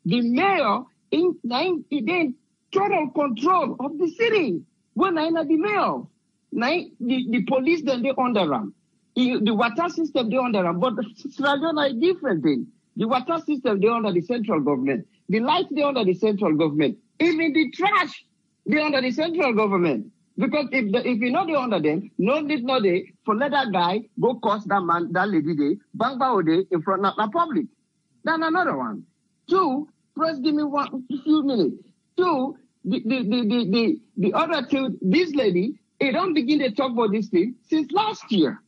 Speaker 15: mayor, in total control of the city. When I know the mayor, the police then they under them. The water system they under them, but Sierra Leone is different thing. The water system they under the central government. The lights they under the central government. Even the trash they under the central government. Because if you know they under them, no need no day for let that guy go cost that man, that lady day, bang day in front of the public. Then another one. Two, press give me a few minutes. Two, the other two, this lady, they don't begin to talk about this thing since last year.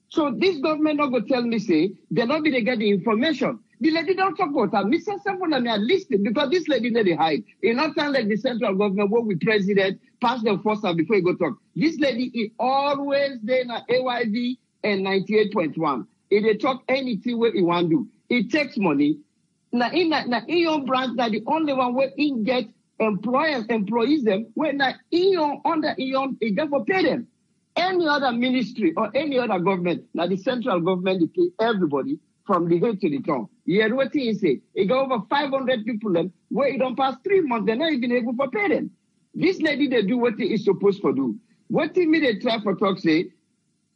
Speaker 15: So this government not go tell me say they're not going to get the information. The lady don't talk about her. Mr. Someone and me are listening because this lady need to hide. It not sound like the central government where we president pass them first time before you go talk. This lady is always there in AYV and 98.1. If they talk anything where he want to do, it takes money. Now in your branch, that the only one where he get employees them, where now under he get for pay them. Any other ministry or any other government, now the central government, they pay everybody from the head to the toe. You hear what he say? He got over 500 people them, where it don't pass 3 months, they're not even able to pay them. This lady, they do what he is supposed to do. What he made a try for talk say,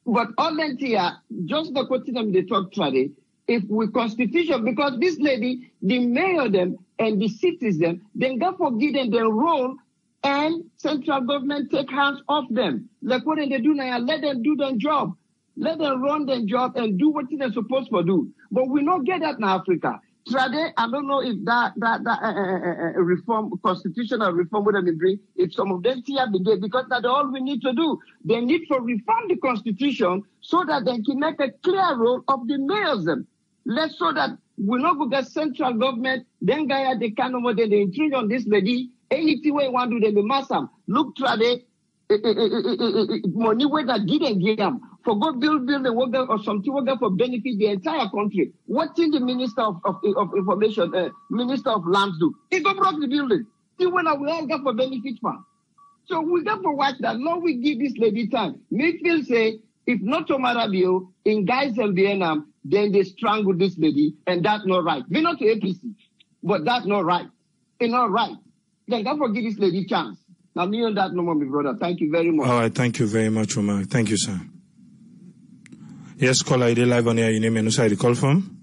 Speaker 15: but all that here, just the question them they talk today, if we constitution, because this lady, the mayor them, and the citizens, then go forgive them their role, and central government take hands off them. Like what they do now, let them do their job. Let them run their job and do what they're supposed to do. But we don't get that in Africa. Today, I don't know if that reform, constitutional reform would have been bring, if some of them here begin, because that's all we need to do. They need to reform the constitution so that they can make a clear role of the mayors. Let's so that we not go get central government, then guy they kind of what they intrude on this lady, anything we want to do, they mass them. Look today, money where that didn't give them. For go build a worker or something worker for benefit the entire country. What did the Minister of Information, Minister of Lands do? He go broke the building. See when we all got for benefit fund. So we got to watch that. Now we give this lady time. Mayfield say, if not tomorrow bill in guys and Vietnam, then they strangle this lady, and that's not right. We're not to APC, but that's not right. It's not right. Then God forgive this lady chance. Now me on that no more, my brother. Thank you very much.
Speaker 1: All right, thank you very much, Omar. Thank you, sir. Yes, caller, you live on here. Your name and who you call from?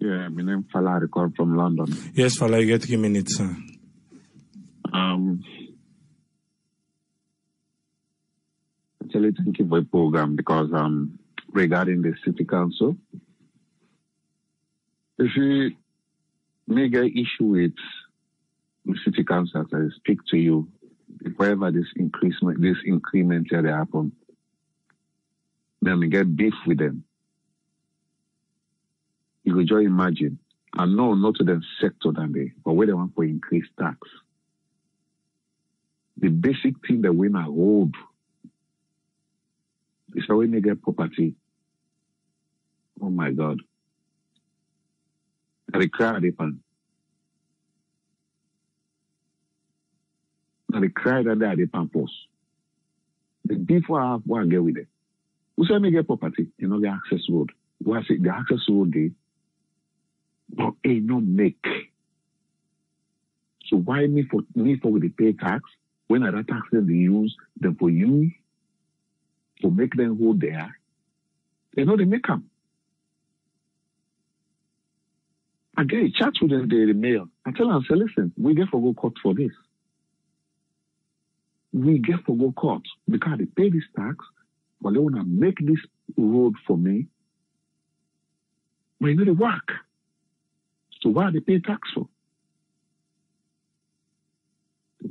Speaker 16: Yeah, my name Fala. I call from London.
Speaker 1: Yes, Fala, you get 3 minutes, sir.
Speaker 16: Actually, thank you for the program because regarding the city council, if you make an issue with the city council, as I speak to you, wherever this increment here they happen, then we get beef with them. You could just imagine, and no, not to them sector than they, but where they want for increased tax. The basic thing that we now hold is how we get property. Oh my God. And they cry they pan. And they cry that they are the pampers. The beef I have one get with them. Who say me get property? You know the access road. What I say the access road they but ain't no make. So why me for with the pay tax when I tax them they use them for you to make them hold there? They know they make them. I get a chat with them the mail. I tell them, say, listen, we get for go court for this. We get for go court because they pay this tax. But they want to make this road for me. But you know they work. So why they pay tax for?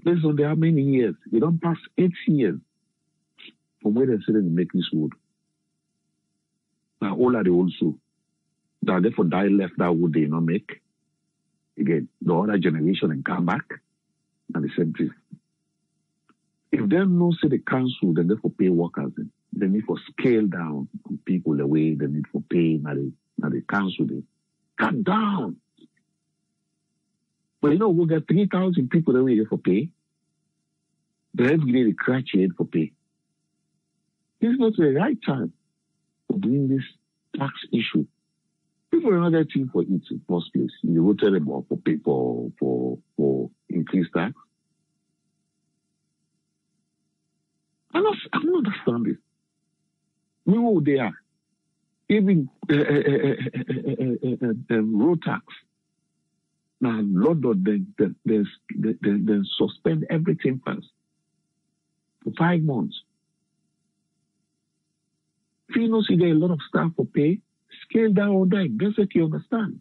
Speaker 16: Based on how many years? They don't pass 8 years from where they say they make this road. Now all are they also that therefore die left that wood they not make. Again, the other generation and come back and the same thing. If they no say the council, then therefore pay workers then. They need for scale down on people away. They need for pay. Now the council they cut down. But you know, we got 3,000 people that we for pay. They every day they scratch head for pay. This is not the right time for doing this tax issue. People are not getting for it in the first place. You will tell them for pay for increased tax. I don't understand this. We were there. Even road tax. Now, London, they suspend everything first for 5 months. If you know, see there are a lot of staff for pay, scale down on that. That's what you understand.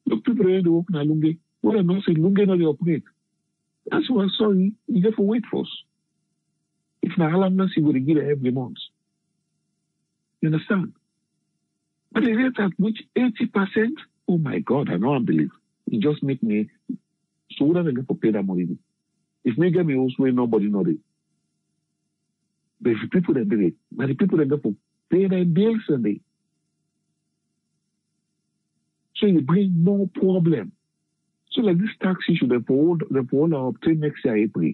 Speaker 16: Look, people are to work now, Lunge. What I'm not saying, Lunge not operate. That's why I'm sorry, you get for wait for us. If not, alumnus, you would give it every month. You understand? But the rate at which 80%, oh my God, I know I believe. It just make me, so what am I going to pay that money? If me get me also, nobody know it. But if the people that do it, but the people that go for pay their bills and they, so you bring more problem. So like this tax issue, they for all obtain next year April.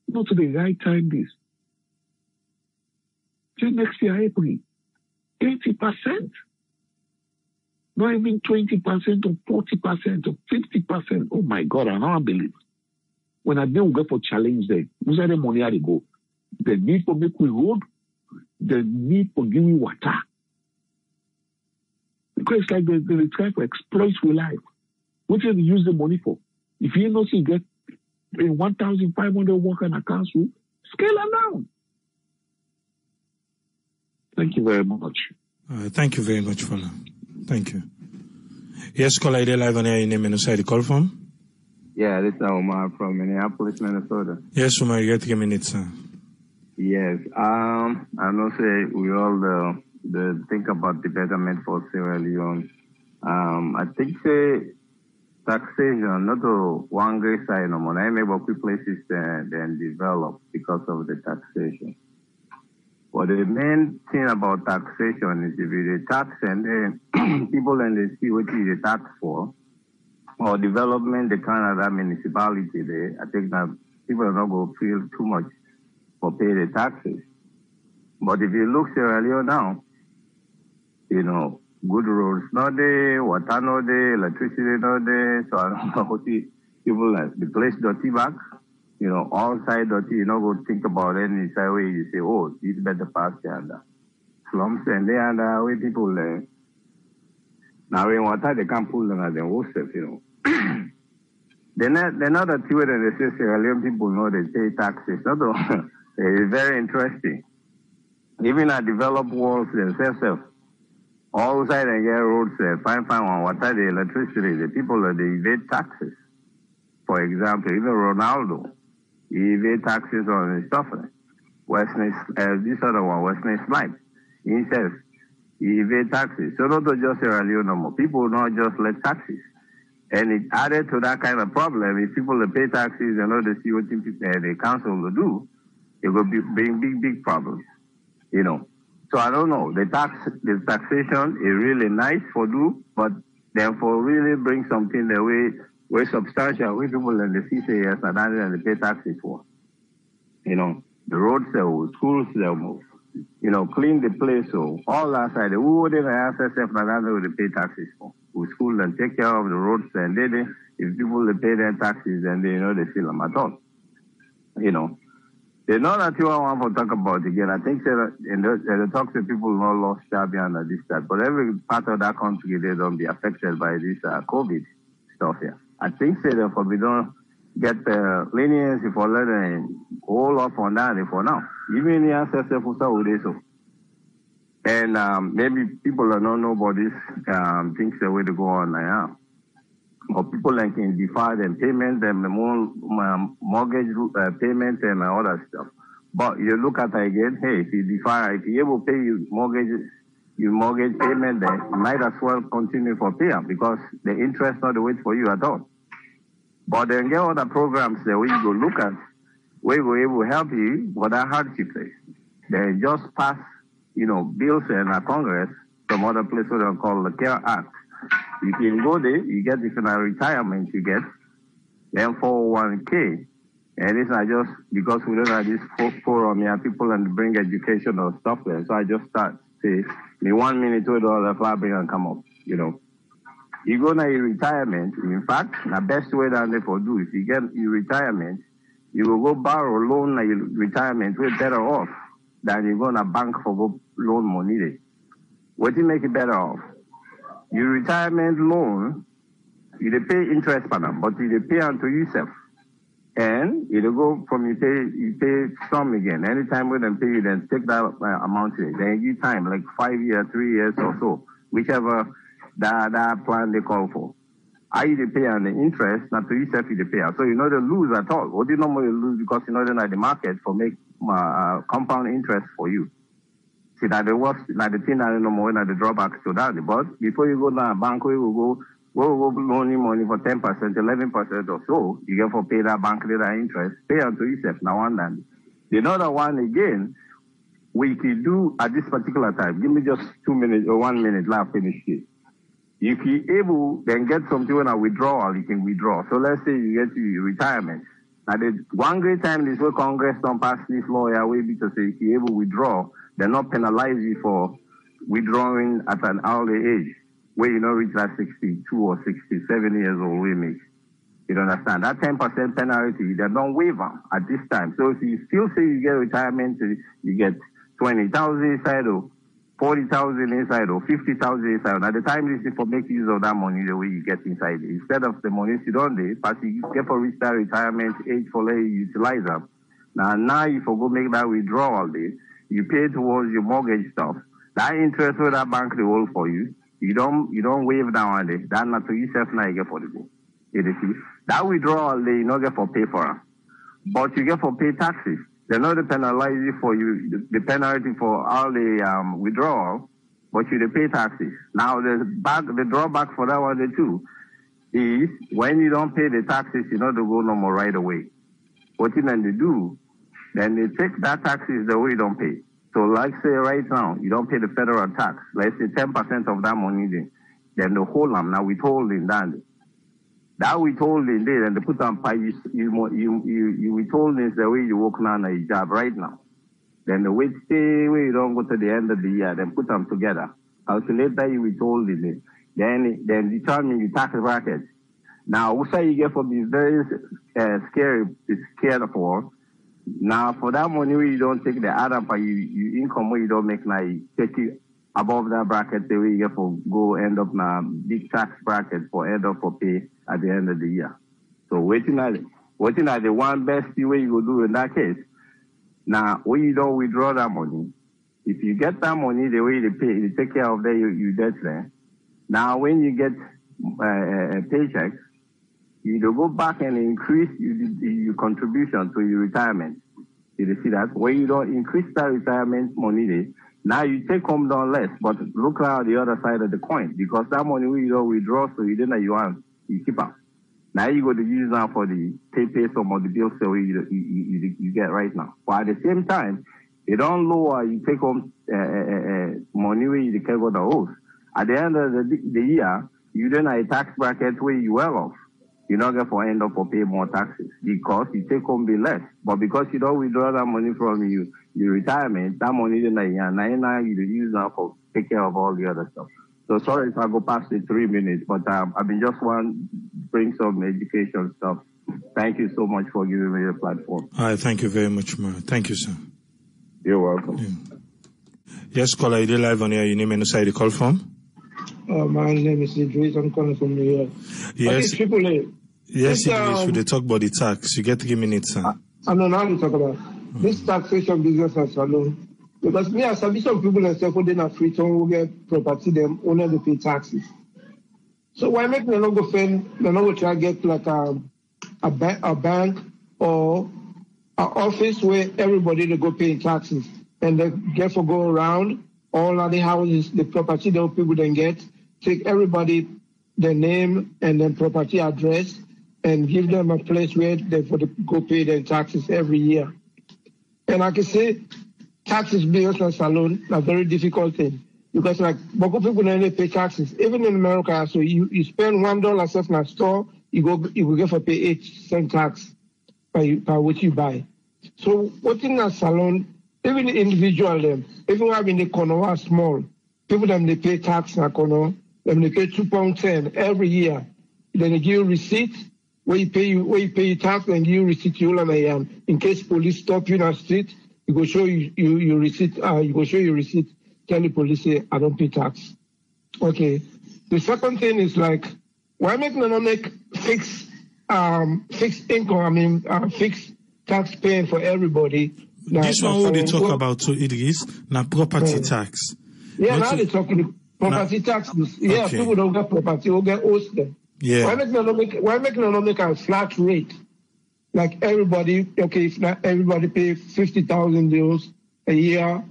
Speaker 16: Not to the right time this. Till next year April. 80%. Not even 20% or 40% or 50%. Oh my God, I don't believe. When I do go for challenge there, who's the money they go? The need for make we road, the need for give me water. Because it's like they try to exploit your life. What do they use the money for? If you know you get 1,500 workers in a council, scale them down. Thank you very much.
Speaker 1: Thank you very much, Fala. Thank you. Yes, caller, are live on air. Your name and where you call from?
Speaker 17: Yeah, this is Omar from Minneapolis, Minnesota.
Speaker 1: Yes, Omar, you got 3 minutes, sir.
Speaker 17: Yes, I know say we all think about the betterment for Sierra Leone. I think say taxation, not to one great side no more. I may be places then develop because of the taxation. But the main thing about taxation is if you tax and then people and they see what you tax for, or development, the Canada municipality there, I think that people are not going to feel too much for pay the taxes. But if you look Sierra Leone now, you know, good roads not there, water not there, electricity not there, so I don't know what people like the place dirty back. You know, all side dirty, you know, go think about any side way you say, oh, this better pass there. Slums and they and way people now in water they can't pull them as their own stuff, you know. They're not a two and they say Sierra Leone people know they pay taxes. It's very interesting. Even at developed worlds themselves, all side and get roads, fine on water, the electricity, the people they evade taxes. For example, even Ronaldo, he evade taxes on his stuff. This other one, Wesley Snipes, he says he evade taxes. So not just Sierra Leone no more. People not just let taxes. And it added to that kind of problem. If people pay taxes and not see what the council will do, it will bring big problems. You know. So I don't know. The taxation is really nice for do, but then for really bring something the way substantial, way people in the city yes and they pay taxes for. You know, the roads they will, schools they'll move. You know, clean the place so all that side. Who wouldn't have access and they will pay taxes for? Who school and take care of the roads and if people they pay their taxes and they know they feel them at all. You know. They know that you want to talk about again. I think that in the talk to people not lost champion and this that, but every part of that country they don't be affected by this COVID stuff here. I think that if we don't get leniency for letting hold off on that for now, even the ancestors for so. And maybe people don't know about this things the way to go on now. Or people like can defer them payments and mortgage payments and all that stuff. But you look at it again, hey, if you defer, if you able to pay your mortgage payment, then you might as well continue for pay because the interest not the wait for you at all. But then get other programs that we go look at, we go able to help you with that hardship place. They just pass, you know, bills in Congress, some other places they call the CARE Act. You can go there, you get different retirement you get, then 401k. And it's not just because we don't have this forum here, people and bring education or stuff there. So I just start, say, me 1 minute, $2 bring and come up, you know. You go to your retirement, in fact, the best way down there for do, if you get your retirement, you will go borrow loan na your retirement, we're better off than you go to bank for go loan money there. What do you make it better off? Your retirement loan, you pay interest for them, but you pay unto yourself. And you go from you pay some again. Anytime we then pay you, then take that amount there. Then you time, like 5 years, 3 years or so, whichever that plan they call for. I you pay on the interest, not to yourself you pay out. So you know they lose at all. What do you normally lose because you know they're not the market for make compound interest for you. See that the worst, like the thing that no more than the drawbacks to that. But before you go down a bank, we will go loan money for 10%, 11% or so. You get for pay that bank that interest, pay unto yourself now and then. The other one again, we can do at this particular time. Give me just 2 minutes or 1 minute left finish it. If you're able, then get something when I withdrawal, you can withdraw. So let's say you get to your retirement. Now, the one great time is where Congress don't pass this law away because if you're able to withdraw, they're not penalize you for withdrawing at an early age, where you don't reach that 62 or 67 years old we make. You don't understand? That 10% penalty, they don't waive them at this time. So if you still say you get retirement, you get 20,000 inside of 40,000 inside or 50,000 inside. At the time, this is for make use of that money the way you get inside it. Instead of the money you don't do, but you get for reach that retirement age for let you utilize them. Now you for go make that withdrawal day, you pay towards your mortgage stuff. That interest with that bank they hold for you, you don't waive down on it. That not to yourself now you get for the day. You see, that withdrawal day you don't get for pay for it. But you get for pay taxes. They're not penalize you for you the penalty for all the withdrawal, but you pay taxes. Now the drawback for that one too is when you don't pay the taxes, you know to go no more right away. What you then they do, then they take that taxes the way you don't pay. So like say right now, you don't pay the federal tax. Let's say 10% of that money then the whole now withholding that. That withholding there and they put on pay you withholding is the way you work now on a job right now. Then the way stay where you don't go to the end of the year, then put them together. Calculate that you withholding it. Then determine your tax bracket. Now what say you get for these very scared for. Now for that money where you don't take the other by you income where you don't make now you take it above that bracket the way you get for go end up now big tax bracket for end up for pay at the end of the year. So waiting at the one best way you go do in that case. Now when you don't withdraw that money, if you get that money the way you pay, you take care of that you debt there. Now when you get paychecks, you go back and increase your contribution to your retirement. You see that? When you don't increase that retirement money, now you take home down less, but look at the other side of the coin, because that money you don't withdraw, so you didn't you want, you keep up. Now you go to use now for the pay some of the bills so you get right now. But at the same time, you don't lower, you take home money where you can go to host. At the end of the year, you don't have a tax bracket where you well off. You're not going to end up for pay more taxes because you take home be less. But because you don't withdraw that money from your retirement, that money then now you use now for take care of all the other stuff. So sorry if I go past the 3 minutes, but I've been just want to bring some education stuff. Thank you so much for giving me the platform.
Speaker 1: All right, thank you very much, Ma. Thank you, sir.
Speaker 17: You're welcome.
Speaker 1: Yeah. Yes, caller, you live on here. Your name and side you call from?
Speaker 7: My name is Idris. I'm calling from New York.
Speaker 1: Yes.
Speaker 7: AAA.
Speaker 1: Yes, Idris, we talk about the tax. You get 3 minutes, sir.
Speaker 7: I know now to talk about this taxation business and salon. Because me, I saw some people that say, when they're not free to get property, them only they pay taxes. So why make them not go find, they're not going to try to get like a bank or an office where everybody they go paying taxes and they get for go around all of the houses, the property that people then get, take everybody their name and then property address and give them a place where they for the go pay their taxes every year. And I can say taxes business alone a very difficult thing because like most people don't pay taxes. Even in America, so you spend $1 in a store, you go get for pay 8 cent tax by what you buy. So what in a salon, even the individual them, even having the corner are small, people them they pay tax in a corner, them they pay £2.10 every year. Then they give you receipt where you pay your tax and give you receipt you in case police stop you in the street, you go show your receipt, you go show your receipt, tell the police say I don't pay tax. Okay. The second thing is like why make them make fixed income, fixed tax paying for everybody.
Speaker 1: This one what they talk about too, Idris, now property tax.
Speaker 7: Yeah, now they're talking property taxes. Yeah, okay. People don't get property, will get hosted.
Speaker 1: Yeah.
Speaker 7: Why make them not make a flat rate? Like everybody, okay, if not everybody pay $50,000 a year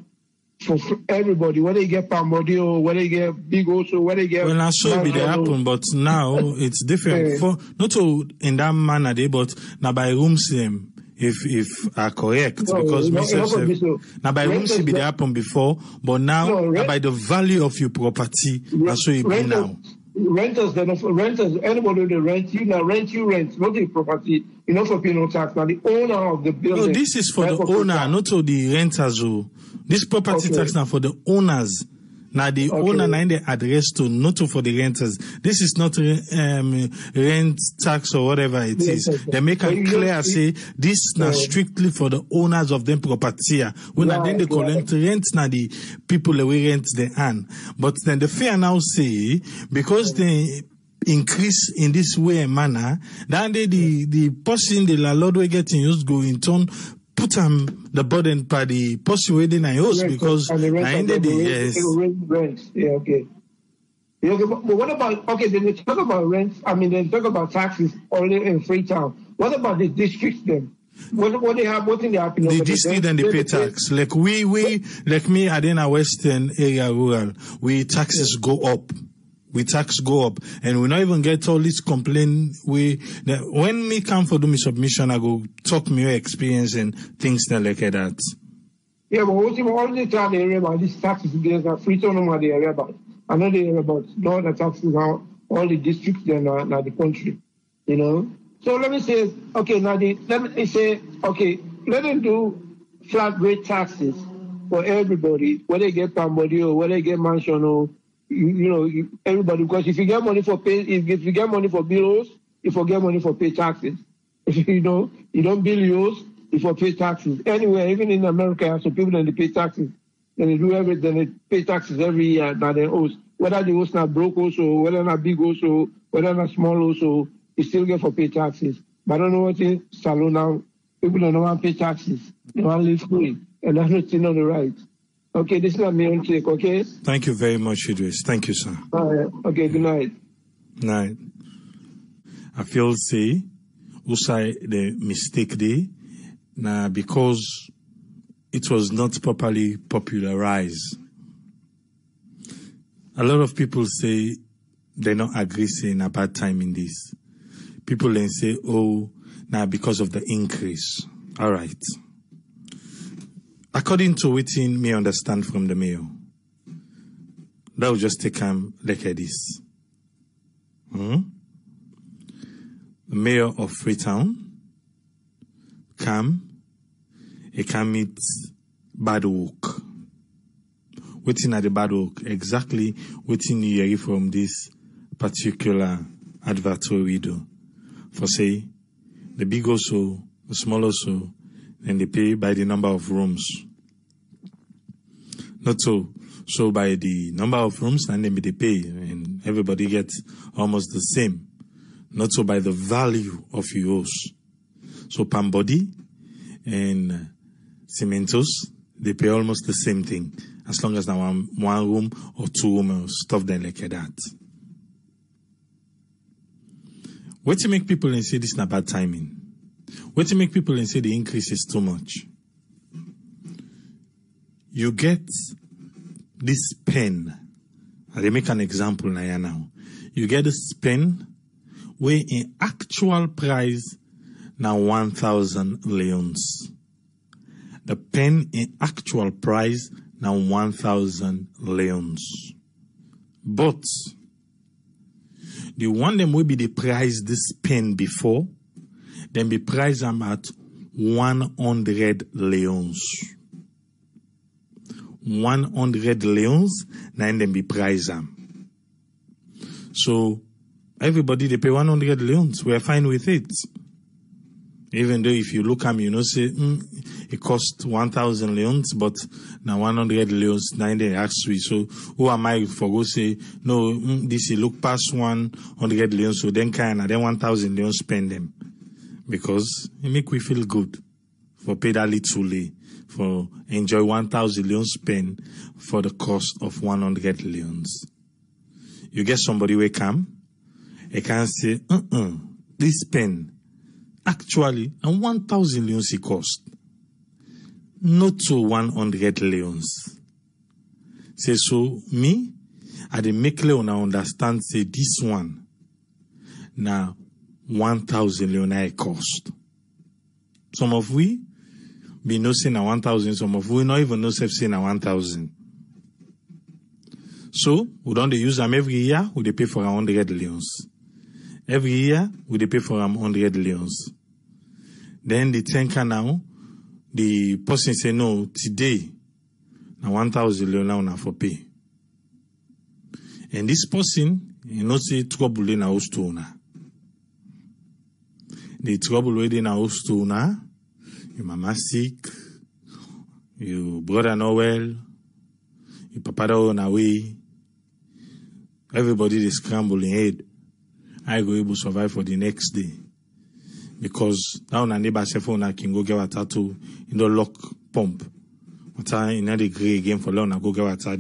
Speaker 7: for everybody, whether you get Pamodio, whether you get Big Oso, whether you get...
Speaker 1: Well, now so be the happen, but now it's different. For not to in that manner, but now by rooms them, if are correct,
Speaker 7: no,
Speaker 1: because
Speaker 7: now
Speaker 1: by rooms it be the happen before, but now by the value of your property, that's so it be now.
Speaker 7: Renters, anybody they rent, you rent, not the property, you know, for paying no tax. Now the owner of the building.
Speaker 1: No, this is for the owner, not to the renters. This property tax now for the owners. Now the owner now the address to not for the renters. This is not rent tax or whatever it is. They make it clear say this now strictly for the owners of them property. When then they collect rent now the people that we rent the earn. But then the fair now say because they increase in this way and manner, then the person the landlord will get in use go in turn put the burden by the person within a house because
Speaker 18: rent. Yeah, okay. Yeah, okay, but what about then they talk about rent, they talk about taxes only in Freetown. What about the districts then? What they have, what in the happening?
Speaker 1: The district and they pay tax. Like we like me at in a western area rural, we taxes go up. We tax go up, and we not even get all this complaint. When me come for do my submission, I go talk me your experience and things like that.
Speaker 18: Yeah, but what all the time they hear about these taxes against that Freetown, no they hear about. I know they hear about all the taxes now, all the districts there now the country, you know. So let me say, okay, let them do flat rate taxes for everybody, whether they get somebody or whether they get mansion or. Everybody, because if you get money for bills, you forget money for pay taxes. If you don't bill yours, you for pay taxes. Anywhere, even in America, some people then they pay taxes. Then they do everything, they pay taxes every year that they owe. Whether they owe not broke also, whether not big also, whether not small also, you still get for pay taxes. But I don't know what is salon now. People don't want to pay taxes. They want to live free. And that's not still on the right. Okay, this is not my own take, okay?
Speaker 1: Thank you very much, Idris. Thank you, sir.
Speaker 18: All right. Okay, good night.
Speaker 1: Night. I feel say, usai the mistake day, now because it was not properly popularized. A lot of people say they not agree saying a bad time in this. People then say, oh, now because of the increase. All right. According to what me understand from the mayor, that will just take him like this. The mayor of Freetown he can meet bad work. Waiting at the bad work, exactly waiting you hear from this particular advertorial do. For say, the big also, the small also, and they pay by the number of rooms. Not so by the number of rooms, and then they pay, and everybody gets almost the same. Not so by the value of yours. So Pambody and Cementos, they pay almost the same thing, as long as now one room or 2 room or stuff then like that. What to make people and say this is not bad timing? What to make people and say the increase is too much? You get this pen. I'll make an example now. You get this pen where in actual price now 1,000 leons. The pen in actual price now 1,000 leons. But the one them will be the price this pen before, then be priced at 100 leons. 100 leons, then be priced. So everybody they pay 100 leons. We are fine with it. Even though if you look at me, say it cost 1,000 leons, but now 100 leons, now they ask me. So who am I for go say no? This look past 100 leons, so then then 1,000 leons spend them. Because it make we feel good for pay that little for enjoy 1,000 leons spend for the cost of 100 leons. You get somebody who come, they can say, this pen actually and 1,000 leons it cost, not to 100 leons. Say so me, I dey make Leone understand say this one now 1,000 leon it cost. Some of we be no say na 1,000, some of we not even know say na 1,000. So we don't use them every year, we dey pay for 100 leons. Every year we dey pay for 100 leons. Then the tanker now, the person say no, today na 1,000 leon now for pay. And this person, you know, say trouble in a house to una. The trouble within a house to una, your mama sick, your brother not well, your papa on away. Everybody is scrambling head. I go able to survive for the next day. Because now na neighbor say for una can go get water to in the lock pump. Water in the gray again for long go get water.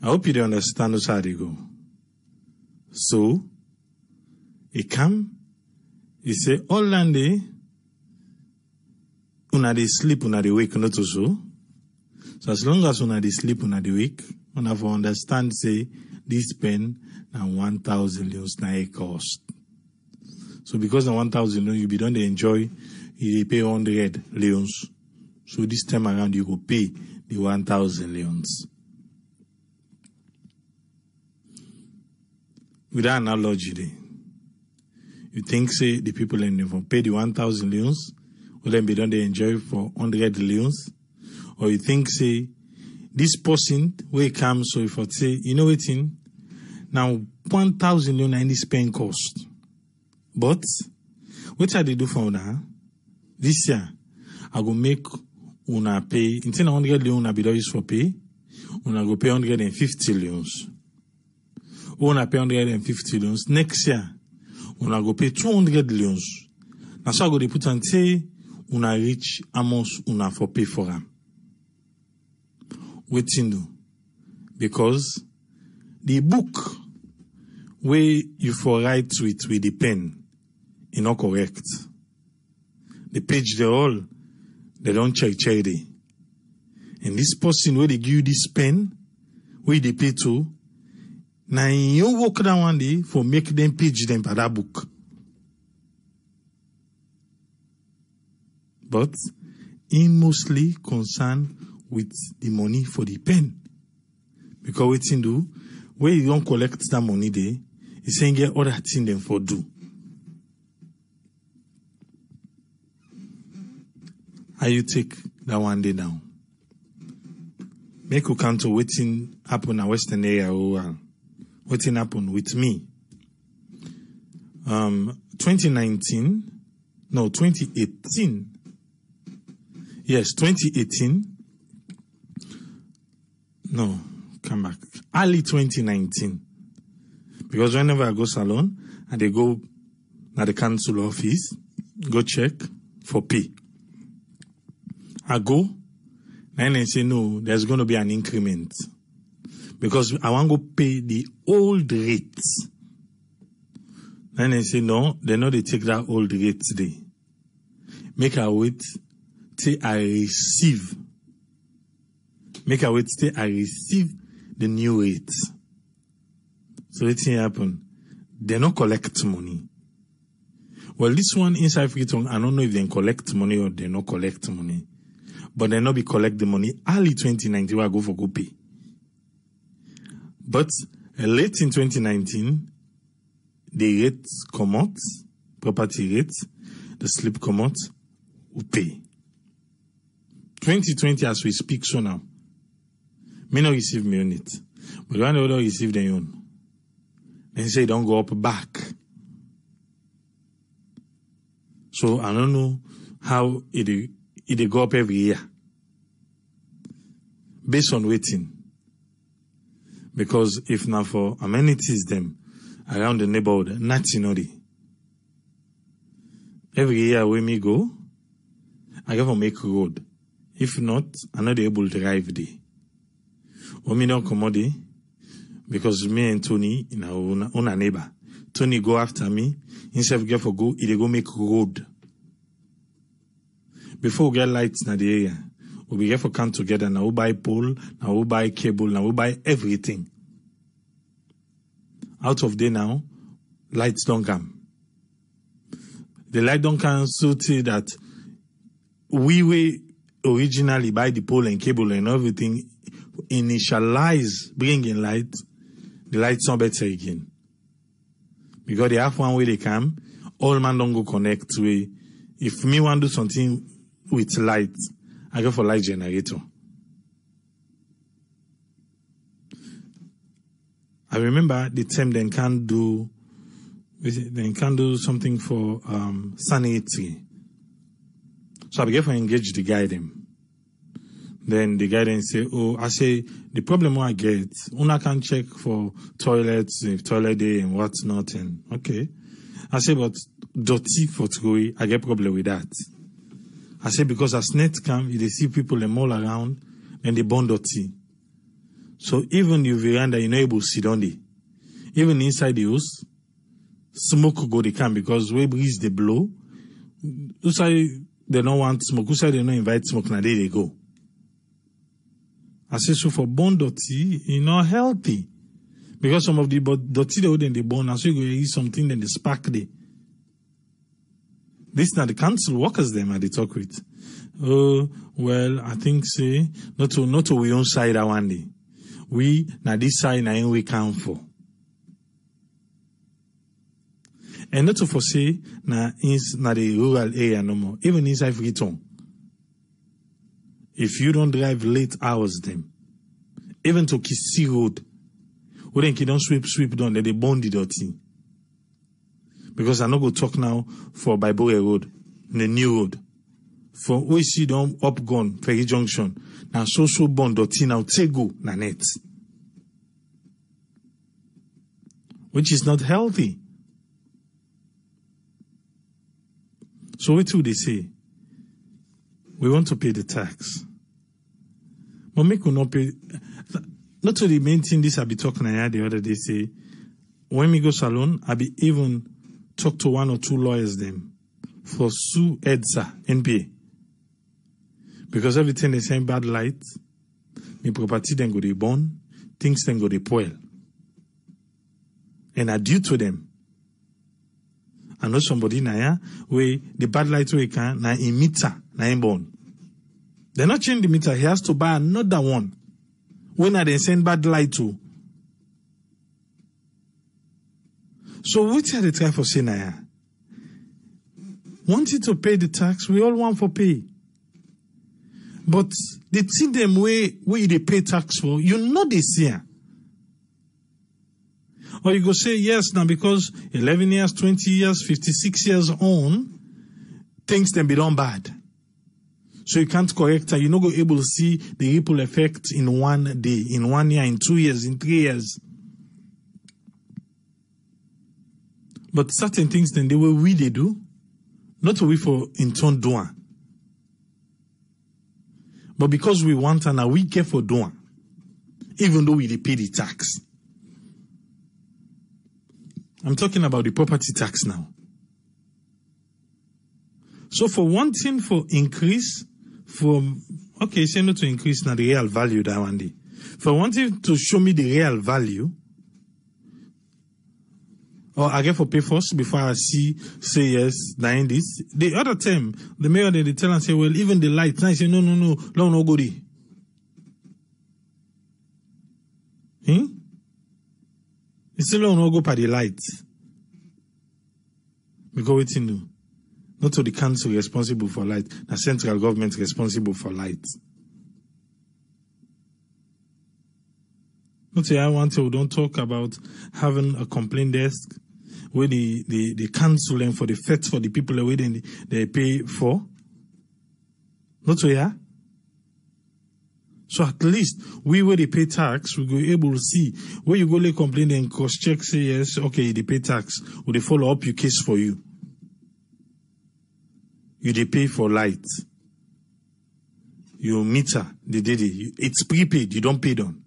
Speaker 1: I hope you don't understand how they go. So he come, he say all land day una dey sleep, una dey wake, not so. So as long as una dey sleep, una dey wake, una for understand say this pen na 1,000 leons na it cost. So because na 1,000 leons, you be done dey enjoy, you dey pay 100 leons. So this time around you go pay the 1,000 leons. With that analogy there, you think say the people in them pay the 1,000 leons, will then be done they enjoy for 100 leons? Or you think say this person where it comes, so if I say, you know what in now 1,000 leons and this pen cost. But what I they do for una this year, I go make una pay instead of 100 leons una be done for pay, una go pay 150 leons. Una pay 150 leons. Next year, una go pay 200 leons. Now so I go dey put and say una reach amos una for pay for am. Wetin do? Because the book where you for write with the pen is not correct. The page they don't check there. And this person where they give you this pen, where they pay to, now you work down one day for make them page them for that book. But he mostly concerned with the money for the pen. Because what he do, where you don't collect that money there, he's saying get other things them for do. How you take that one day now? Make you count to waiting happen in Western area or waiting happen with me. 2018. Yes, 2018. No, come back. Early 2019. Because whenever I go salon and they go at the council office, go check for pay. I go, and they say, no, there's going to be an increment. Because I want to go pay the old rates. And they say, no, they know they take that old rate today. Make a wait till I receive. Make a wait till I receive the new rates. So what's happen? They don't collect money. Well, this one inside Freetown, I don't know if they collect money or they don't collect money. But they not be collect the money early 2019 where I go for go pay. But late in 2019, the rate come out, property rate, the slip come out, we pay. 2020 as we speak so now, me not receive my unit. But when they don't receive their own, they say don't go up back. So I don't know how it go up every year. Based on waiting. Because if not for amenities them around the neighborhood, nothing already. Every year when me go, I go for make road. If not, I'm not able to drive there. When me don't come out there, because me and Tony, on a neighbor, Tony go after me, instead of get for go, he go make road. Before we get lights in the area, we get for come together, now we buy pole, now we buy cable, now we buy everything. Out of there now, lights don't come. The light don't come so that we originally buy the pole and cable and everything, initialize bringing light, the lights not better again. Because they have one way they come, all man don't go connect to. If me want to do something with light, I go for light generator. I remember the time they can do something for sanitary. So I began to engage the guy them. Then the guy then say, oh, I say, the problem I get, una can check for toilets, if toilet day and what's not. And okay. I say, but dirty for Troy, I get problem with that. I say, because as net come, they see people them all around and they burn dirty. So even your veranda, you're not able to sit on it. Even inside the house, smoke go they can because way breeze they blow. Outside they don't want smoke. Outside they don't invite smoke. Now they go. I say so for burn dirty, you know, healthy. Because some of the dirty they wouldn't they burn. I say you go eat something then they spark they. This now the council workers them they talk with. Oh well, I think say not to we own side that one day. We now this side now we count for. And not to foresee na the rural area no more. Even inside Freetown. If you don't drive late hours them, even to Kisi Road, when you don't sweep down, then they burn the dirty. Because I'm not going to talk now for Bible Road, the new road. For we see them up gone, Ferry Junction. Now so burn dirty now take go na net. Which is not healthy. So what do they say? We want to pay the tax. But make we not pay. Not to the main thing this I be talking about the other day say, when we go salon, I be even talk to one or two lawyers them for sue EDSA, NPA. Because everything they say bad light, the property then go they burn, things then go they spoil. And I due to them. I know somebody na where the bad light way can na in meter na in born. They're not changing the meter. He has to buy another one. When are they send bad light to? So what are they trying for saying na? Wanting to pay the tax, we all want for pay. But they see them where they pay tax for, you know they see. Or you go say, yes, now because 11 years, 20 years, 56 years on, things can be done bad. So you can't correct her. You're not going to be able to see the ripple effect in 1 day, in 1 year, in 2 years, in 3 years. But certain things, then, the way we they do, not we for in turn doing. But because we want and we care for doing, even though we pay the tax. I'm talking about the property tax now. So for one thing for increase, say not to increase now the real value that one day. For one thing to show me the real value, or I get for pay first before I say yes, nine this. The other time, the mayor they tell and say, well, even the lights, I say no, go there. It's still no go by the lights. Because what you do? Not to the council responsible for light, the central government responsible for light. Not say I want to don't talk about having a complaint desk where the council and for the feds for the people that they pay for. Not so yeah. So at least we where they pay tax, we go able to see where you go lay complain and cross check say yes, okay, they pay tax, will they follow up your case for you? You they pay for light. Your meter, they did it. It's prepaid, you don't pay them.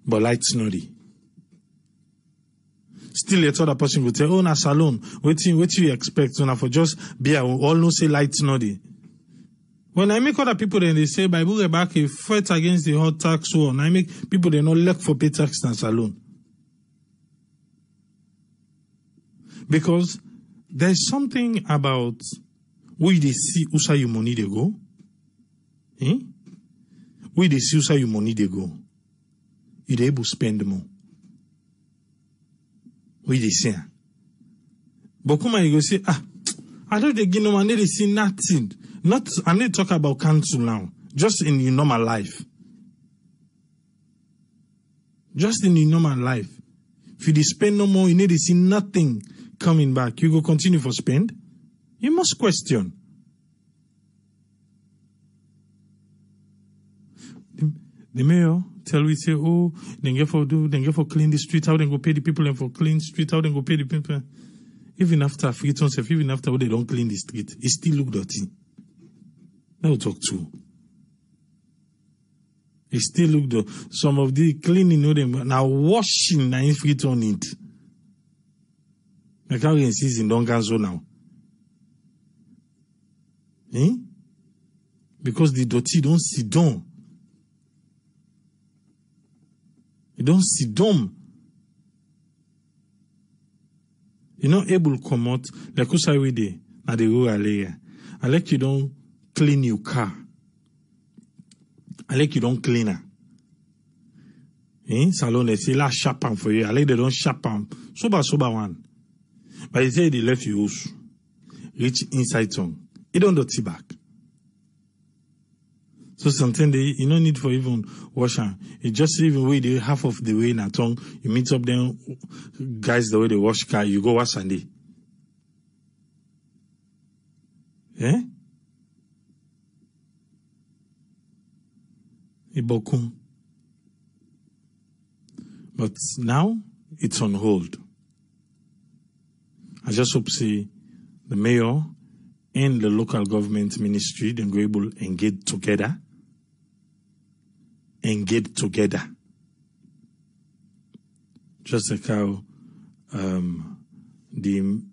Speaker 1: But light's not it. Still a third person will tell, oh na salon, what you expect? So now for just be all no say light's not it. When I make other people then they say by Buga back a fight against the hot tax war, and I make people they not look for pay tax and salon. Because there's something about where they see usa your money they go. Where they see usa your money they go. You're able to spend more. Where they say. But come on, you go say, I don't they give no money, they see nothing. I need to talk about council now. Just in your normal life. Just in the normal life. If you spend no more, you need to see nothing coming back. You go continue for spend. You must question. The mayor tell we say, oh, then get for clean the street, how they go pay the people and for clean street, how they go pay the people. Even after Freetown, even after they don't clean the street, it still look dirty. Now talk to. It still look dirty. Some of the cleaning, now washing, now in Freetown it. Like how you insist in Donganzo now. Eh? Because the dirty don't sit down. You don't sit down. You're not able to come out like who's we there at the rural area. I like you don't clean your car. I like you don't clean her. Salon they say la sharp for you. I like they don't sharp sober one. But they say they left you house. Reach inside tongue. You don't dirty back. So something you don't need for even wash them. You just even wait the half of the way in a tongue. You meet up them guys the way they wash car. You go wash Sunday. Eh? Ibokum. But now it's on hold. I just hope see the mayor and the local government ministry then go able to engage together. Just like how the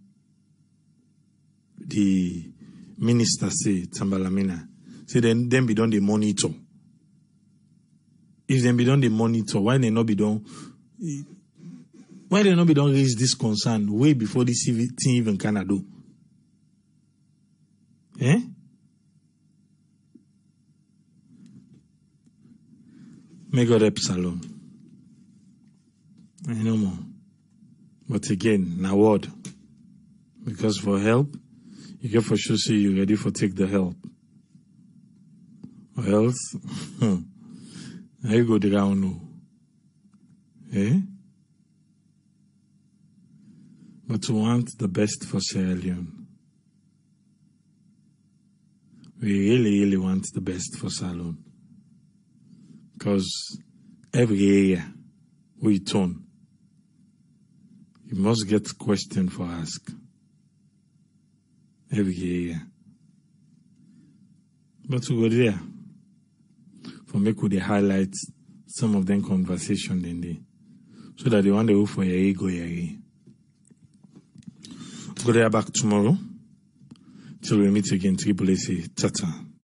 Speaker 1: minister say, Tambalamina, say then be done the monitor. If them be done the monitor, why they not be done raise this concern way before this thing even can do? Eh? May God help Salon. I know more. But again, now what? Because for help, you get for sure say you're ready for take the help. Or else, I go down no. Eh? But to want the best for Sierra Leone. We really want the best for Salon. Because every area we turn, you must get question for ask. Every area. But we go there. For me, could they highlight some of them conversation then they, so that they want to go for your ego. Go there back tomorrow till we meet again. Triple A say, ta-ta.